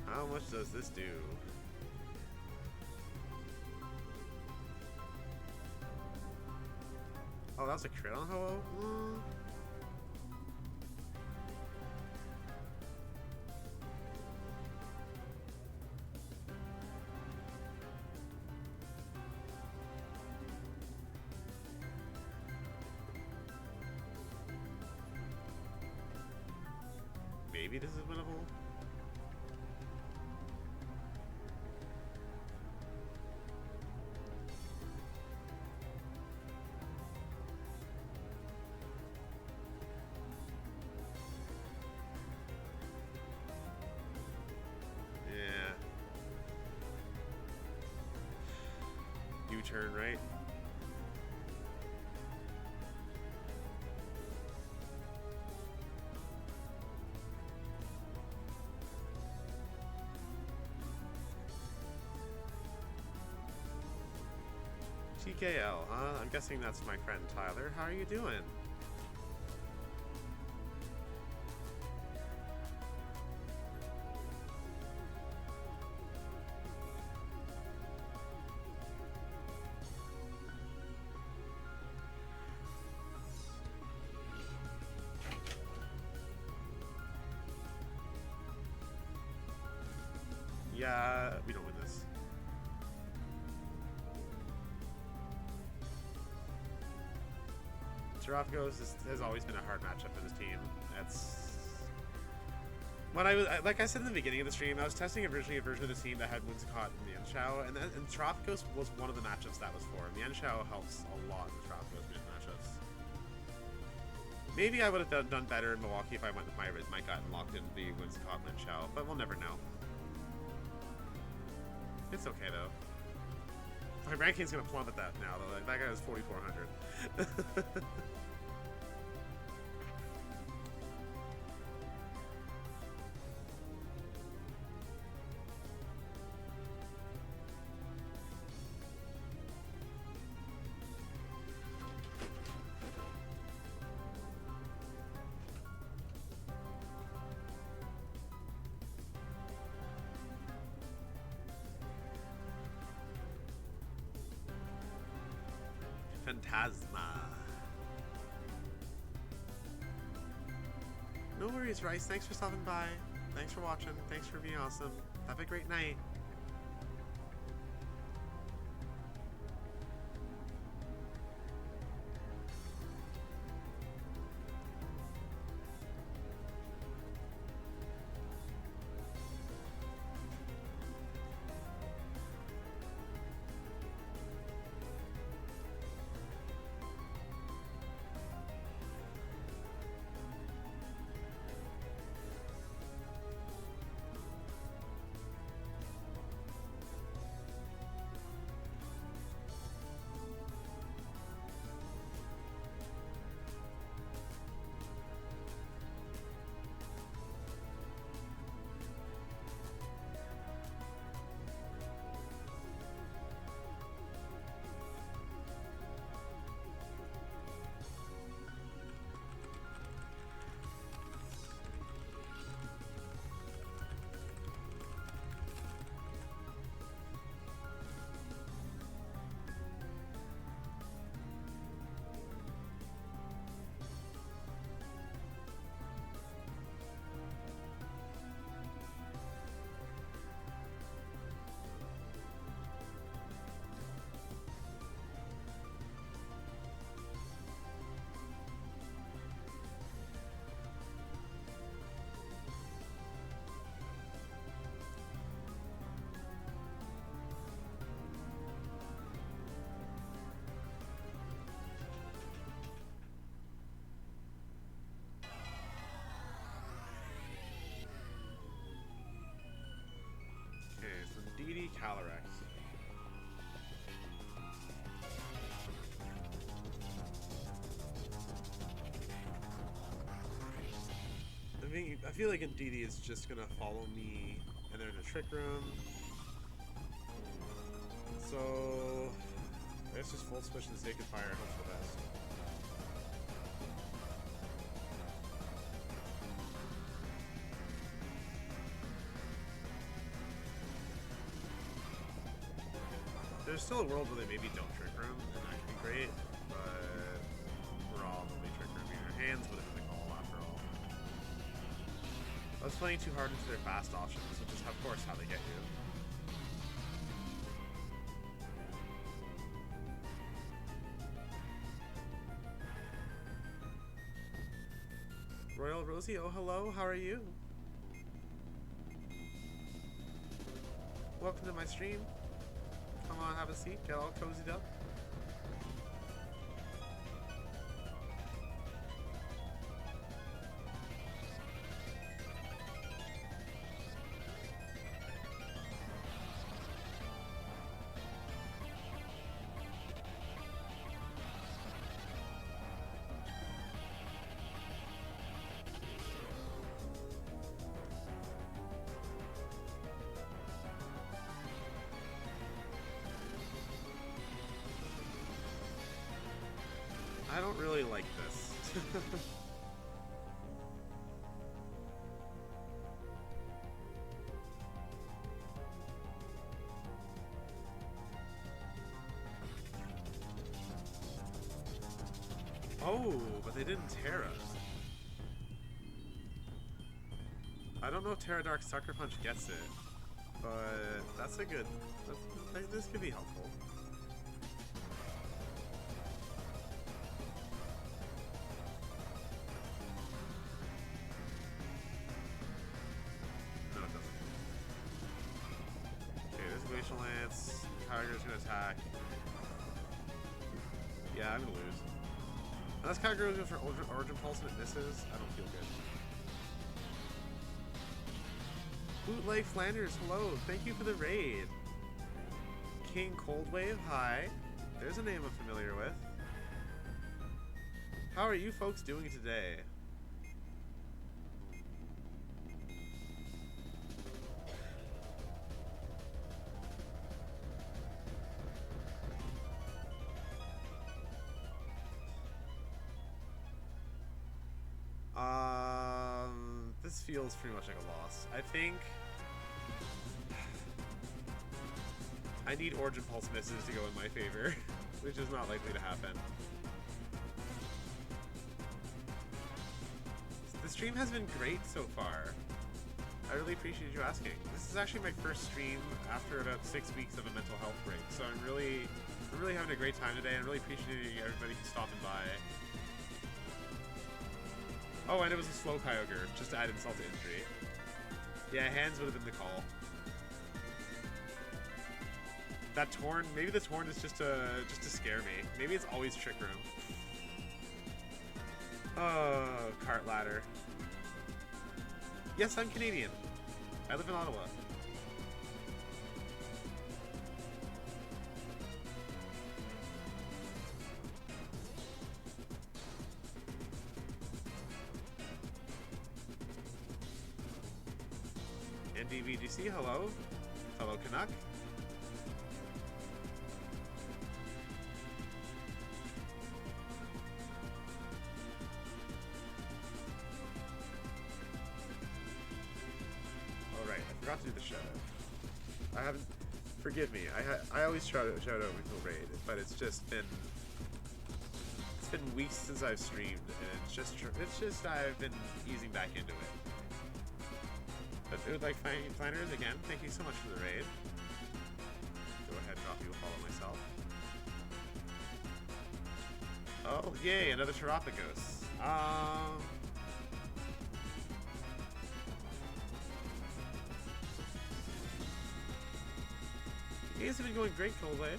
How much does this do? Oh, that's a crit on Ho-Oh? Maybe this is winnable? U-turn, right? TKL, huh? I'm guessing that's my friend Tyler. How are you doing? Yeah, we don't win this. Tarafgos has always been a hard matchup for this team. That's when like I said in the beginning of the stream, I was testing originally a version of the team that had Whimsicott and Mienshao, and Tarafgos was one of the matchups that was for. Mienshao helps a lot in the Tarafgos matchups. Maybe I would have done better in Milwaukee if I went with my gut and locked in the Whimsicott Mienshao, but we'll never know. It's okay though. My ranking's gonna plummet that now though. Like, that guy is 4,400. Phantasma. No worries, Rice. Thanks for stopping by. Thanks for watching. Thanks for being awesome. Have a great night. DD Calyrex. I feel like DD is just gonna follow me, and they're in a trick room. So let's just full switch and Sacred Fire and hope for the best. There's still a world where they maybe don't trick room, and that could be great, but we're all only trick rooming. Our hands would have been the goal after all. I was playing too hard into their fast options, which is of course how they get you. Royal Rosie, oh hello, how are you? Welcome to my stream. Come on, have a seat, get all cozied up. I don't really like this. Oh, but they didn't Terra. I don't know if Terra Dark Sucker Punch gets it. But that's a good... this could be helpful. No, it doesn't. Okay, there's Glacial Lance. Kyogre's gonna attack. Yeah, I'm gonna lose. Unless Kyogre goes for Origin Pulse and it misses, I don't feel good. Bootleg Flanders, hello. Thank you for the raid. King Coldwave, hi. There's a name I'm familiar with. How are you folks doing today? This feels pretty much like a loss. I think I need Origin Pulse misses to go in my favor, which is not likely to happen. The stream has been great so far. I really appreciate you asking. This is actually my first stream after about 6 weeks of a mental health break, so I'm really having a great time today. I'm really appreciating everybody stopping by. Oh, and it was a slow Kyogre, just to add insult to injury. Yeah, hands would have been the call. That Torn, maybe the Torn is just to scare me. Maybe it's always Trick Room. Oh, cart ladder. Yes, I'm Canadian. I live in Ottawa. NDVGC, hello. Fellow Canuck. Alright, I forgot to do the shout out. I haven't... Forgive me, I always shout out until raid, but it's just been... It's been weeks since I've streamed, and it's just I've been easing back into it. But it would like Flanders again. Thank you so much for the raid. Go ahead and drop you a follow myself. Oh, yay, another Terapagos. You guys have been going great, Coldwave.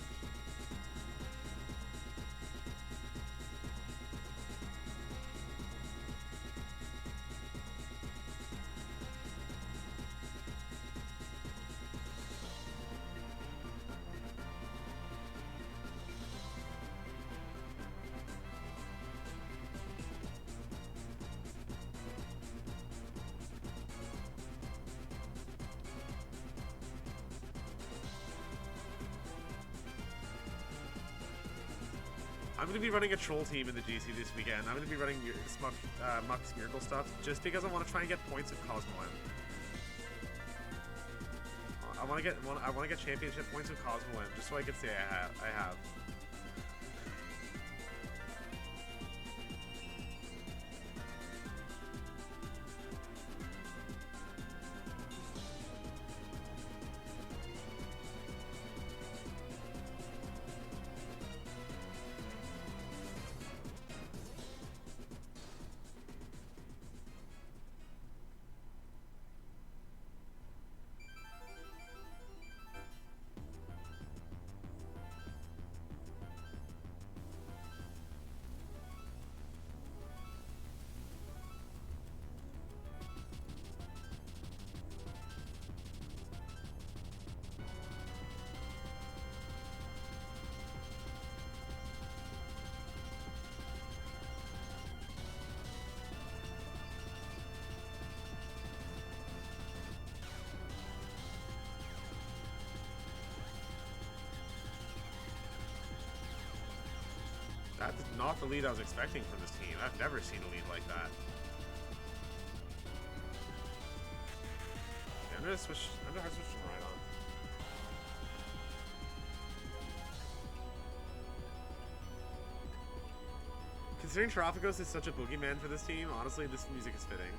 I'm going to be running a troll team in the GC this weekend. I'm going to be running Muck's Miracle stuff just because I want to try and get points with Cosmo M. I want to get championship points with Cosmo M just so I can say I have. That's not the lead I was expecting from this team. I've never seen a lead like that. Yeah, I'm gonna switch to Miraidon. Considering Terapagos is such a boogeyman for this team, honestly, this music is fitting.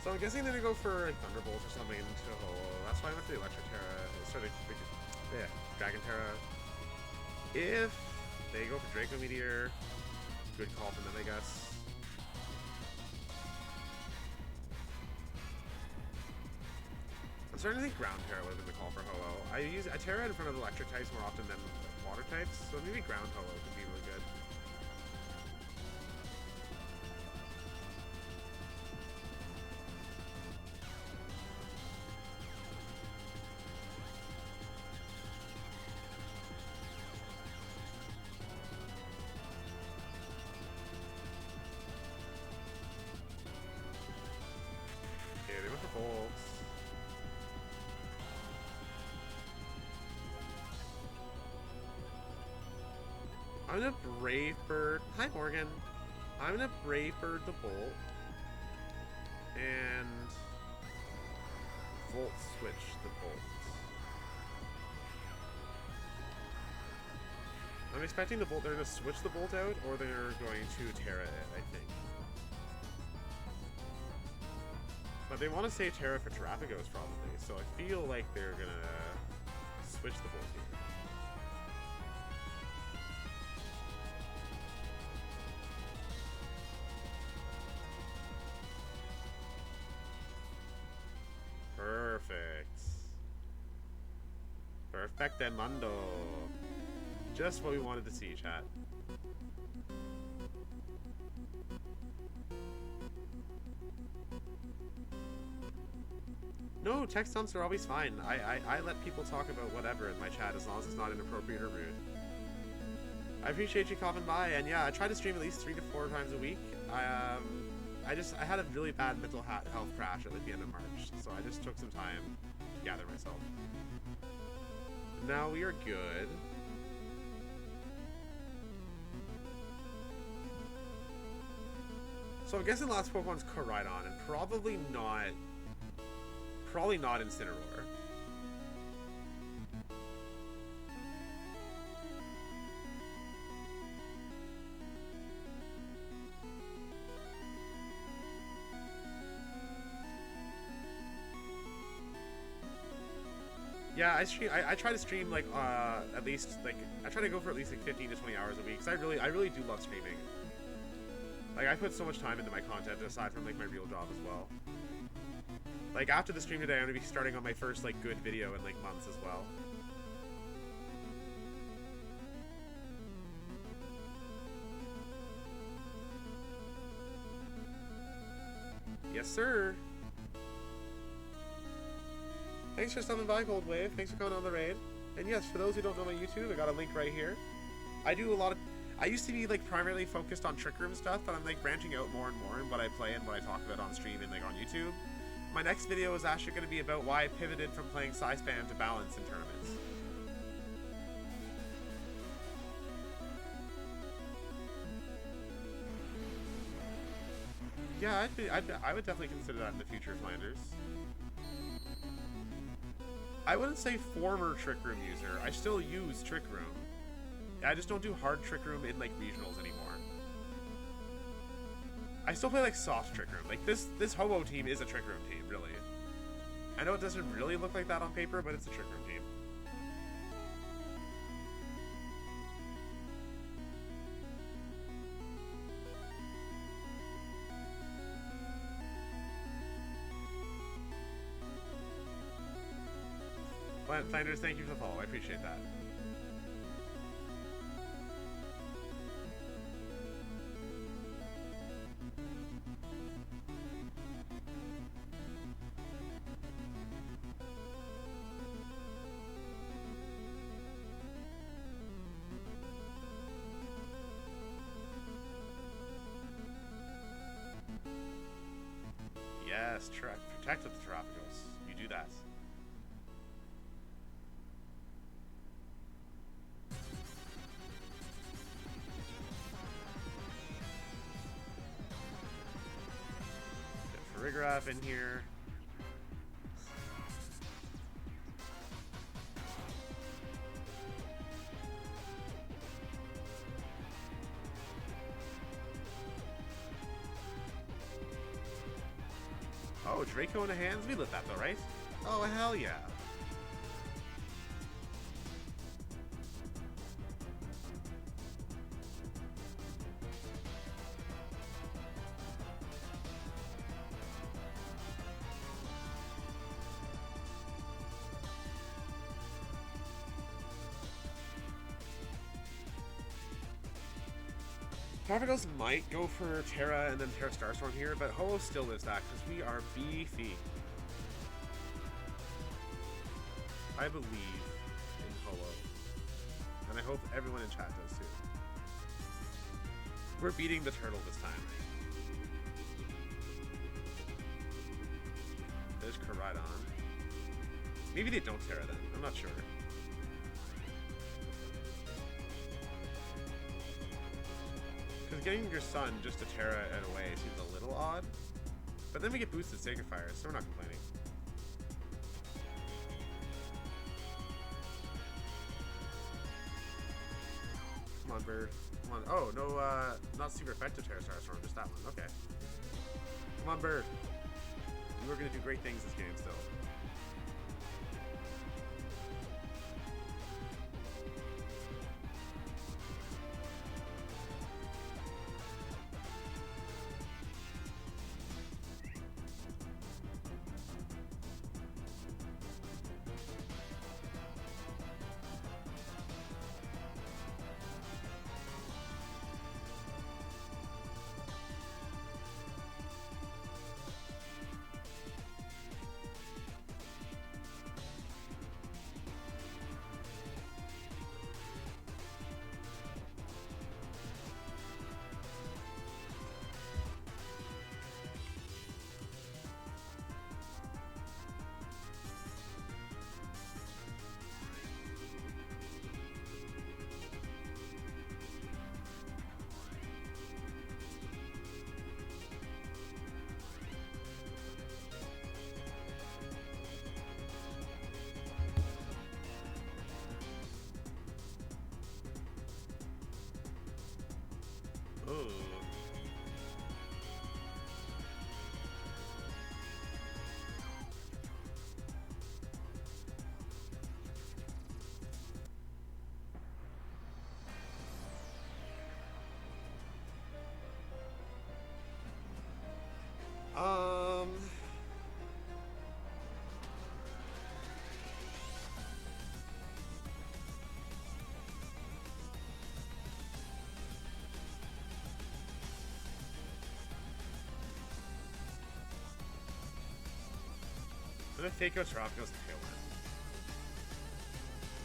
So I'm guessing they're gonna go for like Thunderbolt or something into Holo. That's why I went for the Electric Terra. Sorry, yeah, Dragon Terra. If they go for Draco Meteor, good call from them, I guess. I'm starting to think Ground Terra would have been the call for Ho-Oh. I Terra in front of electric types more often than water types, so maybe Ground Ho-Oh could be really good. Okay, they went for bolts. I'm gonna Brave Bird. Hi, Morgan. I'm gonna Brave Bird the Bolt and Volt Switch the Bolt. I'm expecting the Bolt. They're gonna switch the Bolt out, or they're going to Terra it, I think. But they want to say Terra for Terrapagos probably, so I feel like they're gonna switch the Bolt here. Perfect. Perfectamundo. Just what we wanted to see, chat. No, text dumps are always fine. I let people talk about whatever in my chat as long as it's not inappropriate or rude. I appreciate you coming by, and yeah, I try to stream at least 3 to 4 times a week. I had a really bad mental health crash at like the end of March, so I just took some time to gather myself. Now we are good. So I'm guessing the last Pokemon's Miraidon, and probably not Incineroar. Yeah, I try to stream like at least like I try to go for at least like 15 to 20 hours a week, because I really do love streaming. Like I put so much time into my content aside from like my real job as well. Like after the stream today, I'm gonna be starting on my first like good video in like months as well. Yes, sir. Thanks for stopping by, Cold Wave. Thanks for coming on the raid. And yes, for those who don't know my YouTube, I got a link right here. I do a lot of... I used to be like primarily focused on Trick Room stuff, but I'm like branching out more and more in what I play and what I talk about on stream and like on YouTube. My next video is actually going to be about why I pivoted from playing Sci-Span to Balance in tournaments. Yeah, I would definitely consider that in the future, Flanders. I wouldn't say former Trick Room user. I still use Trick Room. I just don't do hard Trick Room in like regionals anymore. I still play like soft Trick Room. Like this Ho-Oh team is a Trick Room team, really. I know it doesn't really look like that on paper, but it's a Trick Room team. Flanders, thank you for the follow. I appreciate that. Yes, protect with the Terrapagos. You do that. Farigiraf in here. Oh Oh, Draco in the hands? We lit that though, right? Oh, hell yeah. Farigiraf might go for Terra and then Terra Starstorm here, but Ho-Oh still lives that because we are beefy. I believe in Ho-Oh. And I hope everyone in chat does too. We're beating the turtle this time. There's Miraidon. Maybe they don't Terra then. I'm not sure. Because getting your son just to Terra it away seems a little odd. But then we get boosted Sacred Fire, so we're not complaining. Come on, bird. Come on. Oh, no, not super effective Terra Starstorm, just that one. Okay. Come on, bird. You are going to do great things this game still. I'm gonna take out Tropico's Tailwind.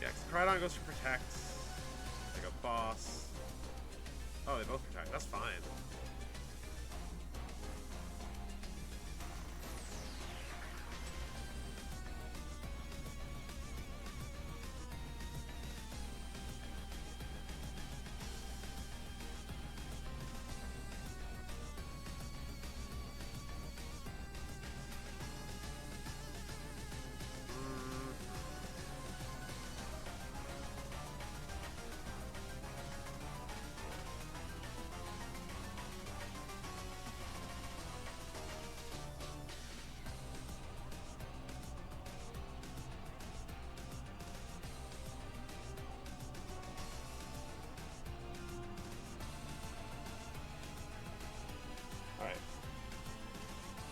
Yeah, because Miraidon goes to protect, like a boss. Oh, they both protect. That's fine.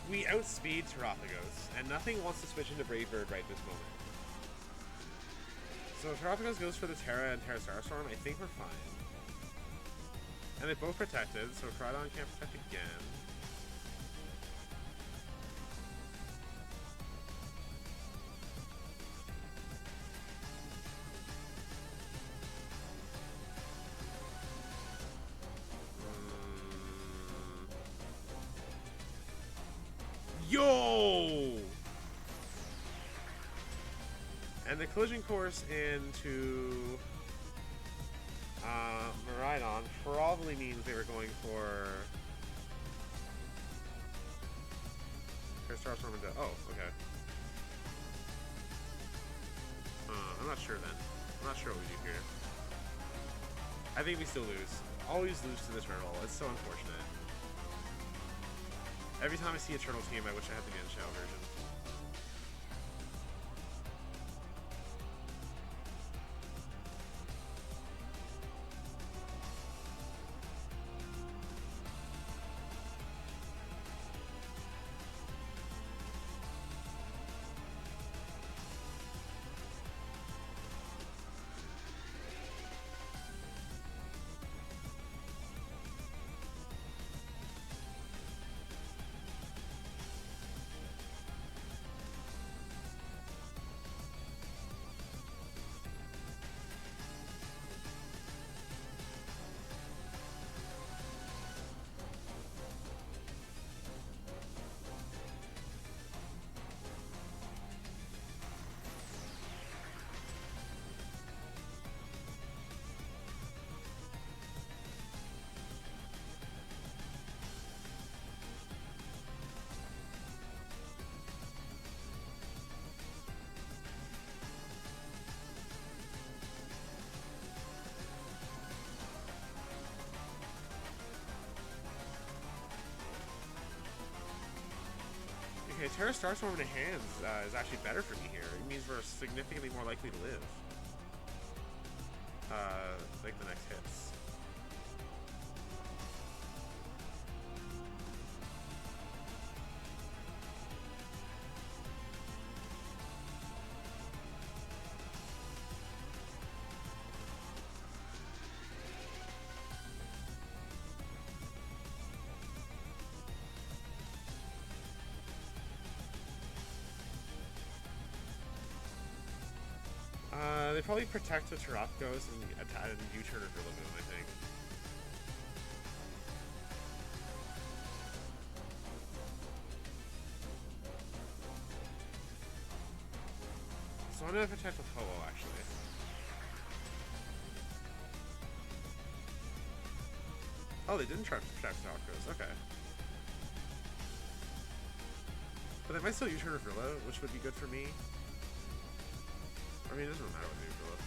We outspeed Terapagos, and nothing wants to switch into Brave Bird right this moment. So if Terapagos goes for the Terra and Terra Starstorm, I think we're fine. And they both protected, so Miraidon can't protect again. Yo! And the collision course into Miraidon probably means they were going for Starstorm into. Oh, okay. I'm not sure then. I'm not sure what we do here. I think we still lose. Always lose to the turtle. It's so unfortunate. Every time I see a turtle team, I wish I had the Manshao version. Okay, Terra Starstorm in hands is actually better for me here. It means we're significantly more likely to live. Like the next hits. They probably protect the Tarapkos and attack and U-turn or Rillaboom, I think. So I'm gonna protect with Ho-Oh, actually. Oh, they didn't try to protect Tarapkos, okay. But they might still U-turn or Rilla, which would be good for me. I mean, it doesn't matter what they do for us,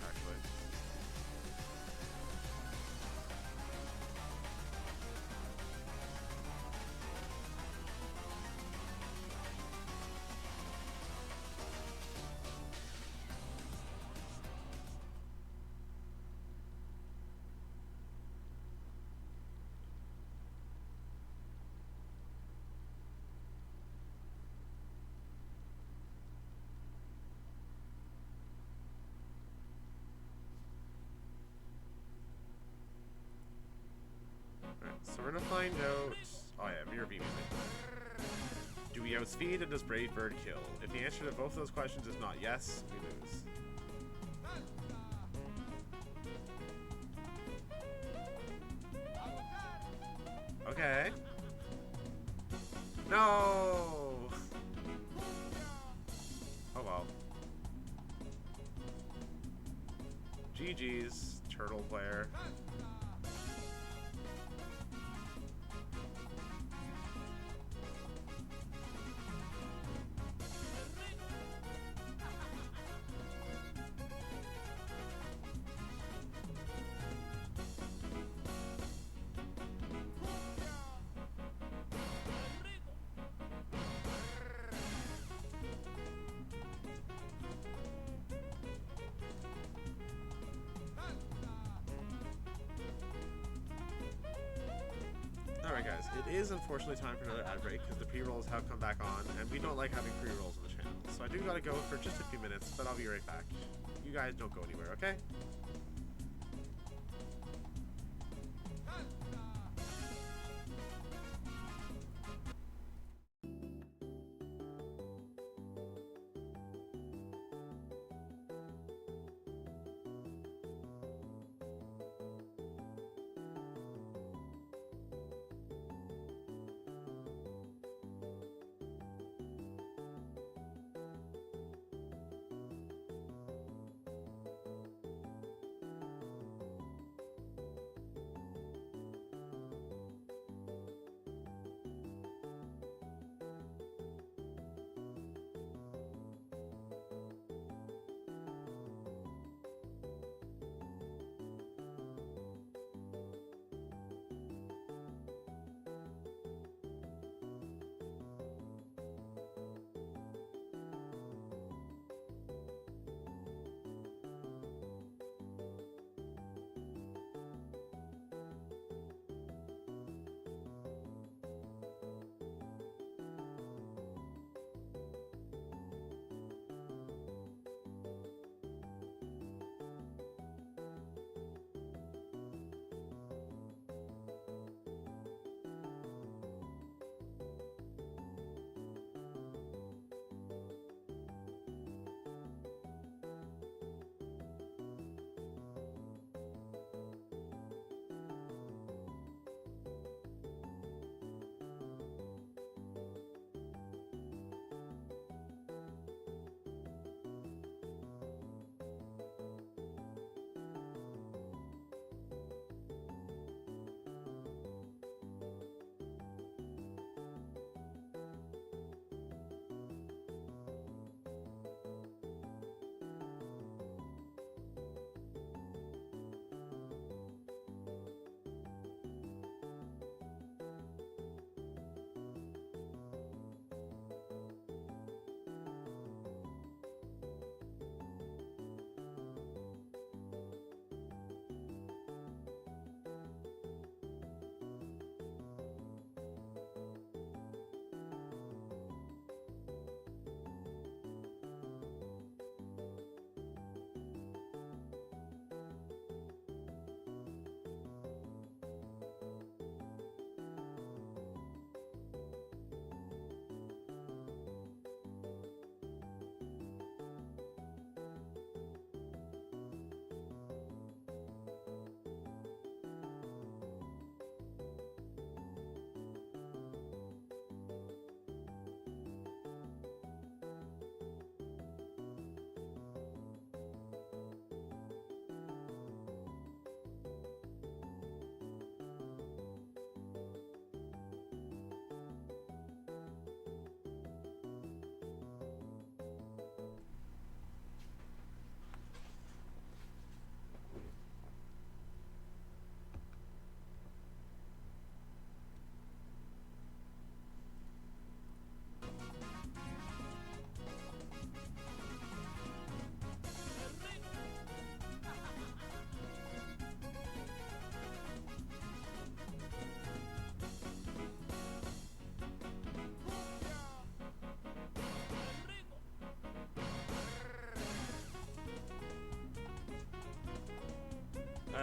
actually. So we're gonna find out. Oh yeah, Mirror Beam. Do we outspeed and does Brave Bird kill? If the answer to both of those questions is not yes, we lose. Okay. No. Oh well. GG's, turtle player. Alright guys, it is unfortunately time for another ad break because the pre-rolls have come back on and we don't like having pre-rolls on the channel. So I do gotta go for just a few minutes, but I'll be right back. You guys don't go anywhere, okay?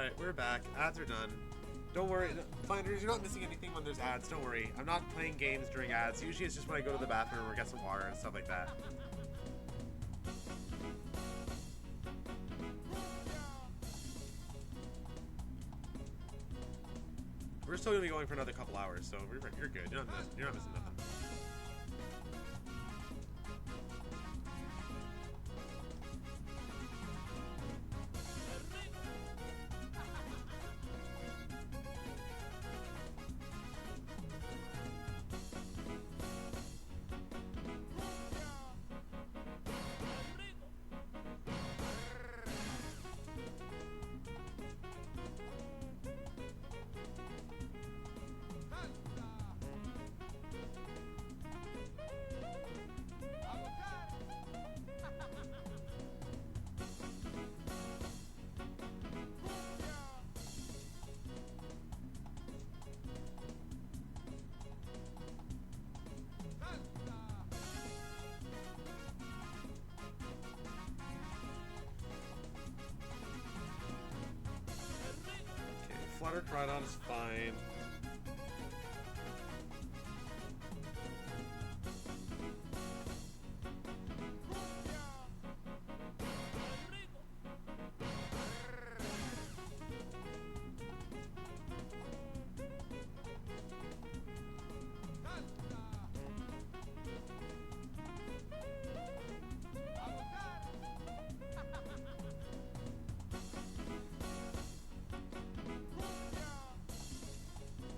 Alright, we're back. Ads are done. Don't worry, Finders, you're not missing anything when there's ads. Don't worry. I'm not playing games during ads. Usually it's just when I go to the bathroom or get some water and stuff like that. We're still going to be going for another couple hours, so you're good. You're not missing nothing. Flutter Miraidon is fine.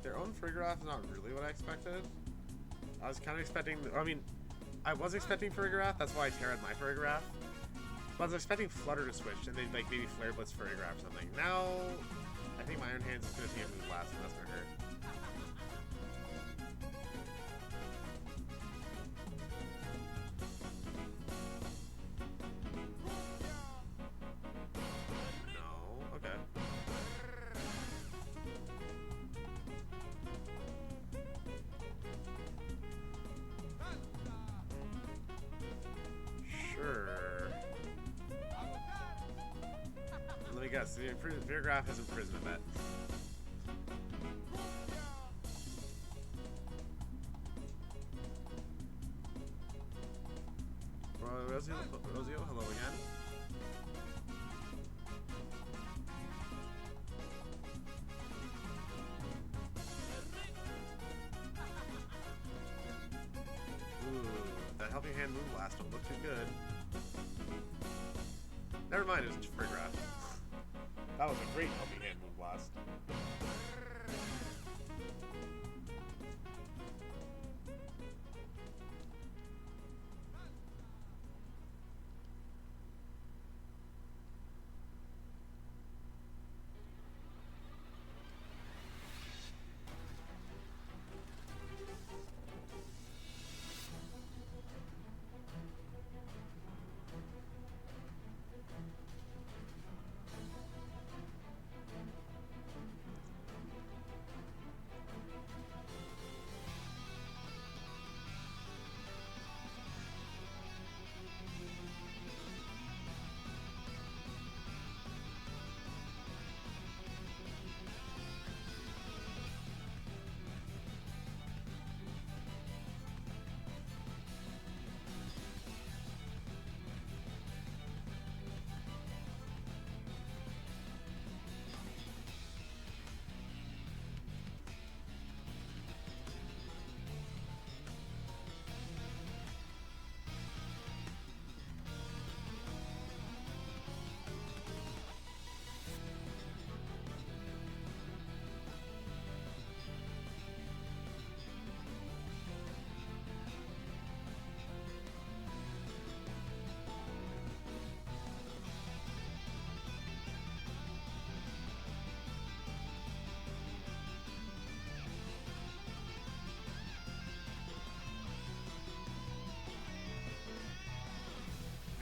Their own Farigiraf is not really what I expected. I was kind of expecting, I was expecting Farigiraf, that's why I Terra'd my Farigiraf. But I was expecting Flutter to switch and they'd like maybe Flare Blitz Farigiraf or something. Now, I think my Iron Hands is going to see a move last and that's going to hurt. No, okay. Sure. Let me guess. Farigiraf has Imprison a bit. Rosio, hello again. Ooh, that Helping Hand Moonblast don't look too good. Never mind, it was just Farigiraf. That was a great Helping Hand Moonblast.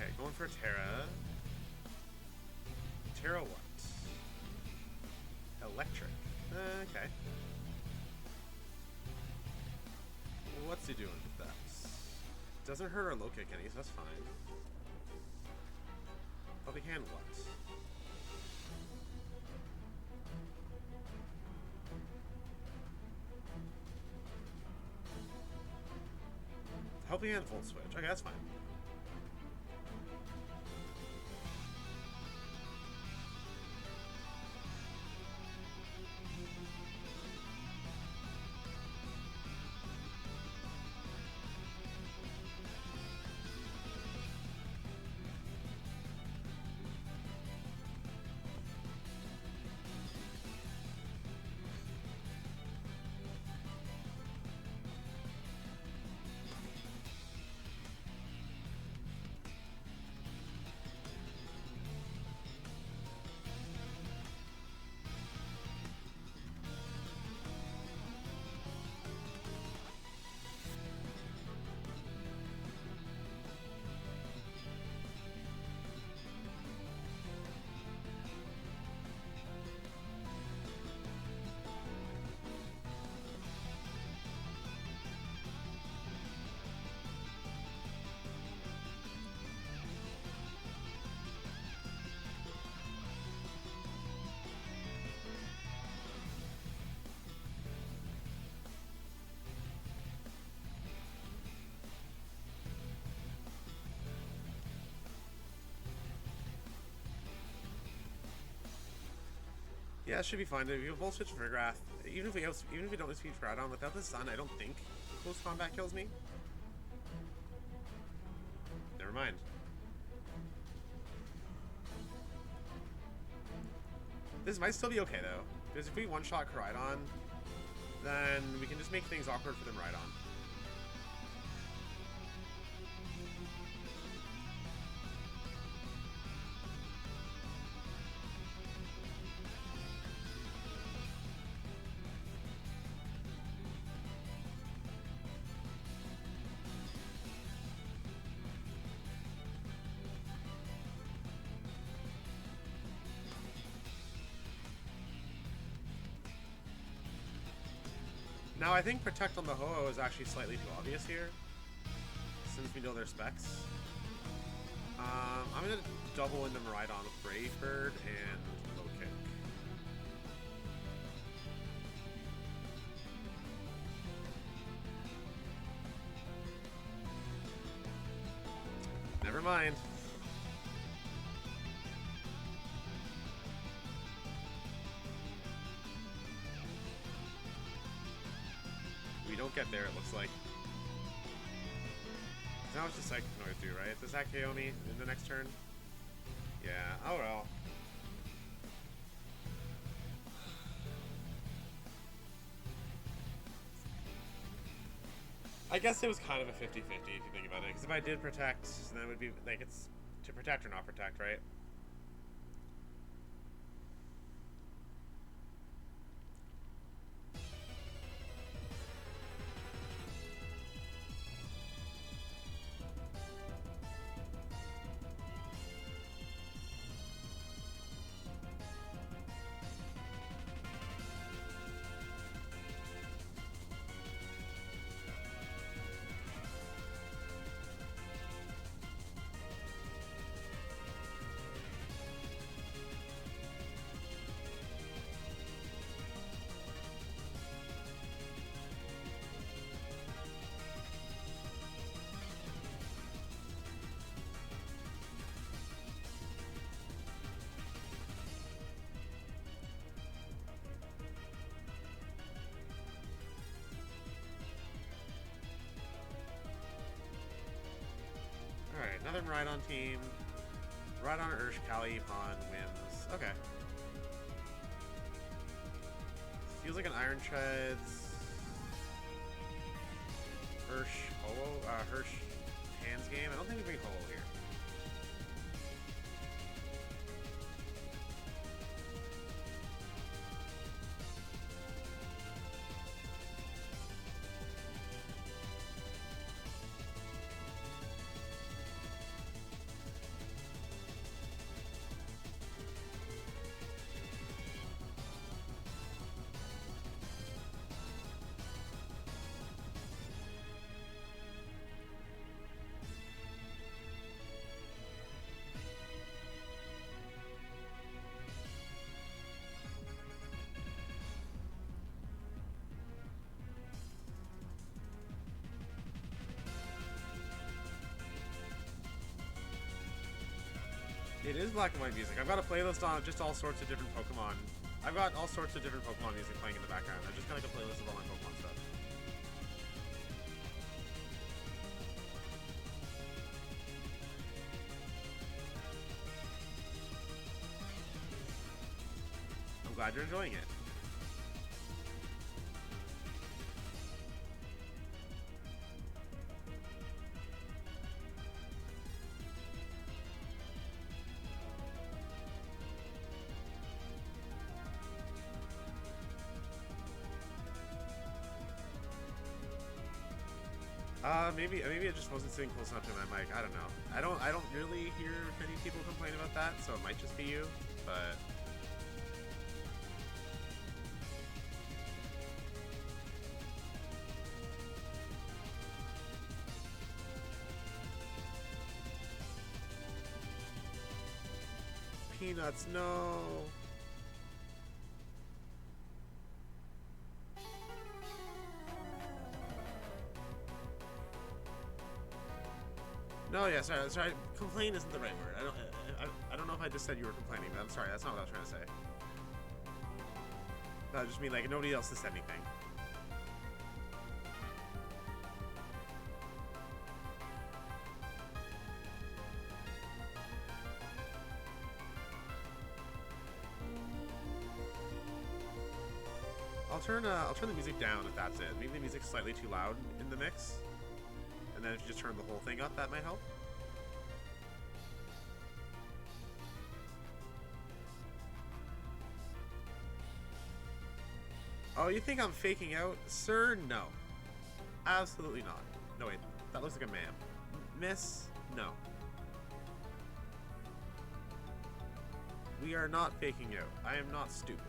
Okay, going for a Terra. Terra what? Electric. Okay. What's he doing with that? Doesn't hurt our low kick any, so that's fine. Helping Hand what? Helping Hand Volt Switch. Okay, that's fine. Yeah, it should be fine. If you Volt Switch Farigiraf, even if we don't speed Miraidon without the sun, I don't think close combat kills me. Never mind. This might still be okay though, because if we one-shot Miraidon, then we can just make things awkward for the Miraidon. Now I think Protect on the Ho-Oh is actually slightly too obvious here, since we know their specs. I'm going to double into Miraidon with Brave Bird and Low Kick. Never mind. We don't get there, it looks like. Now it's just Psychic Noise do, right? Does that KO me in the next turn? Yeah, oh well. I guess it was kind of a 50-50 if you think about it, because if I did Protect, then it would be, like, it's to Protect or not Protect, right? Alright, another Miraidon team. Miraidon Urshifu upon wins. Okay. Feels like an Iron Treads. Hirsch hands game. I don't think we bring Ho-Oh here. It is black and white music. I've got a playlist on just all sorts of different Pokemon. I've got all sorts of different Pokemon music playing in the background. I've just got like a playlist of all my Pokemon stuff. I'm glad you're enjoying it. Maybe it just wasn't sitting close enough to my mic. I don't know. I don't really hear many people complain about that, so it might just be you. But Peanuts, no. No, yeah, sorry. Complain isn't the right word. I don't know if I just said you were complaining, but I'm sorry. That's not what I was trying to say. I just mean like nobody else has said anything. I'll turn the music down if that's it. Maybe the music's slightly too loud in the mix. And then if you just turn the whole thing up, that might help. Oh, you think I'm faking out? Sir, no. Absolutely not. No, wait. That looks like a ma'am. Miss, no. We are not faking out. I am not stupid.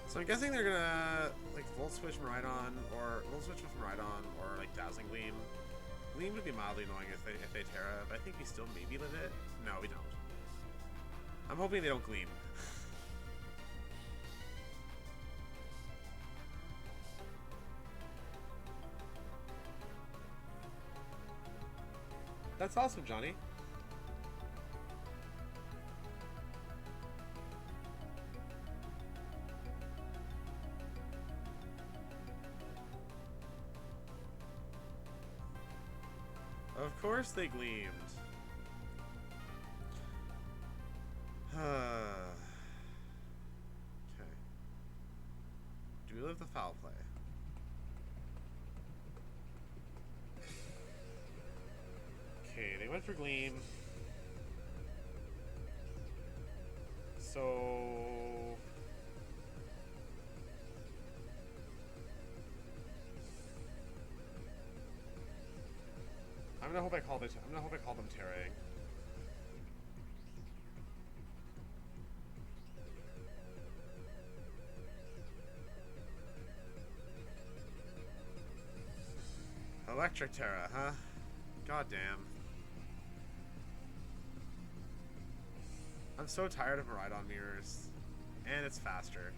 So I'm guessing they're gonna like Volt Switch Miraidon or Volt Switch with Miraidon or like Dazzling Gleam. Gleam would be mildly annoying if they Terra, but I think we still maybe live it. No, we don't. I'm hoping they don't Gleam. That's awesome, Johnny. Of course they gleamed. Okay. Do we live the foul play? Okay, they went for Gleam. So... I'm gonna hope I call them Terraing. Electric Terra, huh? Goddamn. I'm so tired of Miraidon mirrors. And it's faster.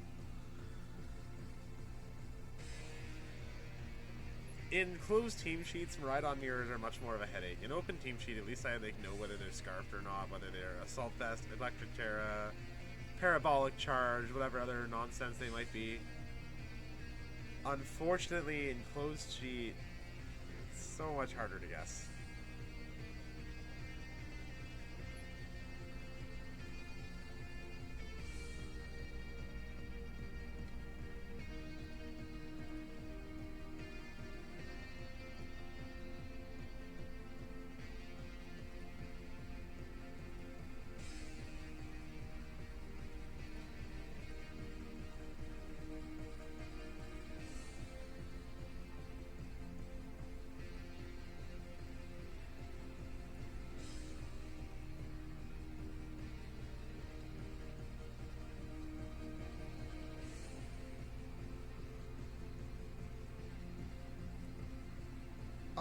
In closed team sheets, Miraidon mirrors are much more of a headache. In open team sheet, at least I like know whether they're scarfed or not, whether they're Assault Vest, Electric Terra, Parabolic Charge, whatever other nonsense they might be. Unfortunately, in closed sheet, it's so much harder to guess.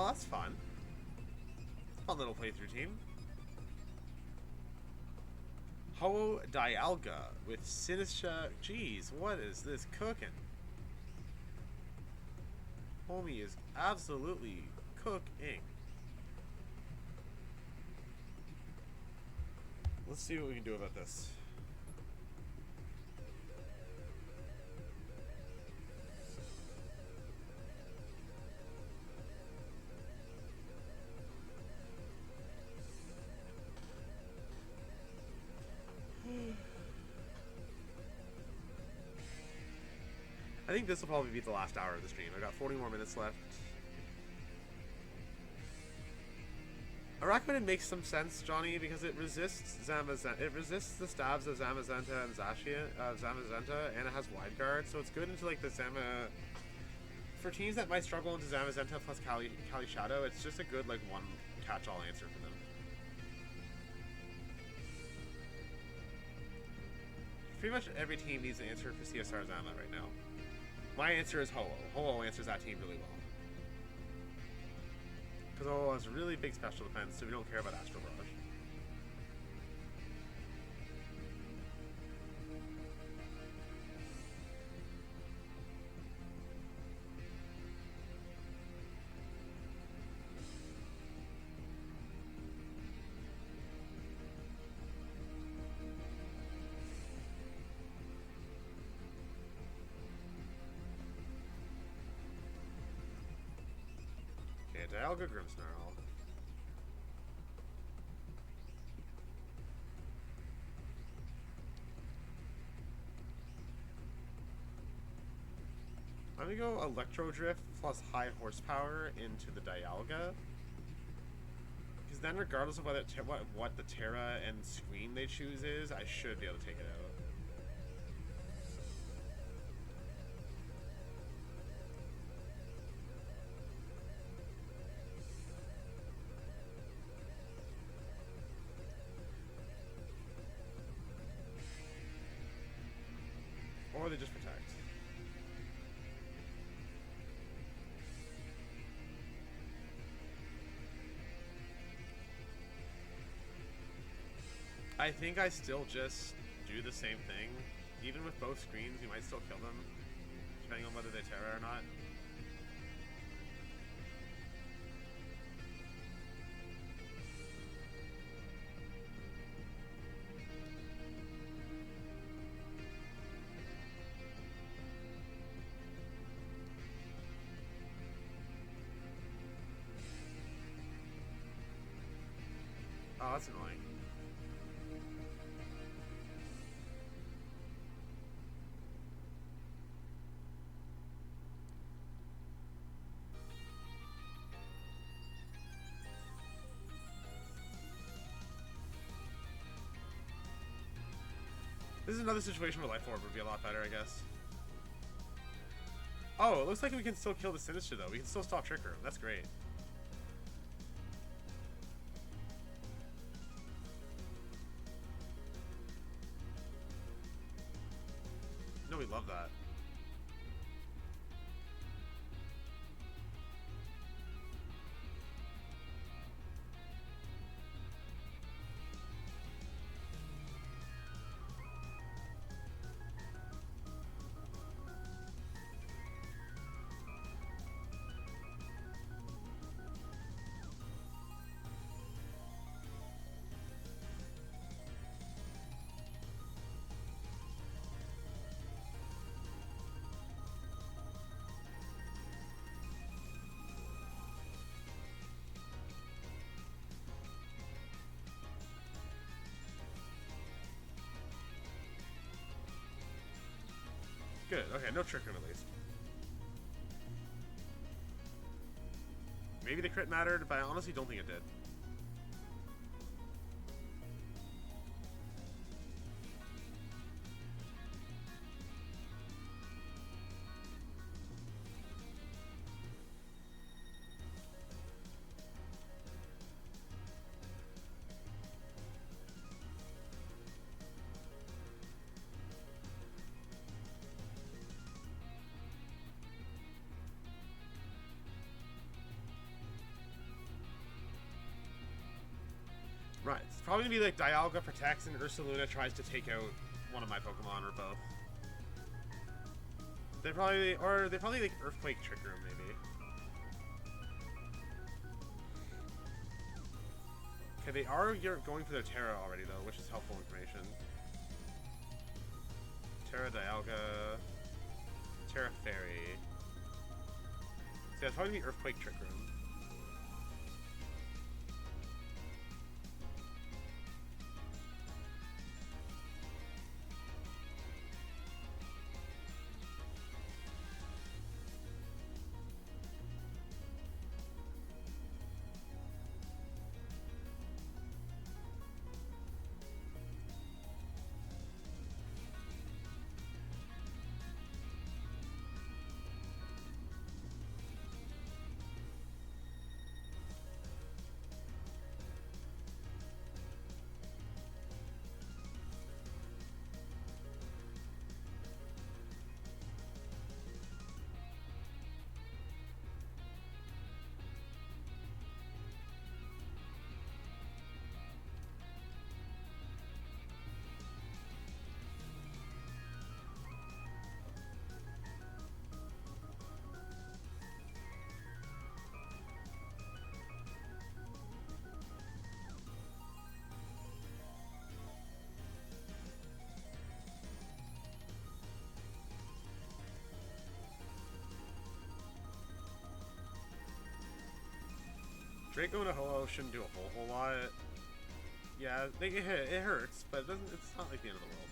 Oh, that's fun. Fun little playthrough team. Ho Dialga with Sinistra. Jeez, what is this cooking? Homie is absolutely cooking. Let's see what we can do about this. I think this will probably be the last hour of the stream. I've got 40 more minutes left. Araquanid makes some sense, Johnny, because it resists Zamazenta. It resists the stabs of Zamazenta and Zamazenta, and it has wide guard, so it's good into like the Zama. For teams that might struggle into Zamazenta plus Kali Shadow, it's just a good like one catch-all answer for them. Pretty much every team needs an answer for CSR Zama right now. My answer is Ho-Oh. Ho-Oh answers that team really well. Because Ho-Oh has really big special defense, so we don't care about Astral Barrage. Dialga Grimmsnarl. I'm gonna go Electro Drift plus high horsepower into the Dialga. Because then regardless of whether what the Terra and screen they choose is, I should be able to take it out. Or they just protect. I think I still just do the same thing. Even with both screens, you might still kill them, depending on whether they Terra or not. Oh, that's annoying. This is another situation where Life Orb would be a lot better, I guess. Oh, it looks like we can still kill the Sinister, though. We can still stop Trick Room. That's great. No, we love that. Good. Okay, no Trick Room at least. Maybe the crit mattered, but I honestly don't think it did. Right, it's probably gonna be like Dialga protects and Ursaluna tries to take out one of my Pokemon or both. They probably like Earthquake Trick Room maybe. Okay, they are going for their Terra already though, which is helpful information. Terra Dialga, Terra Fairy. So yeah, it's probably gonna be Earthquake Trick Room. Draco and a Ho-Oh shouldn't do a whole lot. Yeah, it hurts, but it's not like the end of the world.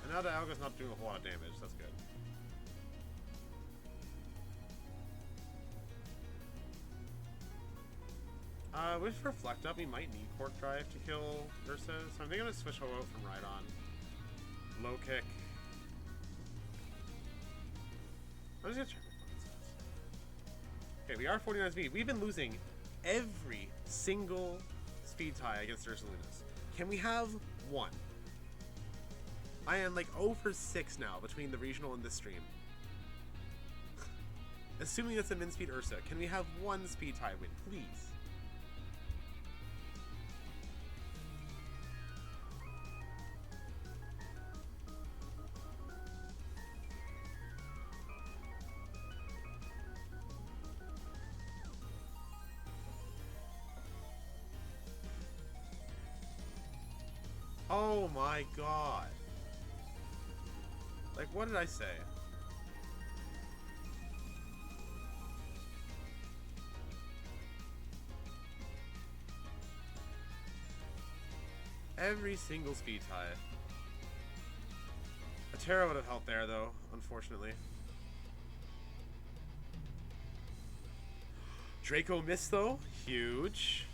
And now the Dialga's not doing a whole lot of damage, that's good. With Reflect Up, we might need Quark Drive to kill Ursa, so I'm thinking I'm gonna switch Ho-Oh from Miraidon. Low Kick. I'm just gonna check my fucking stats. Okay, we are 49 speed. We've been losing every single speed tie against Ursalunas. Can we have one? I am like 0 for 6 now between the regional and this stream. Assuming it's a min speed Ursa, can we have one speed tie win, please? Oh my god. Like, what did I say? Every single speed tie. A Terra would have helped there, though, unfortunately. Draco missed, though. Huge.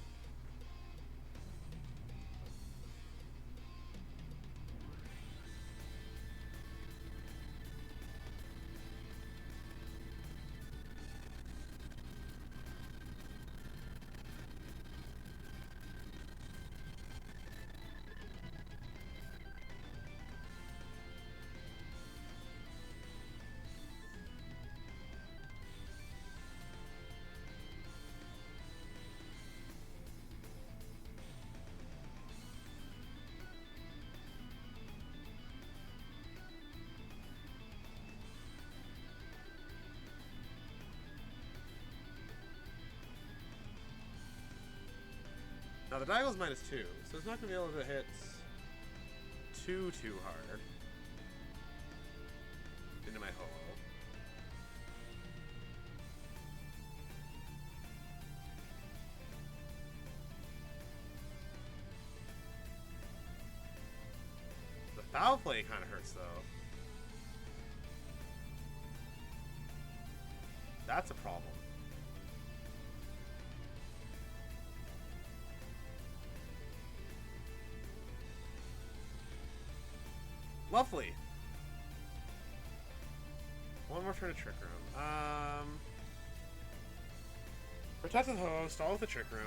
Now the Dial's -2, so it's not going to be able to hit too hard into my Ho-Oh. Foul play kind of hurts, though. That's a problem. Lovely. One more turn to Trick Room. Protect with Ho-Oh, stall with the Trick Room.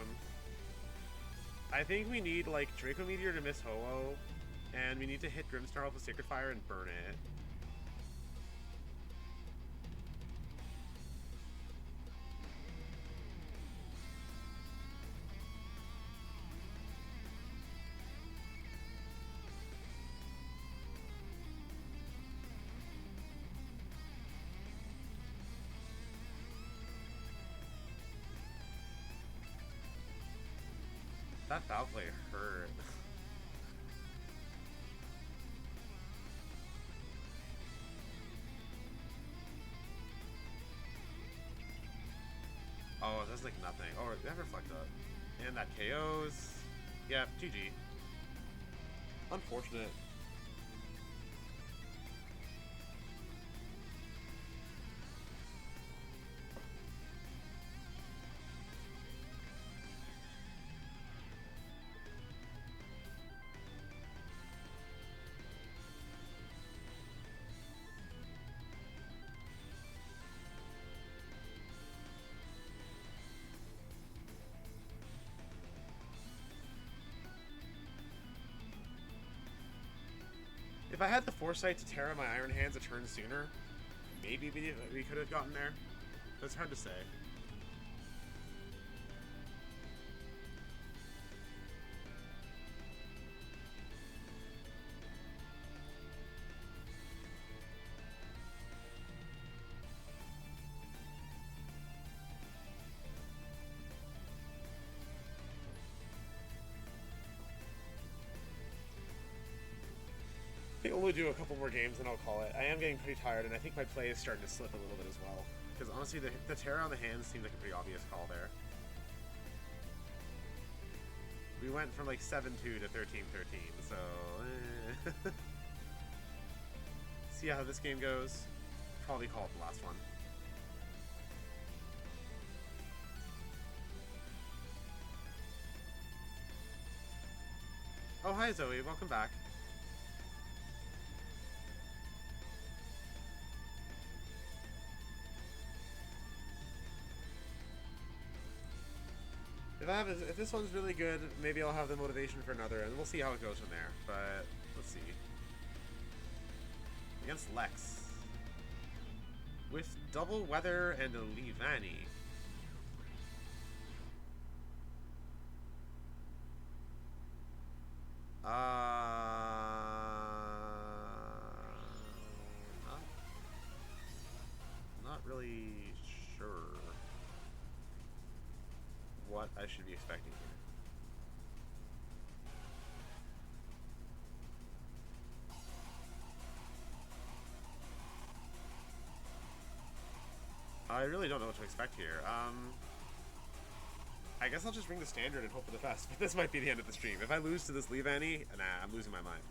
I think we need, like, Draco Meteor to miss Ho-Oh, and we need to hit Grimstar with a Sacred Fire and burn it. That foul play hurt. Oh, that's like nothing. Oh, that reflect up. And that KOs. Yeah, GG. Unfortunate. If I had the foresight to tear out my Iron Hands a turn sooner, maybe we could have gotten there. But it's hard to say. I think we'll do a couple more games and I'll call it. I am getting pretty tired, and I think my play is starting to slip a little bit as well. Because honestly, the tear on the hands seems like a pretty obvious call there. We went from like 7-2 to 13-13, so... See how this game goes. Probably call it the last one. Oh, hi Zoe, welcome back. If this one's really good, maybe I'll have the motivation for another, and we'll see how it goes from there. But let's see. Against Lex, with double weather and a Leavanny. Not really sure what I should be expecting here. I really don't know what to expect here. I guess I'll just bring the standard and hope for the best. But this might be the end of the stream. If I lose to this Leavanny, nah, I'm losing my mind.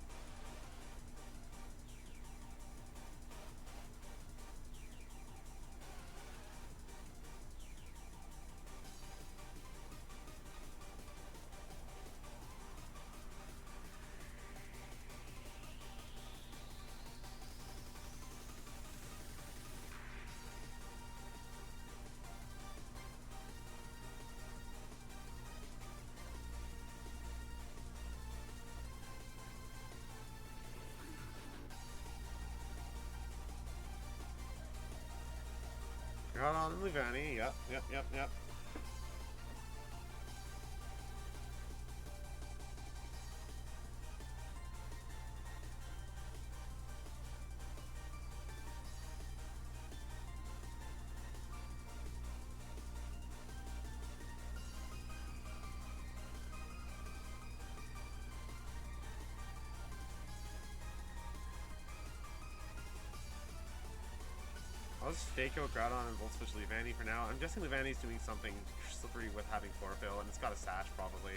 Got on Leavanny, yep. I'll just fake out Groudon and Volt Switch Leavanny for now. I'm guessing Leavanny's doing something slippery with having Chlorophyll, and it's got a Sash probably.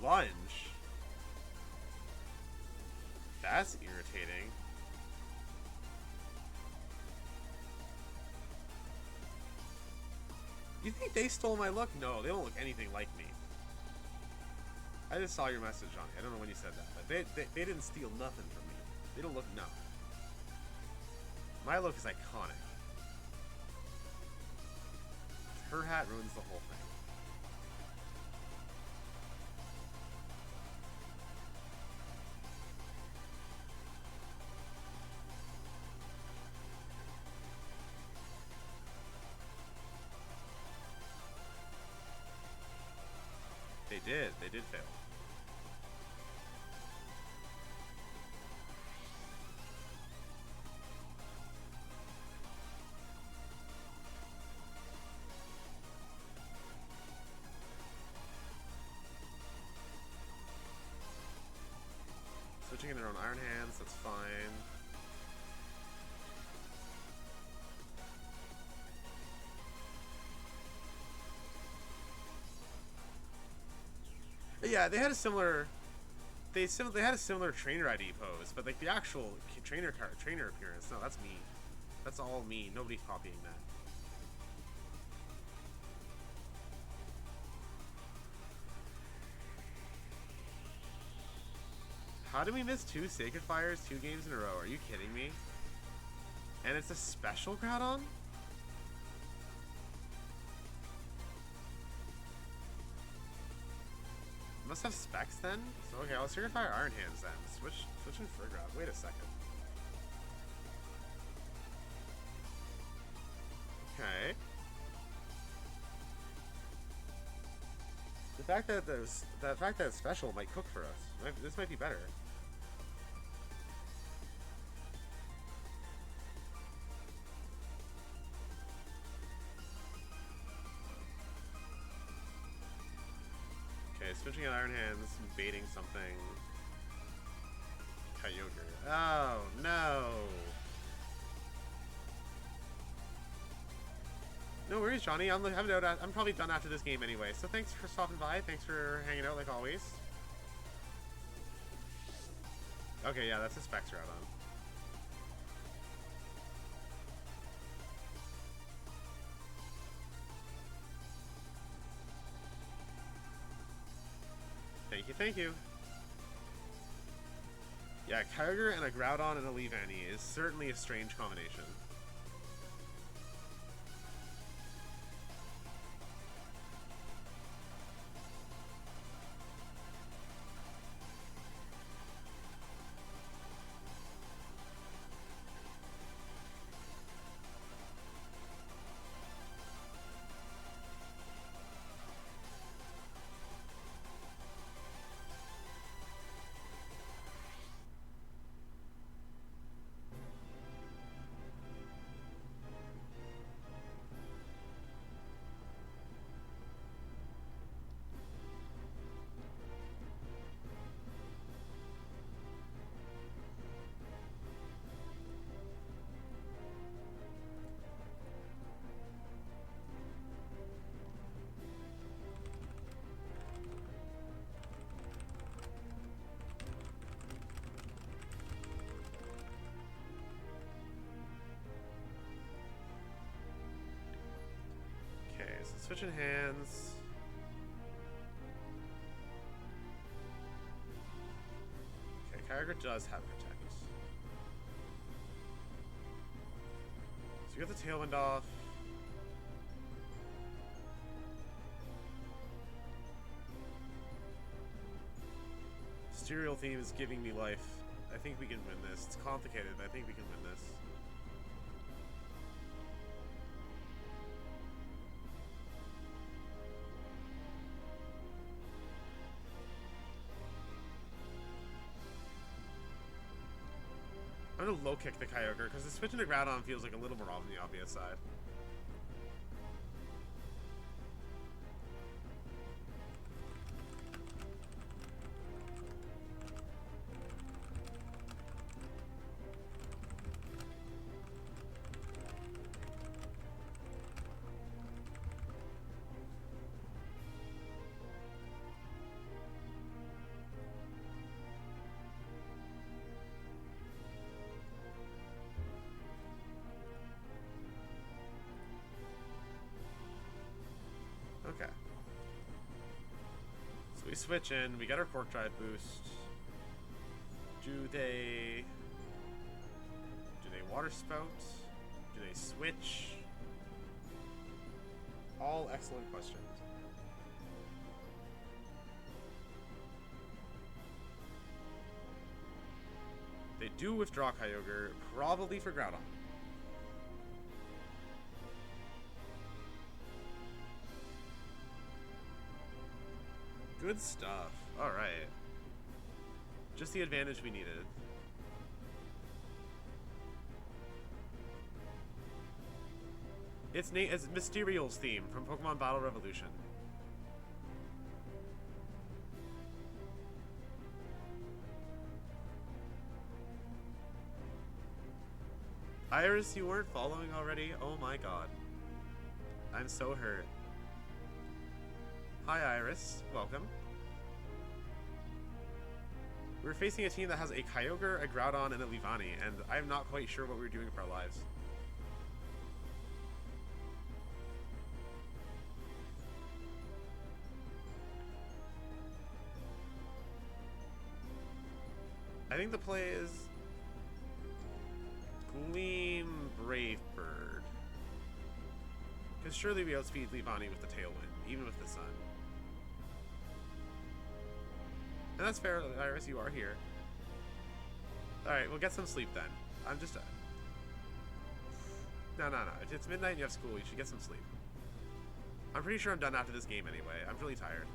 Lunge. that's irritating. You think they stole my look? No, they don't look anything like me. I just saw your message, Johnny. I don't know when you said that, but they didn't steal nothing from me. They don't look, no. My look is iconic. Her hat ruins the whole thing. They did fail. Switching in their own iron hands, that's fine. But yeah, they had a similar. They had a similar trainer ID pose, but like the actual trainer appearance, no, that's me. That's all me. Nobody's copying that. How did we miss 2 Sacred Fires 2 games in a row? Are you kidding me? And it's a special Groudon? Must have specs then? So okay, I'll Sacred Fire Iron Hands then. Switching Farigiraf. Wait a second. Okay. The fact that it's special might cook for us. This might be better. Okay, switching out Iron Hands, baiting something. Kyogre. Oh no! No worries, Johnny. I'm probably done after this game anyway. So thanks for stopping by. Thanks for hanging out like always. Okay, yeah, that's a Specs Groudon. Thank you, thank you. Yeah, Kyogre and a Groudon and a Leavanny is certainly a strange combination. Switching hands. Okay, Kyogre does have Protect. So we got the Tailwind off. Stereal Theme is giving me life. I think we can win this. It's complicated, but I think we can win this. I'm gonna low kick the Kyogre because the switching to Groudon feels like a little more on the obvious side. we switch in, we get our Cork Drive boost. Do they water spout? Do they switch? All excellent questions. They do withdraw Kyogre, probably for Groudon. Good stuff. Alright. Just the advantage we needed. It's Mysterio's theme from Pokemon Battle Revolution. Iris, you weren't following already? Oh my god. I'm so hurt. Hi Iris, welcome. We're facing a team that has a Kyogre, a Groudon, and a Leavanny, and I'm not quite sure what we're doing with our lives. I think the play is Gleam Brave Bird. Because surely we outspeed Leavanny with the Tailwind, even with the Sun. And that's fair, Iris, you are here. Alright, we'll get some sleep then. I'm just... No. It's midnight and you have school, you should get some sleep. I'm pretty sure I'm done after this game anyway. I'm really tired.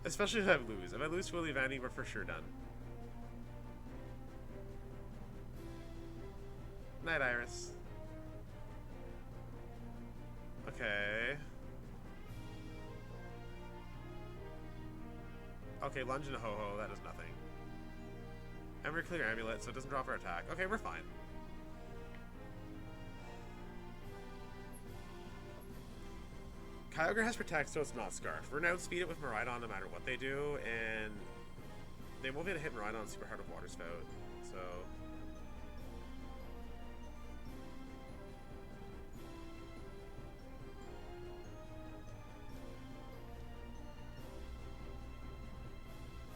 Especially if I lose. If I lose to a Leavanny, we're for sure done. Night, Iris. Okay. Okay, lunge and a ho-ho, that does nothing. And we're clear amulet, so it doesn't drop our attack. Okay, we're fine. Kyogre has Protect, so it's not Scarf. We're gonna outspeed it with Miraidon no matter what they do, and they won't be able to hit Miraidon super hard with Water Spout, so...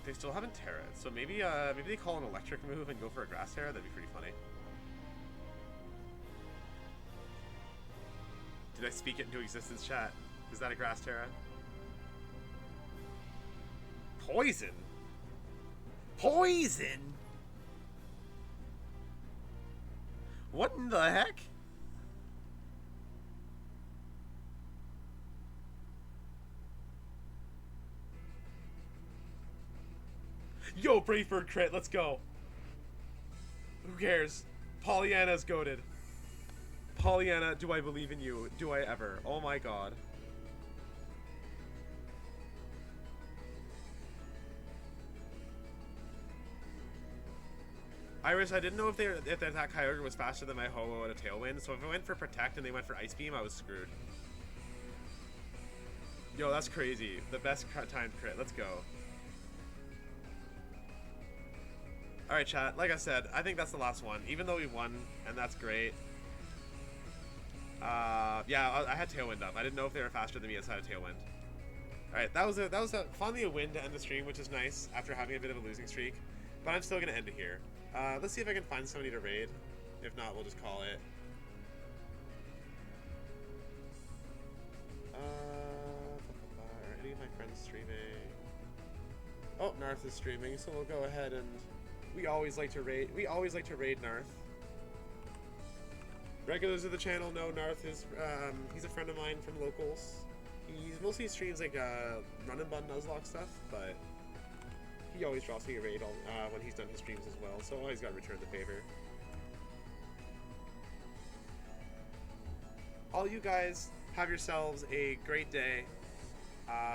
They still haven't Terra, so maybe they call an electric move and go for a Grass Terra. That'd be pretty funny. Did I speak it into existence, chat? Is that a Grass Terra? Poison? Poison? What in the heck? Yo, Brave-Bird crit, let's go. Who cares? Pollyanna's goated. Pollyanna, do I believe in you? Do I ever? Oh my god. Iris, I didn't know if that Kyogre was faster than my Ho-Oh at a Tailwind, so if I went for Protect and they went for Ice Beam, I was screwed. Yo, that's crazy. The best timed crit. Let's go. Alright, chat. Like I said, I think that's the last one. Even though we won, and that's great. Yeah, I had Tailwind up. I didn't know if they were faster than me outside of Tailwind. Alright, that was finally a win to end the stream, which is nice after having a bit of a losing streak. But I'm still going to end it here. Let's see if I can find somebody to raid. If not, we'll just call it. Are any of my friends streaming? Oh, Narth is streaming, so we'll go ahead and... We always like to raid Narth. Regulars of the channel know Narth is, he's a friend of mine from locals. He mostly streams like, run and bun Nuzlocke stuff, but he always drops me a raid when he's done his streams as well, so I always gotta return the favor. All you guys, have yourselves a great day.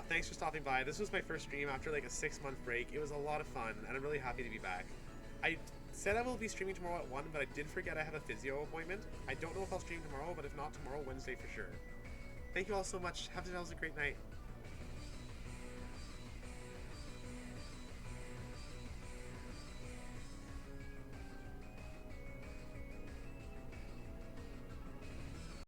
Thanks for stopping by. This was my first stream after like a 6-month break. It was a lot of fun, and I'm really happy to be back. I said I will be streaming tomorrow at 1, but I did forget I have a physio appointment. I don't know if I'll stream tomorrow, but if not tomorrow, Wednesday for sure. Thank you all so much. Have yourselves a great night.